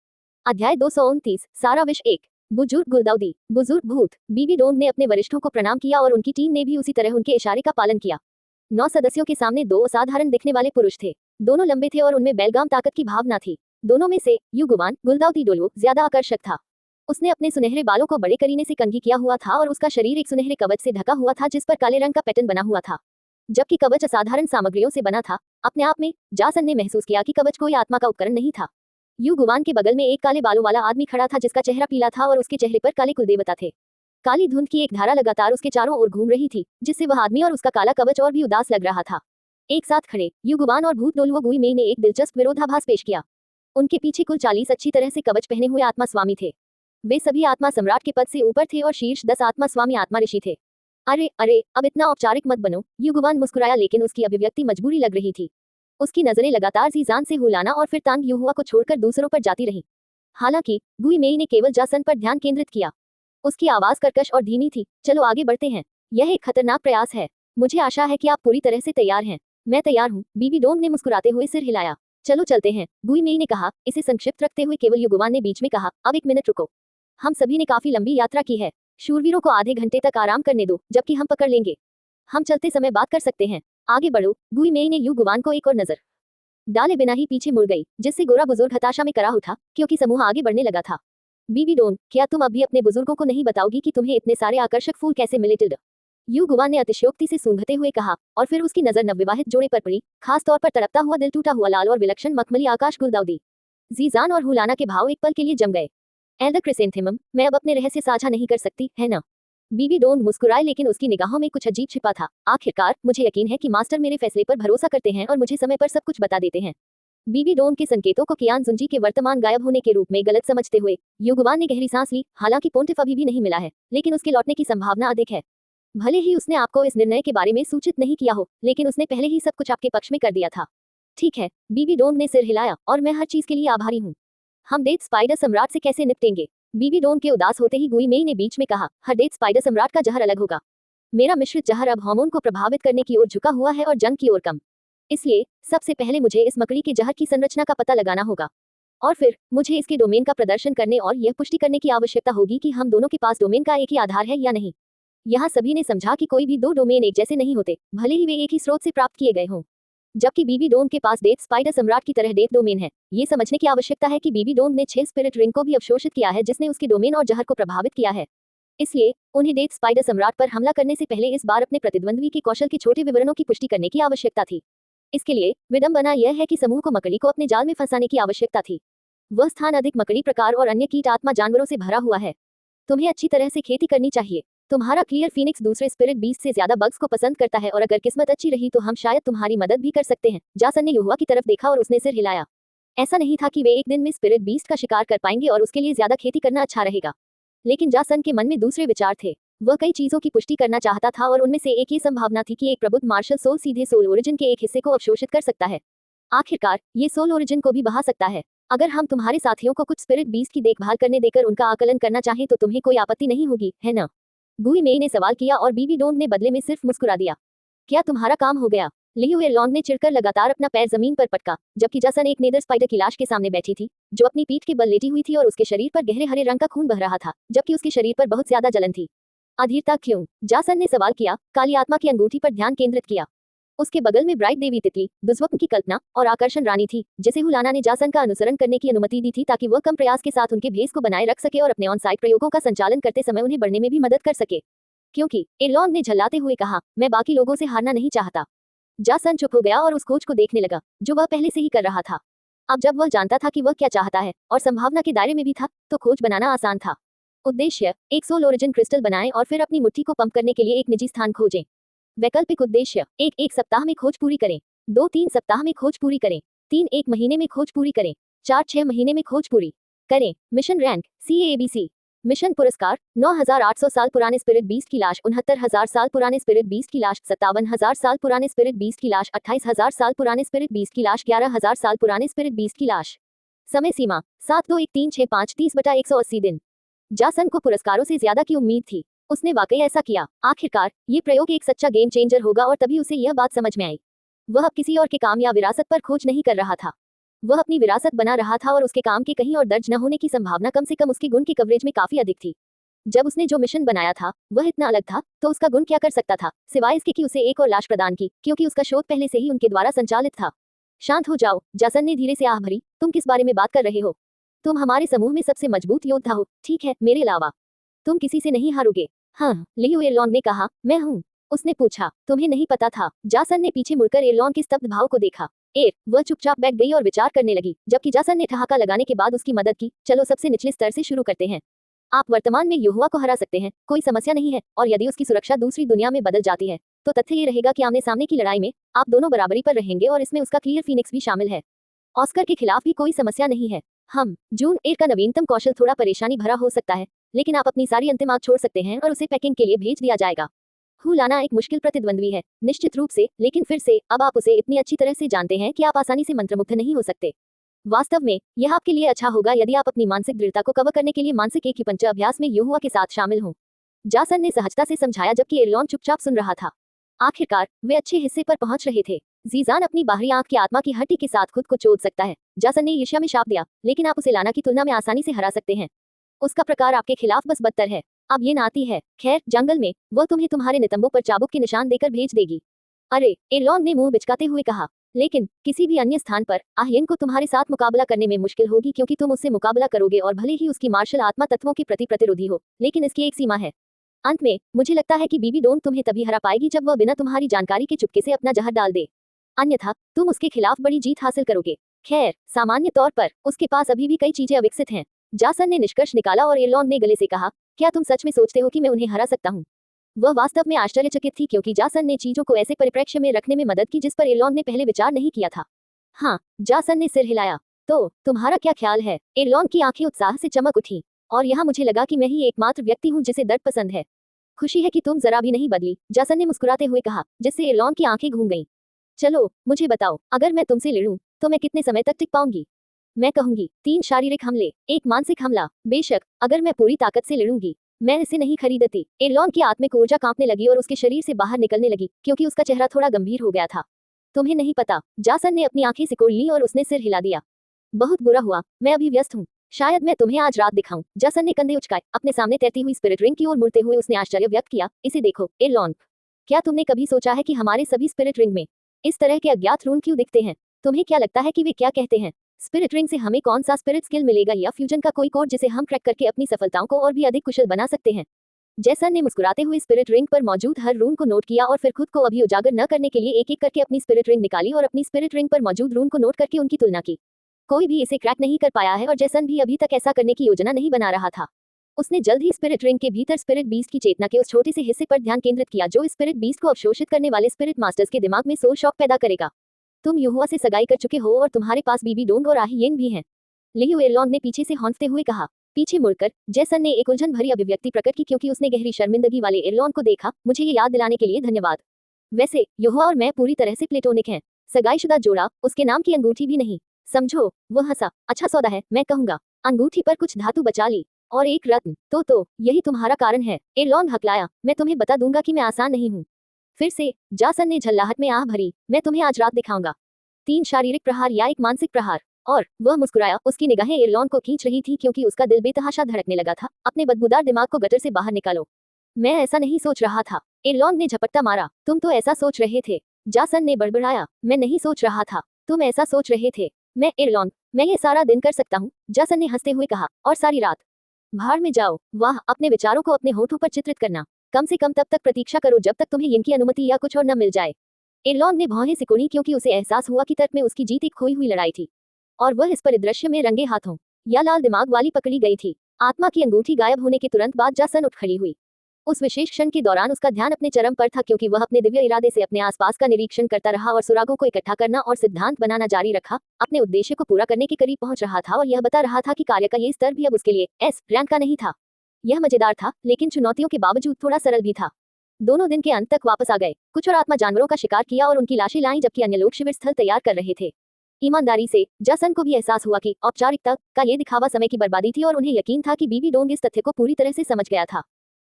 अध्याय 229, सारा विश 1। बुजुर्ग गुलदाउदी, बुजुर्ग भूत। बीबी डोंग ने अपने वरिष्ठों को प्रणाम किया और उनकी टीम ने भी उसी तरह उनके इशारे का पालन किया। 9 सदस्यों के सामने 2 असाधारण दिखने वाले पुरुष थे। दोनों लंबे थे और उनमें बेलगाम ताकत की भावना थी। दोनों में से युगुवान गुलदाउदी डोलुओ ज्यादा आकर्षक था। उसने अपने सुनहरे बालों को बड़े करीने से कंघी किया हुआ था और उसका शरीर एक सुनहरे कवच से ढका हुआ था जिस पर काले रंग का पैटर्न बना हुआ था। जबकि कवच असाधारण सामग्रियों से बना था, अपने आप में जासन ने महसूस किया कि कवच कोई आत्मा का उपकरण नहीं था। युगुवान के बगल में एक काले बालों वाला आदमी खड़ा था जिसका चेहरा पीला था और उसके चेहरे पर काले कुलदेवता थे। काली धुंध की एक धारा लगातार उसके चारों ओर घूम रही थी, जिससे वह आदमी और उसका काला कवच और भी उदास लग रहा था। एक साथ खड़े युगुवान और भूत डोलुओ गुई में ने एक दिलचस्प विरोधाभास पेश किया। उनके पीछे कुल 40 अच्छी तरह से कवच पहने हुए आत्मा स्वामी थे। वे सभी आत्मा सम्राट के पद से ऊपर थे और शीर्ष 10 आत्मा स्वामी आत्मा ऋषि थे। अरे अरे, अब इतना औपचारिक मत बनो। युगुवान मुस्कुराया, लेकिन उसकी अभिव्यक्ति मजबूरी लग रही थी। उसकी नजरें लगातार जीजान से हुलाना और फिर तांग युहुआ को छोड़कर दूसरों पर जाती रही। हालांकि गुई मेई ने केवल जासन पर ध्यान केंद्रित किया। उसकी आवाज कर्कश और धीमी थी। चलो आगे बढ़ते हैं, यह एक खतरनाक प्रयास है। मुझे आशा है कि आप पूरी तरह से तैयार हैं। मैं तैयार हूँ, बीबी डोंग ने मुस्कुराते हुए सिर हिलाया। चलो चलते हैं, गुई मेई ने कहा। इसे संक्षिप्त रखते हुए केवल युगुवान ने बीच में कहा, अब एक मिनट रुको। हम सभी ने काफी लंबी यात्रा की है। शूरवीरों को आधे घंटे तक आराम करने दो, जबकि हम पकड़ लेंगे। हम चलते समय बात कर सकते हैं। आगे बढ़ो। गुई मेई ने युगुवान को एक और नजर डाले बिना ही पीछे मुड़ गई, जिससे गोरा बुजुर्ग हताशा में करा उठा, क्योंकि समूह आगे बढ़ने लगा था। बीबी डोंग, क्या तुम अब भी अपने बुजुर्गों को नहीं बताओगी कि तुम्हें इतने सारे आकर्षक फूल कैसे मिले? टिल्ड युगुवान ने अतिशयोक्ति से सूंघते हुए कहा, और फिर उसकी नजर नवविवाहित जोड़े पर पड़ी, खास तौर पर तड़पता हुआ दिल टूटा हुआ लाल और विलक्षण मखमली आकाश गुलदाउदी। जीजान और हुलाना के भाव एक पल के लिए जम गए। एल्डर क्रिसेंथेमम, मैं अब अपने रहस्य साझा नहीं कर सकती, है ना? बीबी डोंग मुस्कुराए, लेकिन उसकी निगाहों में कुछ अजीब छिपा था। आखिरकार मुझे यकीन है कि मास्टर मेरे फैसले पर भरोसा करते हैं और मुझे समय पर सब कुछ बता देते हैं। बीबी डोंग के संकेतों को कियान जुंजी के वर्तमान गायब होने के रूप में गलत समझते हुए युगुवान ने गहरी सांस ली। हालांकि पोंटिफ अभी भी नहीं मिला है, लेकिन उसके लौटने की संभावना अधिक है। भले ही उसने आपको इस निर्णय के बारे में सूचित नहीं किया हो, लेकिन उसने पहले ही सब कुछ आपके पक्ष में कर दिया था। ठीक है, बीबी डोंग ने सिर हिलाया, और मैं हर चीज के लिए आभारी हूँ। हम डेथ स्पाइडर सम्राट से कैसे निपटेंगे? बीबी डोंग के उदास होते ही गुई मेई ने बीच में कहा, हर डेथ स्पाइडर सम्राट का जहर अलग होगा। मेरा मिश्रित जहर अब हार्मोन को प्रभावित करने की ओर झुका हुआ है और जंग की ओर कम। इसलिए सबसे पहले मुझे इस मकड़ी के जहर की संरचना का पता लगाना होगा, और फिर मुझे इसके डोमेन का प्रदर्शन करने और यह पुष्टि करने की आवश्यकता होगी कि हम दोनों के पास डोमेन का एक ही आधार है या नहीं। यहाँ सभी ने समझा कि कोई भी दो डोमेन एक जैसे नहीं होते, भले ही वे एक ही स्रोत से प्राप्त किए गए हों। जबकि बीबी डोंग के पास डेथ स्पाइडर सम्राट की तरह डेथ डोमेन है, ये समझने की आवश्यकता है कि बीबी डोंग ने 6 स्पिरिट रिंग को भी अवशोषित किया है, जिसने उसके डोमेन और जहर को प्रभावित किया है। इसलिए उन्हें डेथ स्पाइडर सम्राट पर हमला करने से पहले इस बार अपने प्रतिद्वंद्वी के कौशल के छोटे विवरणों की पुष्टि करने की आवश्यकता थी। इसके लिए विडंबना यह है कि समूह को मकड़ी को अपने जाल में फंसाने की आवश्यकता थी। वह स्थान अधिक मकड़ी प्रकार और अन्य कीट आत्मा जानवरों से भरा हुआ है। तुम्हें अच्छी तरह से खेती करनी चाहिए। तुम्हारा क्लियर फीनिक्स दूसरे स्पिरिट बीस्ट से ज्यादा बग्स को पसंद करता है, और अगर किस्मत अच्छी रही तो हम शायद तुम्हारी मदद भी कर सकते हैं। जासन ने युहुआ की तरफ देखा और उसने सिर हिलाया। ऐसा नहीं था कि वे एक दिन में स्पिरिट बीस्ट का शिकार कर पाएंगे और उसके लिए ज्यादा खेती करना अच्छा रहेगा, लेकिन जासन के मन में दूसरे विचार थे। वह कई चीजों की पुष्टि करना चाहता था, और उनमें से एक ये संभावना थी कि एक प्रबुद्ध मार्शल सोल सीधे सोल ओरिजिन के एक हिस्से को अवशोषित कर सकता है। आखिरकार ये सोल ओरिजिन को भी बहा सकता है। अगर हम तुम्हारे साथियों को कुछ स्पिरिट बीस्ट की देखभाल करने देकर उनका आकलन करना चाहें तो तुम्हें कोई आपत्ति नहीं होगी, है ना? गुई मेई ने सवाल किया, और बीबी डोंग ने बदले में सिर्फ मुस्कुरा दिया। क्या तुम्हारा काम हो गया? लियू एरलॉन्ग ने चिढ़कर लगातार अपना पैर जमीन पर पटका, जबकि जासन एक नेदर स्पाइडर की लाश के सामने बैठी थी, जो अपनी पीठ के बल लेटी हुई थी और उसके शरीर पर गहरे हरे रंग का खून बह रहा था, जबकि उसके शरीर पर बहुत ज्यादा जलन थी। अधीरता क्यों? जासन ने सवाल किया, काली आत्मा की अंगूठी पर ध्यान केंद्रित किया। उसके बगल में ब्राइट देवी तितली, दुस्वप्न की कल्पना और आकर्षण रानी थी, जिसे हुलाना ने जासन का अनुसरण करने की अनुमति दी थी, ताकि वह कम प्रयास के साथ उनके भेस को बनाए रख सके और अपने ऑन साइट प्रयोगों का संचालन करते समय उन्हें बढ़ने में भी मदद कर सके। क्योंकि एरलॉन्ग ने झल्लाते हुए कहा, मैं बाकी लोगों से हारना नहीं चाहता। जासन चुप हो गया और उस खोज को देखने लगा जो वह पहले से ही कर रहा था। अब जब वह जानता था कि वह क्या चाहता है और संभावना के दायरे में भी था, तो खोज बनाना आसान था। उद्देश्य, एक सोल ओरिजिन क्रिस्टल बनाएं और फिर अपनी मुट्ठी को पंप करने के लिए एक निजी स्थान खोजें। वैकल्पिक उद्देश्य, एक सप्ताह में खोज पूरी करें, 2-3 सप्ताह में खोज पूरी करें, 3 एक महीने में खोज पूरी करें, 4-6 महीने में खोज पूरी करें। Mission rank CABC। मिशन पुरस्कार 9,800 साल पुराने स्पिरिट बीस्ट की लाश, 69,000 साल पुराने स्पिरिट बीस्ट की लाश, 57,000 साल पुराने स्पिरिट बीस्ट की लाश, 28,000 साल पुराने स्पिरिट बीस्ट की लाश, 11,000 साल पुराने स्पिरिट बीस्ट की लाश। समय सीमा 7-2-1-3-6-5 30/180 दिन। जासन को पुरस्कारों से ज्यादा की उम्मीद थी। उसने वाकई ऐसा किया। आखिरकार ये प्रयोग एक सच्चा गेम चेंजर होगा, और तभी उसे यह बात समझ में आई। वह अब किसी और के काम या विरासत पर खोज नहीं कर रहा था, वह अपनी विरासत बना रहा था, और उसके काम के कहीं और दर्ज न होने की संभावना कम से कम उसके गुण की कवरेज में काफी अधिक थी। जब उसने जो मिशन बनाया था वह इतना अलग था, तो उसका गुण क्या कर सकता था सिवाय इसके कि उसे एक और लाश प्रदान की, क्योंकि उसका शोध पहले से ही उनके द्वारा संचालित था। शांत हो जाओ, जासन ने धीरे से आह भरी। तुम किस बारे में बात कर रहे हो? तुम हमारे समूह में सबसे मजबूत योद्धा हो, ठीक है, मेरे अलावा तुम किसी से नहीं हारोगे। हाँ, लियू एरलॉन्ग ने कहा। मैं हूँ? उसने पूछा। तुम्हें नहीं पता था? जासन ने पीछे मुड़कर एरलॉन्ग के स्तब्ध भाव को देखा। वह चुपचाप बैठ गई और विचार करने लगी, जबकि जासन ने ठहाका लगाने के बाद उसकी मदद की। चलो सबसे निचले स्तर से शुरू करते हैं। आप वर्तमान में युहुआ को हरा सकते हैं, कोई समस्या नहीं है, और यदि उसकी सुरक्षा दूसरी दुनिया में बदल जाती है तो तथ्य ये रहेगा कि आमने सामने की लड़ाई में आप दोनों बराबरी पर रहेंगे, और इसमें उसका क्लियर फीनिक्स भी शामिल है। ऑस्कर के खिलाफ भी कोई समस्या नहीं है। हम जून 8 का नवीनतम कौशल थोड़ा परेशानी भरा हो सकता है, लेकिन आप अपनी सारी अंतिम आग छोड़ सकते हैं और उसे पैकिंग के लिए भेज दिया जाएगा। हुलाना एक मुश्किल प्रतिद्वंद्वी है, निश्चित रूप से, लेकिन फिर से अब आप उसे इतनी अच्छी तरह से जानते हैं कि आप आसानी से मंत्रमुग्ध नहीं हो सकते। वास्तव में यह आपके लिए अच्छा होगा यदि आप अपनी मानसिक दृढ़ता को कवर करने के लिए मानसिक एक्यूपंक्चर अभ्यास में युहुआ के साथ शामिल हों। जासन ने सहजता से समझाया, जबकि एरलॉन्ग चुपचाप सुन रहा था। आखिरकार वे अच्छे हिस्से पर पहुंच रहे थे। जीजान अपनी बाहरी आंख की आत्मा की हड्डी के साथ खुद को चोद सकता है। जासन ने ईर्ष्या में शाप दिया, लेकिन आप उसे लाना की तुलना में आसानी से हरा सकते हैं। उसका प्रकार आपके खिलाफ बस बदतर है। अब ये नाती है। खैर, जंगल में वह तुम्हें तुम्हारे नितंबों पर चाबुक के निशान देकर भेज देगी। अरे, एलोन ने मुंह बिचकाते हुए कहा, लेकिन किसी भी अन्य स्थान पर आह्यन को तुम्हारे साथ मुकाबला करने में मुश्किल होगी, क्योंकि तुम उससे मुकाबला करोगे और भले ही उसकी मार्शल आत्मा तत्वों के प्रति प्रतिरोधी हो, लेकिन इसकी एक सीमा है। अंत में मुझे लगता है कि बीबी डोंग तुम्हें तभी हरा पाएगी जब वह बिना तुम्हारी जानकारी के चुपके से अपना जहर डाल दे। अन्यथा तुम उसके खिलाफ बड़ी जीत हासिल करोगे। खैर, सामान्य तौर पर उसके पास अभी भी कई चीजें अविकसित हैं। जासन ने निष्कर्ष निकाला और एलोन ने गले से कहा, क्या तुम सच में सोचते हो कि मैं उन्हें हरा सकता हूँ? वह वास्तव में आश्चर्यचकित थी, क्योंकि जासन ने चीजों को ऐसे परिप्रेक्ष्य में रखने में मदद की जिस पर एलोन ने पहले विचार नहीं किया था। हाँ, जासन ने सिर हिलाया। तो तुम्हारा क्या ख्याल है? एलोन की आंखें उत्साह से चमक उठी। और यहाँ मुझे लगा कि मैं ही एकमात्र व्यक्ति हूँ जिसे दर्द पसंद है। खुशी है कि तुम जरा भी नहीं बदली, जासन ने मुस्कुराते हुए कहा, जिससे एलोन की आंखें घूम गईं। चलो मुझे बताओ, अगर मैं तुमसे लड़ूं तो मैं कितने समय तक टिक पाऊंगी? मैं कहूंगी 3 शारीरिक हमले, 1 मानसिक हमला। बेशक, अगर मैं पूरी ताकत से लड़ूंगी, मैं इसे नहीं खरीदती। एलोन की आत्मिक ऊर्जा कांपने लगी और उसके शरीर से बाहर निकलने लगी, क्योंकि उसका चेहरा थोड़ा गंभीर हो गया था। तुम्हें नहीं पता, जासन ने अपनी आंखें सिकोड़ ली और उसने सिर हिला दिया। बहुत बुरा हुआ, मैं अभी व्यस्त हूँ। शायद मैं तुम्हें आज रात दिखाऊं। जासन ने कंधे उचकाए। अपने सामने तैरती हुई स्पिरिट रिंग की ओर मुड़ते हुए उसने आश्चर्य व्यक्त किया, इसे देखो एलोन। क्या तुमने कभी सोचा है कि हमारे सभी स्पिरिट रिंग में इस तरह के अज्ञात रून क्यों दिखते हैं? तुम्हें क्या लगता है कि वे क्या कहते हैं? स्पिरिट रिंग से हमें कौन सा स्पिरिट स्किल मिलेगा, या फ्यूजन का कोई कोड जिसे हम क्रैक करके अपनी सफलताओं को और भी अधिक कुशल बना सकते हैं? जैसन ने मुस्कुराते हुए स्पिरिट रिंग पर मौजूद हर रून को नोट किया और फिर खुद को अभी उजागर न करने के लिए एक एक करके अपनी स्पिरिट रिंग निकाली और अपनी स्पिरिट रिंग पर मौजूद रून को नोट करके उनकी तुलना की। कोई भी इसे क्रैक नहीं कर पाया है और जैसन भी अभी तक ऐसा करने की योजना नहीं बना रहा था। उसने जल्द ही स्पिरिट रिंग के भीतर स्पिरिट बीस्ट की चेतना के उस छोटे से हिस्से पर ध्यान केंद्रित किया जो स्पिरिट बीस्ट को अवशोषित करने वाले स्पिरिट मास्टर्स के दिमाग में सोल शॉक पैदा करेगा। तुम युहुआ से सगाई कर चुके हो और तुम्हारे पास बीबी डोंग और आहियेन भी हैं। लियू एलोन ने पीछे से हौंकते हुए कहा। पीछे मुड़कर जैसन ने एक उलझन भरी अभिव्यक्ति प्रकट की, क्योंकि उसने गहरी शर्मिंदगी वाले एलोन को देखा। मुझे ये याद दिलाने के लिए धन्यवाद। वैसे युहुआ और मैं पूरी तरह से प्लेटोनिक हैं। सगाईशुदा जोड़ा, उसके नाम की अंगूठी भी नहीं। समझो, वह हंसा। अच्छा सौदा है, मैं कहूंगा। अंगूठी पर कुछ धातु बचा ली और एक रत्न। तो यही तुम्हारा कारण है। एलोन हकलाया। मैं तुम्हें बता दूंगा कि मैं आसान नहीं हूँ। फिर से जासन ने झल्लाहट में आह भरी। मैं तुम्हें आज रात दिखाऊंगा। 3 शारीरिक प्रहार या 1 मानसिक प्रहार। और वह मुस्कुराया। उसकी निगाहें एलोन को खींच रही थी, क्योंकि उसका दिल बेतहाशा धड़कने लगा था। अपने बदबूदार दिमाग को गटर से बाहर निकालो। मैं ऐसा नहीं सोच रहा था। एलोन ने झपट्टा मारा। तुम तो ऐसा सोच रहे थे। जासन ने बड़बड़ाया। मैं नहीं सोच रहा था, तुम ऐसा सोच रहे थे। मैं एलोन, मैं ये सारा दिन कर सकता हूँ, जासन ने हंसते हुए कहा। और सारी रात? भाड़ में जाओ। वाह, अपने विचारों को अपने होठों पर चित्रित करना। कम से कम तब तक प्रतीक्षा करो जब तक तुम्हें इनकी अनुमति या कुछ और न मिल जाए। एलोन ने भौहें सिकुड़ी, क्योंकि उसे एहसास हुआ कि तर्क में उसकी जीत एक खोई हुई लड़ाई थी और वह इस परिदृश्य में रंगे हाथों या लाल दिमाग वाली पकड़ी गई थी। आत्मा की अंगूठी गायब होने के तुरंत बाद जासन उठ खड़ी हुई। उस विशेष क्षण के दौरान उसका ध्यान अपने चरम पर था, क्योंकि वह अपने दिव्य इरादे से अपने आसपास का निरीक्षण करता रहा और सुरागों को इकट्ठा करना और सिद्धांत बनाना जारी रखा। अपने उद्देश्य को पूरा करने के करीब पहुंच रहा था और यह बता रहा था कि कार्य का ये स्तर भी अब उसके लिए एस रैंक का नहीं था। यह मजेदार था, लेकिन चुनौतियों के बावजूद थोड़ा सरल भी था। दोनों दिन के अंत तक वापस आ गए। कुछ और आत्मा जानवरों का शिकार किया और उनकी लाशें लाईं, जबकि अन्य लोग शिविर स्थल तैयार कर रहे थे। ईमानदारी से जासन को भी एहसास हुआ कि औपचारिकता का ये दिखावा समय की बर्बादी थी और उन्हें यकीन था कि बीबी डोंग इस तथ्य को पूरी तरह से समझ गया था।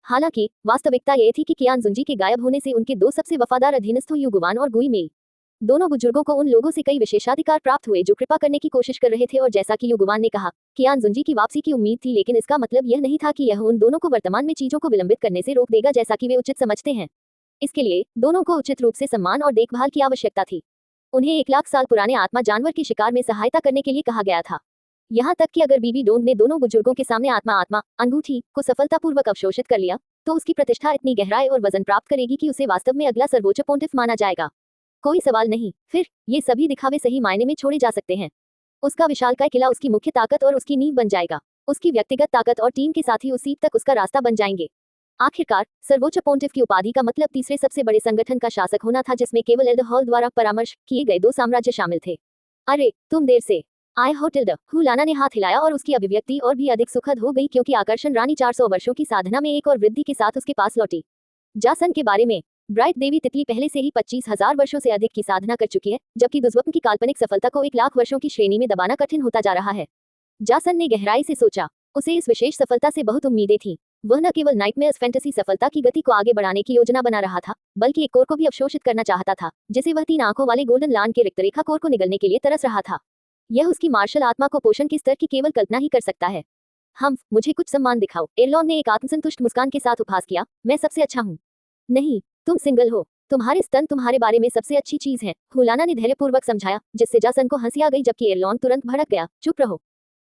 हालांकि वास्तविकता ये थी कि कियान जुंजी के गायब होने से उनके 2 सबसे वफादार अधीनस्थों युगुवान और गुई मेई, दोनों बुजुर्गों को उन लोगों से कई विशेषाधिकार प्राप्त हुए जो कृपा करने की कोशिश कर रहे थे। और जैसा कि युगुवान ने कहा, कियान जुंजी की वापसी की उम्मीद थी, लेकिन इसका मतलब यह नहीं था कि यह उन दोनों को वर्तमान में चीजों को विलंबित करने से रोक देगा, जैसा कि वे उचित समझते हैं। इसके लिए दोनों को उचित रूप से सम्मान और देखभाल की आवश्यकता थी। उन्हें 1 लाख साल पुराने आत्मा जानवर के शिकार में सहायता करने के लिए कहा गया था। यहाँ तक कि अगर बीबी डोंग ने दोनों बुजुर्गों के सामने आत्मा अंगूठी को सफलतापूर्वक अवशोषित कर लिया, तो उसकी प्रतिष्ठा इतनी गहराई और वजन प्राप्त करेगी कि उसे वास्तव में अगला सर्वोच्च पोंटिफ माना जाएगा। कोई सवाल नहीं। फिर ये सभी दिखावे सही मायने में छोड़े जा सकते हैं। उसका विशालकाय किला उसकी मुख्य ताकत और उसकी नींव बन जाएगा। उसकी व्यक्तिगत ताकत और टीम के साथ ही उस सीट तक उसका रास्ता बन जाएंगे। आखिरकार सर्वोच्च पोंटिफ की उपाधि का मतलब तीसरे सबसे बड़े संगठन का शासक होना था, जिसमें केवल एल्ड हॉल द्वारा परामर्श किए गए 2 साम्राज्य शामिल थे। अरे, तुम देर से आए हो टिल्ड। हुलाना ने हाथ हिलाया और उसकी अभिव्यक्ति और भी अधिक सुखद हो गई, क्योंकि आकर्षण रानी 400 वर्षों की साधना में एक और वृद्धि के साथ उसके पास लौटी। जासन के बारे में, ब्राइट देवी तितली पहले से ही 25,000 वर्षों से अधिक की साधना कर चुकी है, जबकि दुष्वप्न की काल्पनिक सफलता को 1 लाख वर्षों की श्रेणी में दबाना कठिन होता जा रहा है। जासन ने गहराई से सोचा। उसे इस विशेष सफलता से बहुत उम्मीदें थीं। वह न केवल नाइटमेयर्स फैंटेसी सफलता की गति को आगे बढ़ाने की योजना बना रहा था, बल्कि एक कोर को भी अवशोषित करना चाहता था, जिसे वह 3 आंखों वाले गोल्डन लान के रिक्त रेखा कोर को निगलने के लिए तरस रहा था। यह उसकी मार्शल आत्मा को पोषण के स्तर की केवल कल्पना ही कर सकता है। मुझे कुछ सम्मान दिखाओ, एरलॉन ने एक आत्मसंतुष्ट मुस्कान के साथ उपहास किया। मैं सबसे अच्छा हूँ। नहीं, तुम सिंगल हो। तुम्हारे स्तन तुम्हारे बारे में सबसे अच्छी चीज है, हुलाना ने धैर्यपूर्वक समझाया, जिससे जासन को हंसी आ गई, जबकि एरलॉन तुरंत भड़क गया। चुप रहो।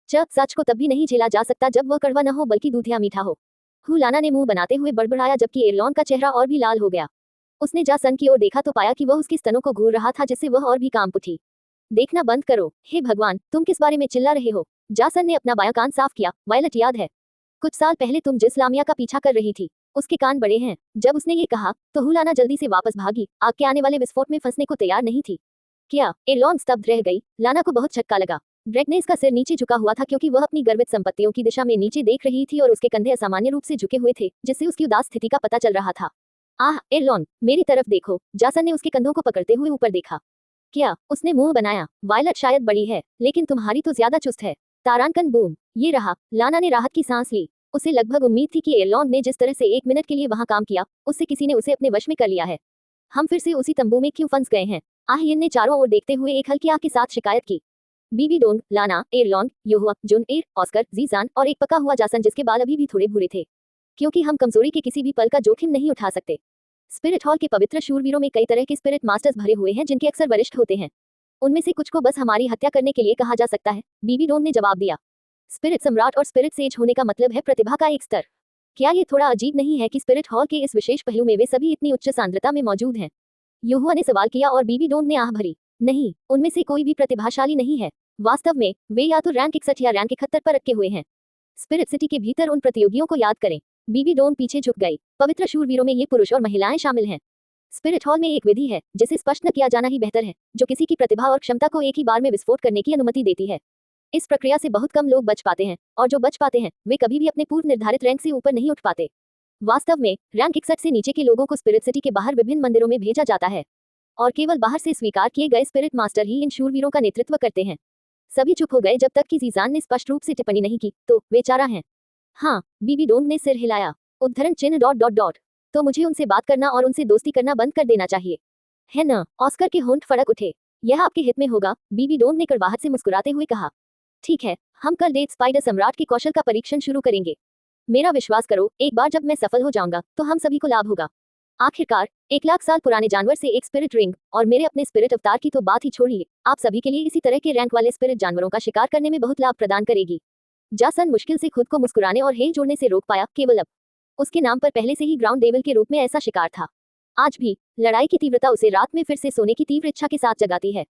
सच को तब भी नहीं झेला जा सकता जब वह कड़वा न हो बल्कि दूधिया मीठा हो। हुलाना ने मुंह बनाते हुए बड़बड़ाया, जबकि एरलॉन का चेहरा और भी लाल हो गया। उसने जासन की ओर देखा तो पाया कि वह उसके स्तनों को घूर रहा था, जिससे वह और भी कांप उठी। देखना बंद करो। हे भगवान, तुम किस बारे में चिल्ला रहे हो? जासन ने अपना बायां कान साफ किया। वायलट, याद है कुछ साल पहले तुम जिस लामिया का पीछा कर रही थी, उसके कान बड़े हैं। जब उसने ये कहा तो हुलाना जल्दी से वापस भागी, आग के आने वाले विस्फोट में फंसने को तैयार नहीं थी। क्या? एरलॉन स्तब्ध रह गई। लाना को बहुत झटका लगा। ब्रेकनेस का सिर नीचे झुका हुआ था, क्योंकि वह अपनी गर्वित संपत्तियों की दिशा में नीचे देख रही थी और उसके कंधे असामान्य रूप से झुके हुए थे, जिससे उसकी उदास स्थिति का पता चल रहा था। आह एरलॉन, मेरी तरफ देखो। जासन ने उसके कंधों को पकड़ते हुए ऊपर देखा। क्या? उसने मुंह बनाया। वायलट शायद बड़ी है, लेकिन तुम्हारी तो ज्यादा चुस्त है। तारांकन बूम। ये रहा। लाना ने राहत की सांस ली। उसे लगभग उम्मीद थी कि एरलॉन ने जिस तरह से 1 मिनट के लिए वहां काम किया, उससे किसी ने उसे अपने वश में कर लिया है। हम फिर से उसी तंबू में क्यों फंस गए हैं? आहियन ने चारों ओर देखते हुए एक हल्की आह के साथ शिकायत की। बीबी डोंग, लाना, एरलॉन, योहुआ, जुन एर, ऑस्कर, जीजान और एक पका हुआ जासन जिसके बाल अभी भी थोड़े भूरे थे। क्योंकि हम कमजोरी के किसी भी पल का जोखिम नहीं उठा सकते। स्पिरिट हॉल के पवित्र शूरवीरों में कई तरह के स्पिरिट मास्टर्स भरे हुए हैं, जिनके अक्सर वरिष्ठ होते हैं। उनमें से कुछ को बस हमारी हत्या करने के लिए कहा जा सकता है, बीबी डोंग ने जवाब दिया। स्पिरिट सम्राट और स्पिरिट सेज होने का मतलब है प्रतिभा का एक स्तर। क्या ये थोड़ा अजीब नहीं है कि स्पिरिट हॉल के इस विशेष पहलू में वे सभी इतनी उच्च सांद्रता में मौजूद हैं? योहुआ ने सवाल किया और बीबी डोंग ने आह भरी। नहीं, उनमें से कोई भी प्रतिभाशाली नहीं है। वास्तव में वे या तो रैंक 61 या रैंक 71 पर अटके हुए हैं। स्पिरिट सिटी के भीतर उन प्रतियोगियों को याद करें। बीबी डोंग पीछे झुक गई। पवित्र शूरवीरों में ये पुरुष और महिलाएं शामिल हैं। स्पिरिट हॉल में एक विधि है जिसे स्पष्ट न किया जाना ही बेहतर है, जो किसी की प्रतिभा और क्षमता को एक ही बार में विस्फोट करने की अनुमति देती है। इस प्रक्रिया से बहुत कम लोग बच पाते हैं, और जो बच पाते हैं वे कभी भी अपने पूर्व निर्धारित रैंक से ऊपर नहीं उठ पाते। वास्तव में रैंक 61 से नीचे के लोगों को स्पिरिट सिटी के बाहर विभिन्न मंदिरों में भेजा जाता है, और केवल बाहर से स्वीकार किए गए स्पिरिट मास्टर ही इन शूरवीरों का नेतृत्व करते हैं। सभी चुप हो गए जब तक कि जीजान ने स्पष्ट रूप से टिप्पणी नहीं की। तो वे चारा हैं? हाँ, बीबी डोंग ने सिर हिलाया। उद्धरण चिन्ह डॉट डॉट डॉट। तो मुझे उनसे बात करना और उनसे दोस्ती करना बंद कर देना चाहिए, है न? ऑस्कर के होंठ फड़क उठे। यह आपके हित में होगा, बीबी डोंग ने कड़वाहट से मुस्कुराते हुए कहा। ठीक है, हम कल डेथ स्पाइडर सम्राट के कौशल का परीक्षण शुरू करेंगे। मेरा विश्वास करो, एक बार जब मैं सफल हो जाऊंगा तो हम सभी को लाभ होगा। आखिरकार 1 लाख साल पुराने जानवर से एक स्पिरिट रिंग, और मेरे अपने स्पिरिट अवतार की तो बात ही छोड़िए, आप सभी के लिए इसी तरह के रैंक वाले स्पिरिट जानवरों का शिकार करने में बहुत लाभ प्रदान करेगी। जासन मुश्किल से खुद को मुस्कुराने और हेल जोड़ने से रोक पाया। केवल अब उसके नाम पर पहले से ही ग्राउंड डेविल के रूप में ऐसा शिकार था। आज भी लड़ाई की तीव्रता उसे रात में फिर से सोने की तीव्र इच्छा के साथ जगाती है,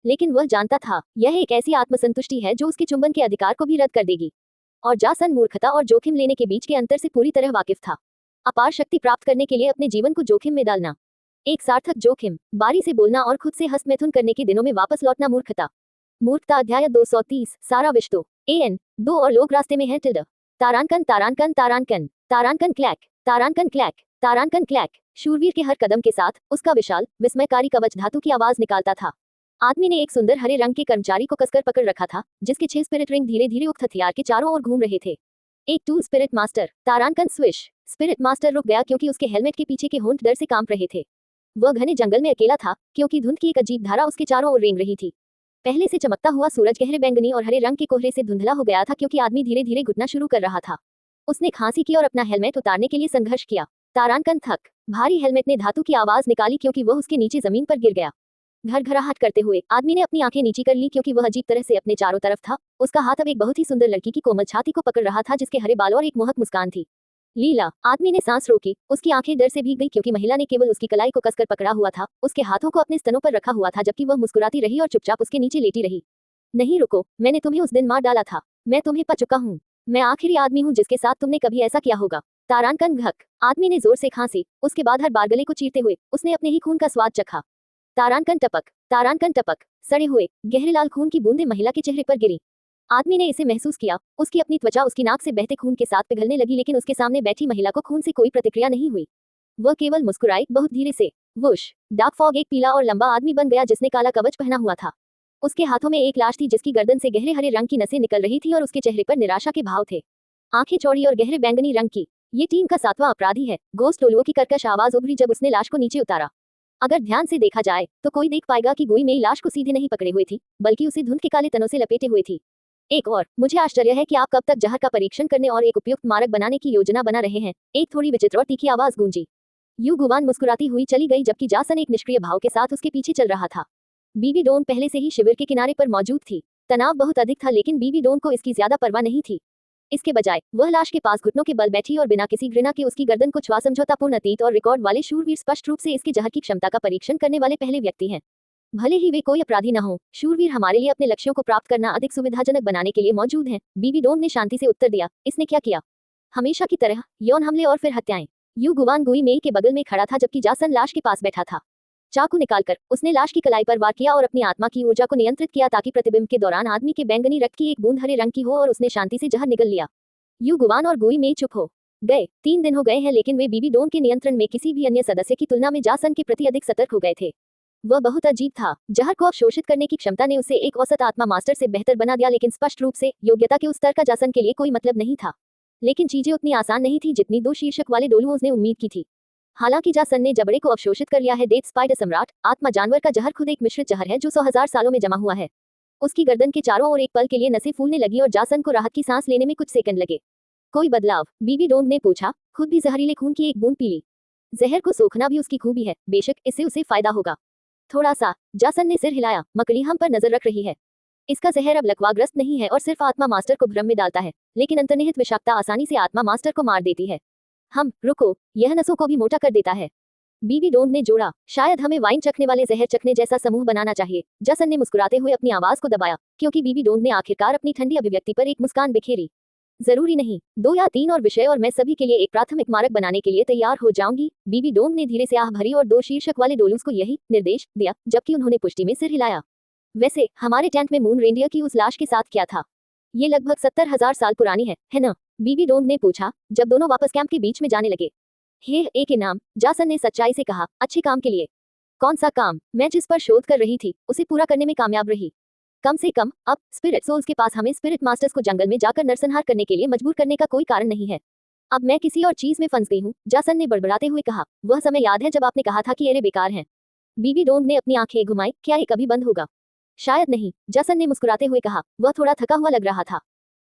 लेकिन वह जानता था यह एक ऐसी आत्मसंतुष्टि है जो उसके चुंबन के अधिकार को भी रद्द कर देगी। और जासन मूर्खता और जोखिम लेने के बीच के अंतर से पूरी तरह वाकिफ था। अपार शक्ति प्राप्त करने के लिए अपने जीवन को जोखिम में डालना, एक सार्थक जोखिम, बारी से बोलना और खुद से हस्तमैथुन करने के दिनों में वापस लौटना मूर्खता। मूर्खता अध्याय 230। सारा विश्तो AN 2 और लोग रास्ते में है टिल्ड। तारांकन तारांकन तारांकन तारांकन क्लैक तारांकन क्लैक तारांकन क्लैक। शूरवीर के हर कदम के साथ उसका विशाल विस्मयकारी कवच धातु की आवाज निकालता था। आदमी ने एक सुंदर हरे रंग के कर्मचारी को कसकर पकड़ रखा था, जिसके 6 स्पिरिट रिंग धीरे धीरे उक्त हथियार के चारों ओर घूम रहे थे। एक टू स्पिरिट मास्टर तारांकन स्विश। स्पिरिट मास्टर रुक गया क्योंकि उसके हेलमेट के पीछे के होंठ डर से कांप रहे थे। वह घने जंगल में अकेला था, क्योंकि धुंध की एक अजीब धारा उसके चारों ओर रेंग रही थी। पहले से चमकता हुआ सूरज गहरे बैंगनी और हरे रंग के कोहरे से धुंधला हो गया था, क्योंकि आदमी धीरे धीरे घुटना शुरू कर रहा था। उसने खांसी की और अपना हेलमेट उतारने के लिए संघर्ष किया। तारांकन थक। भारी हेलमेट ने धातु की आवाज निकाली क्योंकि वह उसके नीचे जमीन पर गिर गया। घरघराहट करते हुए आदमी ने अपनी आंखें नीची कर ली, क्योंकि वह अजीब तरह से अपने चारों तरफ था। उसका हाथ अब एक बहुत ही सुंदर लड़की की कोमल छाती को पकड़ रहा था, जिसके हरे बाल और एक मोहक मुस्कान थी। लीला। आदमी ने सांस रोकी। उसकी आंखें डर से भीग गई, क्योंकि महिला ने केवल उसकी कलाई को कसकर पकड़ा हुआ था, उसके हाथों को अपने स्तनों पर रखा हुआ था, जबकि वह मुस्कुराती रही और चुपचाप उसके नीचे लेटी रही। नहीं रुको, मैंने तुम्हें उस दिन मार डाला था। मैं तुम्हें पा चुका हूँ। मैं आखिरी आदमी हूँ जिसके साथ तुमने कभी ऐसा किया होगा। तारांकन घक। आदमी ने जोर से खांसी। उसके बाद हर बार गले को चीरते हुए उसने अपने ही खून का स्वाद चखा। तारांकन टपक। तारांकन टपक। सड़े हुए गहरे लाल खून की बूंदें महिला के चेहरे पर गिरी। आदमी ने इसे महसूस किया। उसकी अपनी त्वचा उसकी नाक से बहते खून के साथ पिघलने लगी, लेकिन उसके सामने बैठी महिला को खून से कोई प्रतिक्रिया नहीं हुई। वह केवल मुस्कुराई, बहुत धीरे से। वुश। डार्क फॉग एक पीला और लंबा आदमी बन गया जिसने काला कवच पहना हुआ था। उसके हाथों में एक लाश थी जिसकी गर्दन से गहरे हरे रंग की नसें निकल रही थी और उसके चेहरे पर निराशा के भाव थे। आंखें चौड़ी और गहरे बैंगनी रंग की। ये टीम का 7वां अपराधी है। गोस्ट लोलुओ की कर्कश आवाज उभरी जब उसने लाश को नीचे उतारा। अगर ध्यान से देखा जाए तो कोई देख पाएगा कि गुई मेई लाश को सीधे नहीं पकड़े हुए थी, बल्कि उसे धुंध के काले तनों से लपेटे हुए थी। एक और मुझे आश्चर्य है कि आप कब तक जहर का परीक्षण करने और एक उपयुक्त मारक बनाने की योजना बना रहे हैं। एक थोड़ी विचित्र और तीखी आवाज गूंजी। यू गुवान मुस्कुराती हुई चली गई जबकि जासन एक निष्क्रिय भाव के साथ उसके पीछे चल रहा था। बीबी डोन पहले से ही शिविर के किनारे पर मौजूद थी। तनाव बहुत अधिक था, लेकिन बीबी डोन को इसकी ज्यादा परवाह नहीं थी। इसके बजाय वह लाश के पास घुटनों के बल बैठी और बिना किसी घृणा के उसकी गर्दन को छुआ समझौतापूर्ण अतीत और रिकॉर्ड वाले शूरवीर स्पष्ट रूप से इसके जहर की क्षमता का परीक्षण करने वाले पहले व्यक्ति हैं। भले ही वे कोई अपराधी न हो, शूरवीर हमारे लिए अपने लक्ष्यों को प्राप्त करना अधिक सुविधाजनक बनाने के लिए मौजूद हैं। बीबी डोन ने शांति से उत्तर दिया। इसने क्या किया? हमेशा की तरह यौन हमले और फिर हत्याएं। यू गुवान गुई मेई के बगल में खड़ा था जबकि जासन लाश के पास बैठा था। चाकू निकालकर उसने लाश की कलाई पर वार किया और अपनी आत्मा की ऊर्जा को नियंत्रित किया ताकि प्रतिबिंब के दौरान आदमी के बैंगनी रक्त की एक बूंद हरे रंग की हो और उसने शांति से जहर निगल लिया। यू गुवान और गुई मेई चुप हो गए। 3 दिन हो गए हैं, लेकिन वे बीबी डोन के नियंत्रण में किसी भी अन्य सदस्य की तुलना में जासन के प्रति अधिक सतर्क हो गए थे। वह बहुत अजीब था। जहर को अवशोषित करने की क्षमता ने उसे एक औसत आत्मा मास्टर से बेहतर बना दिया, लेकिन स्पष्ट रूप से योग्यता के उस स्तर का जासन के लिए कोई मतलब नहीं था। लेकिन चीजें उतनी आसान नहीं थी जितनी 2 शीर्षक वाले डोलुओं ने उम्मीद की थी। हालांकि जासन ने जबड़े को अवशोषित कर लिया है, डेथ स्पाइडर सम्राट आत्मा जानवर का जहर खुद एक मिश्रित जहर है जो 100,000 सालों में जमा हुआ है। उसकी गर्दन के चारों ओर एक पल के लिए नसें फूलने लगी और जासन को राहत की सांस लेने में कुछ सेकंड लगे। कोई बदलाव? बीबी डोन ने पूछा, खुद भी जहरीले खून की एक बूंद पी ली। जहर को सोखना भी उसकी खूबी है, बेशक इससे उसे फायदा होगा। थोड़ा सा। जासन ने सिर हिलाया। मकड़ी हम पर नजर रख रही है। इसका जहर अब लकवाग्रस्त नहीं है और सिर्फ आत्मा मास्टर को भ्रम में डालता है, लेकिन अंतर्निहित विषाक्तता आसानी से आत्मा मास्टर को मार देती है। रुको, यह नसों को भी मोटा कर देता है। बीबी डोन ने जोड़ा, शायद हमें वाइन चखने वाले जहर चखने जैसा समूह बनाना चाहिए। जासन ने मुस्कुराते हुए अपनी आवाज को दबाया, क्योंकि बीबी डोन ने आखिरकार अपनी ठंडी अभिव्यक्ति पर एक मुस्कान बिखेरी। जरूरी नहीं, 2 या 3 और विषय और मैं सभी के लिए एक प्राथमिक मारक बनाने के लिए तैयार हो जाऊंगी। बीबी डोन ने धीरे से आह भरी और 2 शीर्षक वाले डोलूस को यही निर्देश दिया, जबकि उन्होंने पुष्टि में सिर हिलाया। वैसे हमारे टेंट में मून रेंडियर की उस लाश के साथ क्या था? ये लगभग 70,000 साल पुरानी है ना? बीबी डोन ने पूछा, जब दोनों वापस कैंप के बीच में जाने लगे। हे एक इनाम, जासन ने सच्चाई से कहा, अच्छे काम के लिए। कौन सा काम? मैं जिस पर शोध कर रही थी उसे पूरा करने में कामयाब रही। कम से कम अब स्पिरिट सोल्स के पास हमें स्पिरिट मास्टर्स को जंगल में जाकर नरसंहार करने के लिए मजबूर करने का कोई कारण नहीं है। अब मैं किसी और चीज में फंस गई हूँ, जासन ने बड़बड़ाते हुए कहा। वह समय याद है जब आपने कहा था कि एरे बेकार हैं? बीबी डोन ने अपनी आंखें घुमाई। क्या ये कभी बंद होगा? शायद नहीं, जासन ने मुस्कुराते हुए कहा। वह थोड़ा थका हुआ लग रहा था।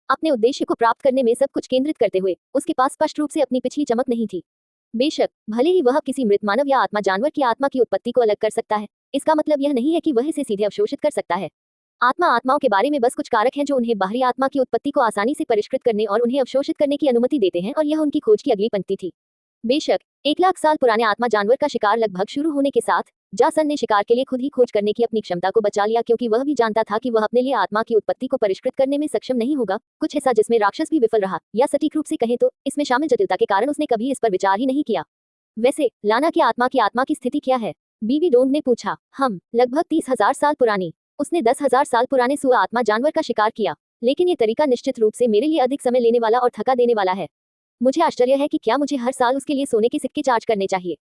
अपने उद्देश्य को प्राप्त करने में सब कुछ केंद्रित करते हुए उसके पास स्पष्ट रूप से अपनी पिछली चमक नहीं थी। बेशक भले ही वह किसी मृत मानव या आत्मा जानवर की आत्मा की उत्पत्ति को अलग कर सकता है, इसका मतलब यह नहीं है कि वह इसे सीधे अवशोषित कर सकता है। आत्माओं के बारे में बस कुछ कारक हैं जो उन्हें बाहरी आत्मा की उत्पत्ति को आसानी से परिष्कृत करने और उन्हें अवशोषित करने की अनुमति देते हैं, और यह उनकी खोज की अगली पंक्ति थी। बेशक 1 लाख साल पुराने आत्मा जानवर का शिकार लगभग शुरू होने के साथ जासन ने शिकार के लिए खुद ही खोज करने की अपनी क्षमता को बचा लिया, क्योंकि वह भी जानता था कि वह अपने लिए आत्मा की उत्पत्ति को परिष्कृत करने में सक्षम नहीं होगा। कुछ ऐसा जिसमें राक्षस भी विफल रहा, या सटीक रूप से कहें तो इसमें शामिल जटिलता के कारण उसने कभी इस पर विचार ही नहीं किया। वैसे लाना की आत्मा की स्थिति क्या है? बीबी डोन ने पूछा। लगभग 30,000 साल पुरानी। उसने 10,000 साल पुराने सुआ आत्मा जानवर का शिकार किया, लेकिन ये तरीका निश्चित रूप से मेरे लिए अधिक समय लेने वाला और थका देने वाला है। मुझे आश्चर्य है कि क्या मुझे हर साल उसके लिए सोने के सिक्के चार्ज करने चाहिए।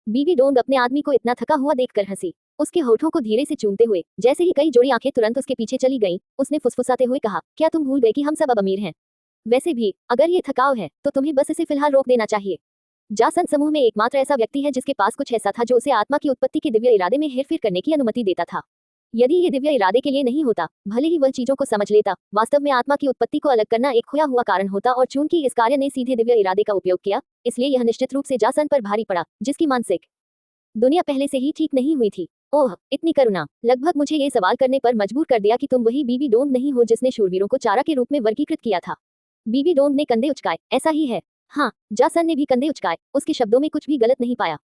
बीबी डोन अपने आदमी को इतना थका हुआ देखकर हंसी, उसके होठों को धीरे से चूमते हुए। जैसे ही कई जोड़ी आंखें तुरंत उसके पीछे चली गईं, उसने फुसफुसाते हुए कहा, क्या तुम भूल गए कि हम सब अब अमीर हैं? वैसे भी अगर ये थकाव है तो तुम्हें बस इसे फिलहाल रोक देना चाहिए। जासन समूह में एकमात्र ऐसा व्यक्ति है जिसके पास कुछ ऐसा था जो उसे आत्मा की उत्पत्ति के दिव्य इरादे में हेरफेर करने की अनुमति देता था। यदि ये दिव्य इरादे के लिए नहीं होता, भले ही वह चीजों को समझ लेता, वास्तव में आत्मा की उत्पत्ति को अलग करना एक खोया हुआ कारण होता, और चूंकि इस कार्य ने सीधे दिव्य इरादे का उपयोग किया, इसलिए यह निश्चित रूप से जासन पर भारी पड़ा, जिसकी मानसिक दुनिया पहले से ही ठीक नहीं हुई थी। ओह, इतनी करुणा! लगभग मुझे ये सवाल करने पर मजबूर कर दिया कि तुम वही बीबी डोन नहीं हो जिसने शूरवीरों को चारा के रूप में वर्गीकृत किया था। बीबी डोन ने कंधे उचकाए। ऐसा ही है। हाँ, जासन ने भी कंधे उचकाए। उसके शब्दों में कुछ भी गलत नहीं पाया।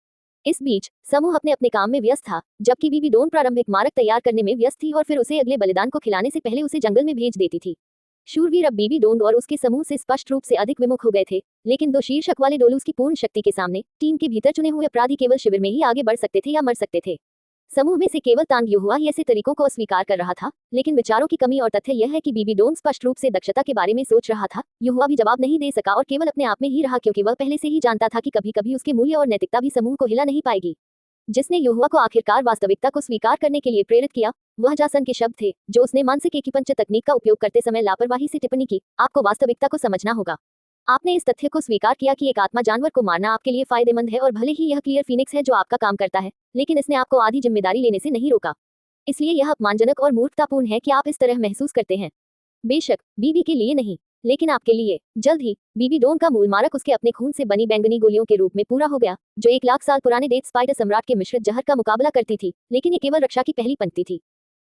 इस बीच समूह अपने अपने काम में व्यस्त था, जबकि बीबी डोन प्रारंभिक मारक तैयार करने में व्यस्त थी और फिर उसे अगले बलिदान को खिलाने से पहले उसे जंगल में भेज देती थी। शूरवीर अब बीबी डोन और उसके समूह से स्पष्ट रूप से अधिक विमुख हो गए थे, लेकिन 2 शीर्षक वाले डोलूस की पूर्ण शक्ति के सामने टीम के भीतर चुने हुए अपराधी केवल शिविर में ही आगे बढ़ सकते थे या मर सकते थे। समूह में से केवल तांग युहुआ ही ऐसे तरीकों को अस्वीकार कर रहा था, लेकिन विचारों की कमी और तथ्य यह है कि बीबी डोन स्पष्ट रूप से दक्षता के बारे में सोच रहा था। युहुआ भी जवाब नहीं दे सका और केवल अपने आप में ही रहा, क्योंकि वह पहले से ही जानता था कि कभी कभी उसके मूल्य और नैतिकता भी समूह को हिला नहीं पाएगी। जिसने युहुआ को आखिरकार वास्तविकता को स्वीकार करने के लिए प्रेरित किया, वह जासन के शब्द थे, जो उसने मानसिक एकीपंच तकनीक का उपयोग करते समय लापरवाही से टिप्पणी की। आपको वास्तविकता को समझना होगा। आपने इस तथ्य को स्वीकार किया कि एक आत्मा जानवर को मारना आपके लिए फायदेमंद है और भले ही यह क्लियर फिनिक्स है जो आपका काम करता है, लेकिन इसने आपको आधी जिम्मेदारी लेने से नहीं रोका। इसलिए यह अपमानजनक और मूर्खतापूर्ण है कि आप इस तरह महसूस करते हैं। बेशक बीबी के लिए नहीं, लेकिन आपके लिए। जल्द ही बीबी डोन का मूल मारक उसके अपने खून से बनी बैंगनी गोलियों के रूप में पूरा हो गया, जो 1 लाख साल पुराने डेथ स्पाइडर सम्राट के मिश्रित जहर का मुकाबला करती थी, लेकिन ये केवल रक्षा की पहली पंक्ति थी।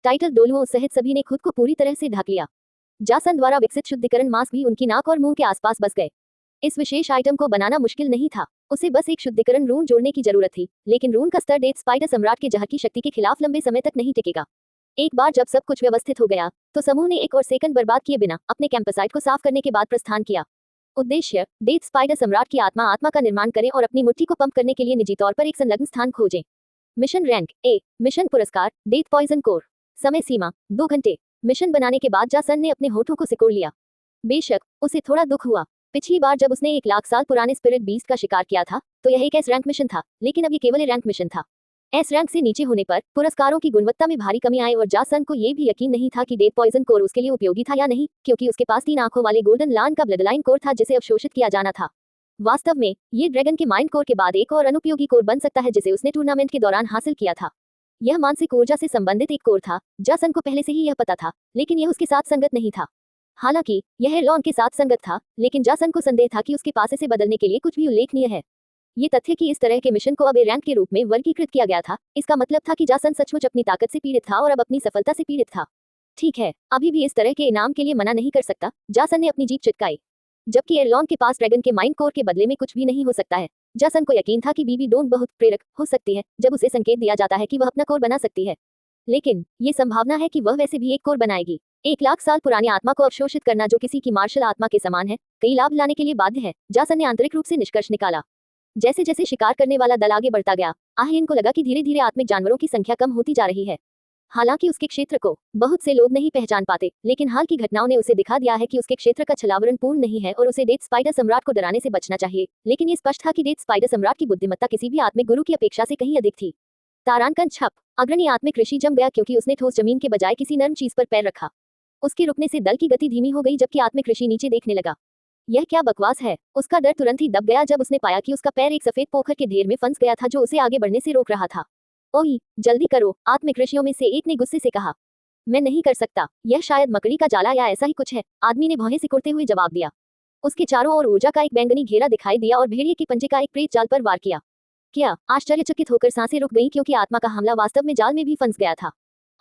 टाइटल डोलुओं सहित सभी ने खुद को पूरी तरह से ढक लिया। जासन द्वारा विकसित शुद्धिकरण मास्क भी उनकी नाक और मुंह के आसपास बस गए। इस विशेष आइटम को बनाना मुश्किल नहीं था, उसे बस एक शुद्धिकरण रून जोड़ने की जरूरत थी, लेकिन रून का स्तर डेथ स्पाइडर सम्राट के जहर की शक्ति के खिलाफ लंबे समय तक नहीं टिकेगा। एक बार जब सब कुछ व्यवस्थित हो गया, तो समूह ने 1 और सेकंड बर्बाद किए बिना अपने कैंपसाइट को साफ करने के बाद प्रस्थान किया। उद्देश्य, डेथ स्पाइडर सम्राट की आत्मा का निर्माण करें और अपनी मुट्ठी को पंप करने के लिए निजी तौर पर एक संलग्न स्थान खोजें। मिशन रैंक ए, मिशन पुरस्कार, डेथ पॉइजन कोर। समय सीमा 2 घंटे। मिशन बनाने के बाद जासन ने अपने होठों को सिकोड़ लिया। बेशक उसे थोड़ा दुख हुआ। पिछली बार जब उसने 1 लाख साल पुराने स्पिरिट बीस्ट का शिकार किया था, तो यह एक एस रैंक मिशन था, लेकिन अब ये केवल ए रैंक मिशन था। एस रैंक से नीचे होने पर पुरस्कारों की गुणवत्ता में भारी कमी आई और जासन को यह भी यकीन नहीं था कि डेथ पॉइजन कोर उसके लिए उपयोगी था या नहीं, क्योंकि उसके पास 3 आंखों वाले गोल्डन लान का ब्लडलाइन कोर था जिसे अवशोषित किया जाना था। वास्तव में ये ड्रैगन के माइंड कोर के बाद एक और अनुपयोगी कोर बन सकता है जिसे उसने टूर्नामेंट के दौरान हासिल किया था। यह मानसिक ऊर्जा से संबंधित एक कोर था। जासन को पहले से ही यह पता था, लेकिन यह उसके साथ संगत नहीं था। हालांकि यह एरलॉन के साथ संगत था, लेकिन जासन को संदेह था कि उसके पास इसे बदलने के लिए कुछ भी उल्लेखनीय है। ये तथ्य कि इस तरह के मिशन को अब ए रैंक के रूप में वर्गीकृत किया गया था, इसका मतलब था कि जासन सचमुच अपनी ताकत से पीड़ित था और अब अपनी सफलता से पीड़ित था। ठीक है, अभी भी इस तरह के इनाम के लिए मना नहीं कर सकता, जासन ने अपनी जीभ चिटकाई। जबकि एरलॉन के पास ड्रैगन के माइंड कोर के बदले में कुछ भी नहीं हो सकता है। जासन को यकीन था कि बीबी डोन बहुत प्रेरक हो सकती है जब उसे संकेत दिया जाता है कि वह अपना कोर बना सकती है, लेकिन ये संभावना है कि वह वैसे भी एक कोर बनाएगी। 1 लाख साल पुरानी आत्मा को अवशोषित करना, जो किसी की मार्शल आत्मा के समान है, कई लाभ लाने के लिए बाध्य है, जासन ने आंतरिक रूप से निष्कर्ष निकाला। जैसे जैसे शिकार करने वाला दल आगे बढ़ता गया, आहिन को लगा कि धीरे धीरे आत्मिक जानवरों की संख्या कम होती जा रही है। हालांकि उसके क्षेत्र को बहुत से लोग नहीं पहचान पाते, लेकिन हाल की घटनाओं ने उसे दिखा दिया है कि उसके क्षेत्र का छलावरण पूर्ण नहीं है और उसे डेथ स्पाइडर सम्राट को डराने से बचना चाहिए। लेकिन ये स्पष्ट था कि डेथ स्पाइडर सम्राट की बुद्धिमत्ता किसी भी आत्मिक गुरु की अपेक्षा से कहीं अधिक थी। तारांकन छप। अग्रणी आत्मिक ऋषि जम गया क्योंकि उसने ठोस जमीन के बजाय किसी नर्म चीज पर पैर रखा। उसके रुकने से दल की गति धीमी हो गई, जबकि आत्मिक ऋषि नीचे देखने लगा। यह क्या बकवास है? उसका डर तुरंत ही दब गया जब उसने पाया कि उसका पैर एक सफेद पोखर के ढेर में फंस गया था जो उसे आगे बढ़ने से रोक रहा था। ओही, जल्दी करो, आत्मिक ऋषियों में से एक ने गुस्से से कहा। मैं नहीं कर सकता, यह शायद मकड़ी का जाला या ऐसा ही कुछ है, आदमी ने भौहें सिकुड़ते हुए जवाब दिया। उसके चारों ओर ऊर्जा का एक बैंगनी घेरा दिखाई दिया और भेड़िए के पंजे का एक प्रेत जाल पर वार किया। क्या? आश्चर्यचकित होकर सांसें रुक गईं क्योंकि आत्मा का हमला वास्तव में जाल में भी फंस गया था।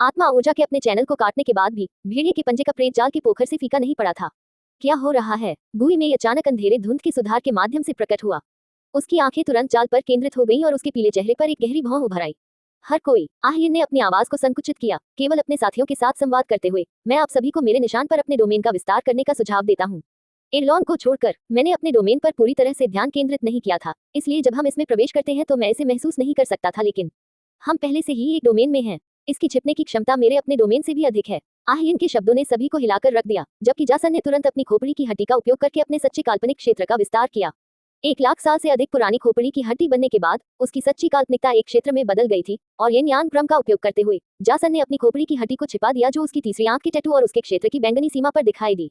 आत्मा ऊर्जा के अपने चैनल को काटने के बाद भी भेड़िए के पंजे का प्रेत जाल के पोखर से फीका नहीं पड़ा था। क्या हो रहा है? गुई में अचानक अंधेरे धुंध के सुधार के माध्यम से प्रकट हुआ। उसकी आंखें तुरंत जाल पर केंद्रित हो गईं और उसके पीले चेहरे पर एक गहरी भौं उभर आई। हर कोई, आहिर ने अपनी आवाज को संकुचित किया, केवल अपने साथियों के साथ संवाद करते हुए, मैं आप सभी को मेरे निशान पर अपने डोमेन का विस्तार करने का सुझाव देता हूँ। एरलॉन को छोड़कर मैंने अपने डोमेन पर पूरी तरह से ध्यान केंद्रित नहीं किया था, इसलिए जब हम इसमें प्रवेश करते हैं तो मैं इसे महसूस नहीं कर सकता था, लेकिन हम पहले से ही एक डोमेन में हैं। इसकी छिपने की क्षमता मेरे अपने डोमेन से भी अधिक है। आहिन के शब्दों ने सभी को हिलाकर रख दिया, जबकि जासन ने तुरंत अपनी खोपड़ी की हड्डी का उपयोग करके अपने सच्चे काल्पनिक क्षेत्र का विस्तार किया। 1 लाख साल से अधिक पुरानी खोपड़ी की हड्डी बनने के बाद उसकी सच्ची काल्पनिकता एक क्षेत्र में बदल गई थी, और येन यांग क्रम का उपयोग करते हुए जासन ने अपनी खोपड़ी की हड्डी को छिपा दिया जो उसकी तीसरी आंख की टैटू और उसके क्षेत्र की बैंगनी सीमा पर दिखाई दी।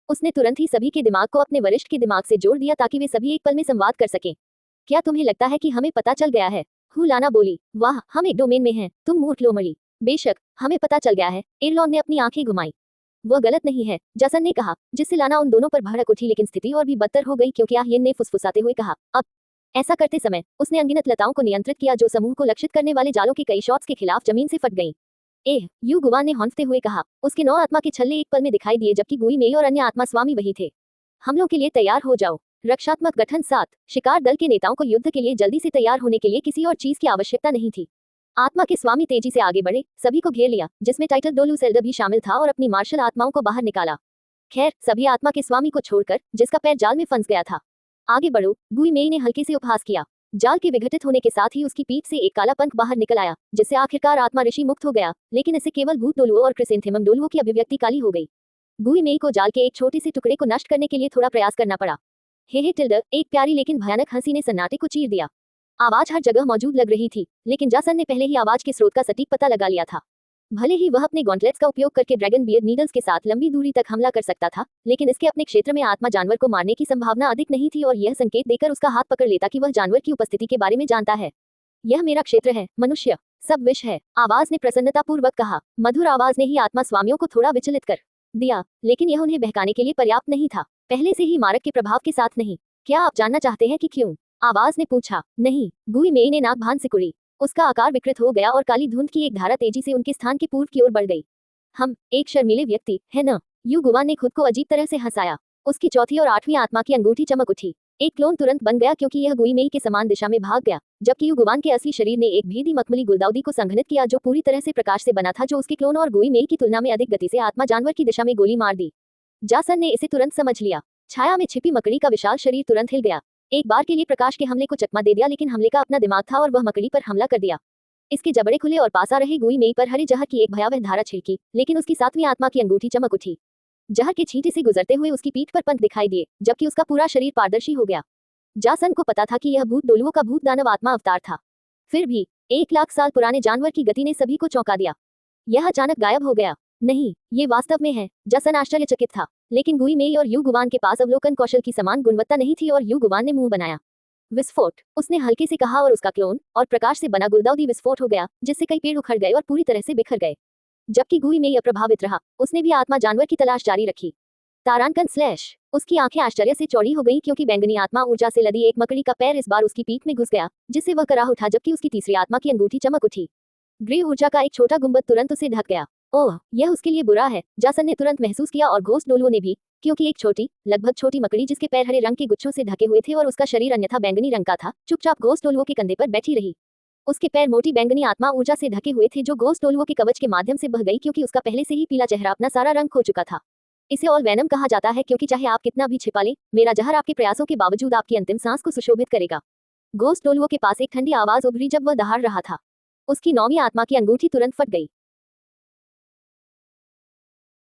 उसने तुरंत ही सभी के दिमाग को अपने वरिष्ठ के दिमाग से जोड़ दिया ताकि वे सभी एक पल में संवाद कर सकें। क्या तुम्हें लगता है कि हमें पता चल गया है? हुलाना बोली। वाह, हम एक डोमेन में हैं, तुम मूर्ख लोमड़ी। बेशक हमें पता चल गया है, एरलॉन ने अपनी आंखें घुमाई। वह गलत नहीं है, जासन ने कहा, जिससे लाना उन दोनों पर भड़क उठी, लेकिन स्थिति और भी बदतर हो गई क्योंकि आहिन ने फुसफुसाते हुए कहा। अब ऐसा करते समय उसने अनगिनत लताओं को नियंत्रित किया जो समूह को लक्षित करने वाले जालों के कई शॉट्स के खिलाफ जमीन से फट गईं। यू गुवान ने हौंकते हुए कहा। उसके 9 आत्मा के छल्ले एक पल में दिखाई दिए, जबकि गुई मेई और अन्य आत्मा स्वामी वही थे। हमलों के लिए तैयार हो जाओ। रक्षात्मक गठन 7। शिकार दल के नेताओं को युद्ध के लिए जल्दी से तैयार होने के लिए किसी और चीज की आवश्यकता नहीं थी। आत्मा के स्वामी तेजी से आगे बढ़े, सभी को घेर लिया, जिसमें टाइटल डोलू सेल्डर भी शामिल था, और अपनी मार्शल आत्माओं को बाहर निकाला। खैर, सभी आत्मा के स्वामी को छोड़कर, जिसका पैर जाल में फंस गया था। आगे बढ़ो, गुई मेई ने हल्के से उपहास किया। जाल के विघटित होने के साथ ही उसकी पीठ से एक काला पंख बाहर निकल आया, जिससे आखिरकार आत्मा ऋषि मुक्त हो गया, लेकिन इससे केवल भूत डोलुओं और क्रिसेंथेमम डोलुओं की अभिव्यक्ति काली हो गई। गुई मेई को जाल के एक छोटे से टुकड़े को नष्ट करने के लिए थोड़ा प्रयास करना पड़ा। हे टिल्डर, एक प्यारी लेकिन भयानक हंसी ने सन्नाटे को चीर दिया। आवाज हर जगह मौजूद लग रही थी, लेकिन जासन ने पहले ही आवाज के स्रोत का सटीक पता लगा लिया था। भले ही वह अपने गॉन्टलेट्स का उपयोग करके ड्रैगन बियर नीडल्स के साथ लंबी दूरी तक हमला कर सकता था, लेकिन इसके अपने क्षेत्र में आत्मा जानवर को मारने की संभावना अधिक नहीं थी और यह संकेत देकर उसका हाथ पकड़ लेता कि वह जानवर की उपस्थिति के बारे में जानता है। यह मेरा क्षेत्र है, मनुष्य, सब विष है, आवाज ने प्रसन्नतापूर्वक कहा। मधुर आवाज ने ही आत्मा स्वामियों को थोड़ा विचलित कर दिया, लेकिन यह उन्हें बहकाने के लिए पर्याप्त नहीं था, पहले से ही मारक के प्रभाव के साथ नहीं। क्या आप जानना चाहते हैं कि क्यों? आवाज ने पूछा। नहीं, गुई मेई ने नाक भान सिकुड़ी। उसका आकार विकृत हो गया और काली धुंध की एक धारा तेजी से उनके स्थान के पूर्व की ओर बढ़ गई। हम एक शर्मीले व्यक्ति है न? यू गुवान ने खुद को अजीब तरह से हंसाया। उसकी चौथी और आठवीं आत्मा की अंगूठी चमक उठी। एक क्लोन तुरंत बन गया क्योंकि यह गुई मेई के समान दिशा में भाग गया, जबकि यू गुवान के असली शरीर ने एक भेदी मखमली गुलदाउदी को संघनित किया जो पूरी तरह से प्रकाश से बना था, जो उसके क्लोन और गुई मेई की तुलना में अधिक गति से आत्मा जानवर की दिशा में गोली मार दी। जासन ने इसे तुरंत समझ लिया। छाया में छिपी मकड़ी का विशाल शरीर तुरंत हिल गया। एक बार के लिए प्रकाश के हमले को चकमा दे दिया, लेकिन हमले का अपना दिमाग था और वह मकड़ी पर हमला कर दिया। इसके जबड़े खुले और पास आ रहे गुई मेई पर हरे जहर की एक भयावह धारा छिड़की, लेकिन उसकी सातवीं आत्मा की अंगूठी चमक उठी। जहर के छींटे से गुजरते हुए उसकी पीठ पर पंख दिखाई दिए, जबकि उसका पूरा शरीर पारदर्शी हो गया। जासन को पता था कि यह भूत डोलुओं का भूत दानव आत्मा अवतार था। फिर भी 1,00,000 साल पुराने जानवर की गति ने सभी को चौंका दिया। यह अचानक गायब हो गया। नहीं, ये वास्तव में है। जासन आश्चर्यचकित था, लेकिन गुई मेई और यू गुवान के पास अवलोकन कौशल की समान गुणवत्ता नहीं थी और यू गुवान ने मुंह बनाया। विस्फोट, उसने हल्के से कहा और उसका क्लोन और प्रकाश से बना गुलदाउदी विस्फोट हो गया, जिससे कई पेड़ उखड़ गए और पूरी तरह से बिखर गए। जबकि गुई मेई अप्रभावित रहा, उसने भी आत्मा जानवर की तलाश जारी रखी। तारांकन स्लैश, उसकी आंखें आश्चर्य से चौड़ी हो गईं क्योंकि बैंगनी आत्मा ऊर्जा से लदी एक मकड़ी का पैर इस बार उसकी पीठ में घुस गया, जिससे वह कराह उठा, जबकि उसकी तीसरी आत्मा की अंगूठी चमक उठी। ग्रे ऊर्जा का एक छोटा गुंबद तुरंत उसे ढक गया। ओह, यह उसके लिए बुरा है, जासन ने तुरंत महसूस किया और घोस्ट डोलुओं ने भी, क्योंकि एक छोटी, लगभग छोटी मकड़ी जिसके पैर हरे रंग के गुच्छों से ढके हुए थे और उसका शरीर अन्यथा बैंगनी रंग का था, चुपचाप घोस्ट डोलुओं के कंधे पर बैठी रही। उसके पैर मोटी बैंगनी आत्मा ऊर्जा से ढके हुए थे जो घोस्ट डोलुओं के कवच के माध्यम से बह गई, क्योंकि उसका पहले से ही पीला चेहरा अपना सारा रंग खो चुका था। इसे ऑल वेनम कहा जाता है क्योंकि चाहे आप कितना भी छिपा लें, मेरा जहर आपके प्रयासों के बावजूद आपकी अंतिम सांस को सुशोभित करेगा। घोस्ट डोलुओं के पास एक ठंडी आवाज उभरी जब वह दहाड़ रहा था। उसकी 9वीं आत्मा की अंगूठी तुरंत फट गई।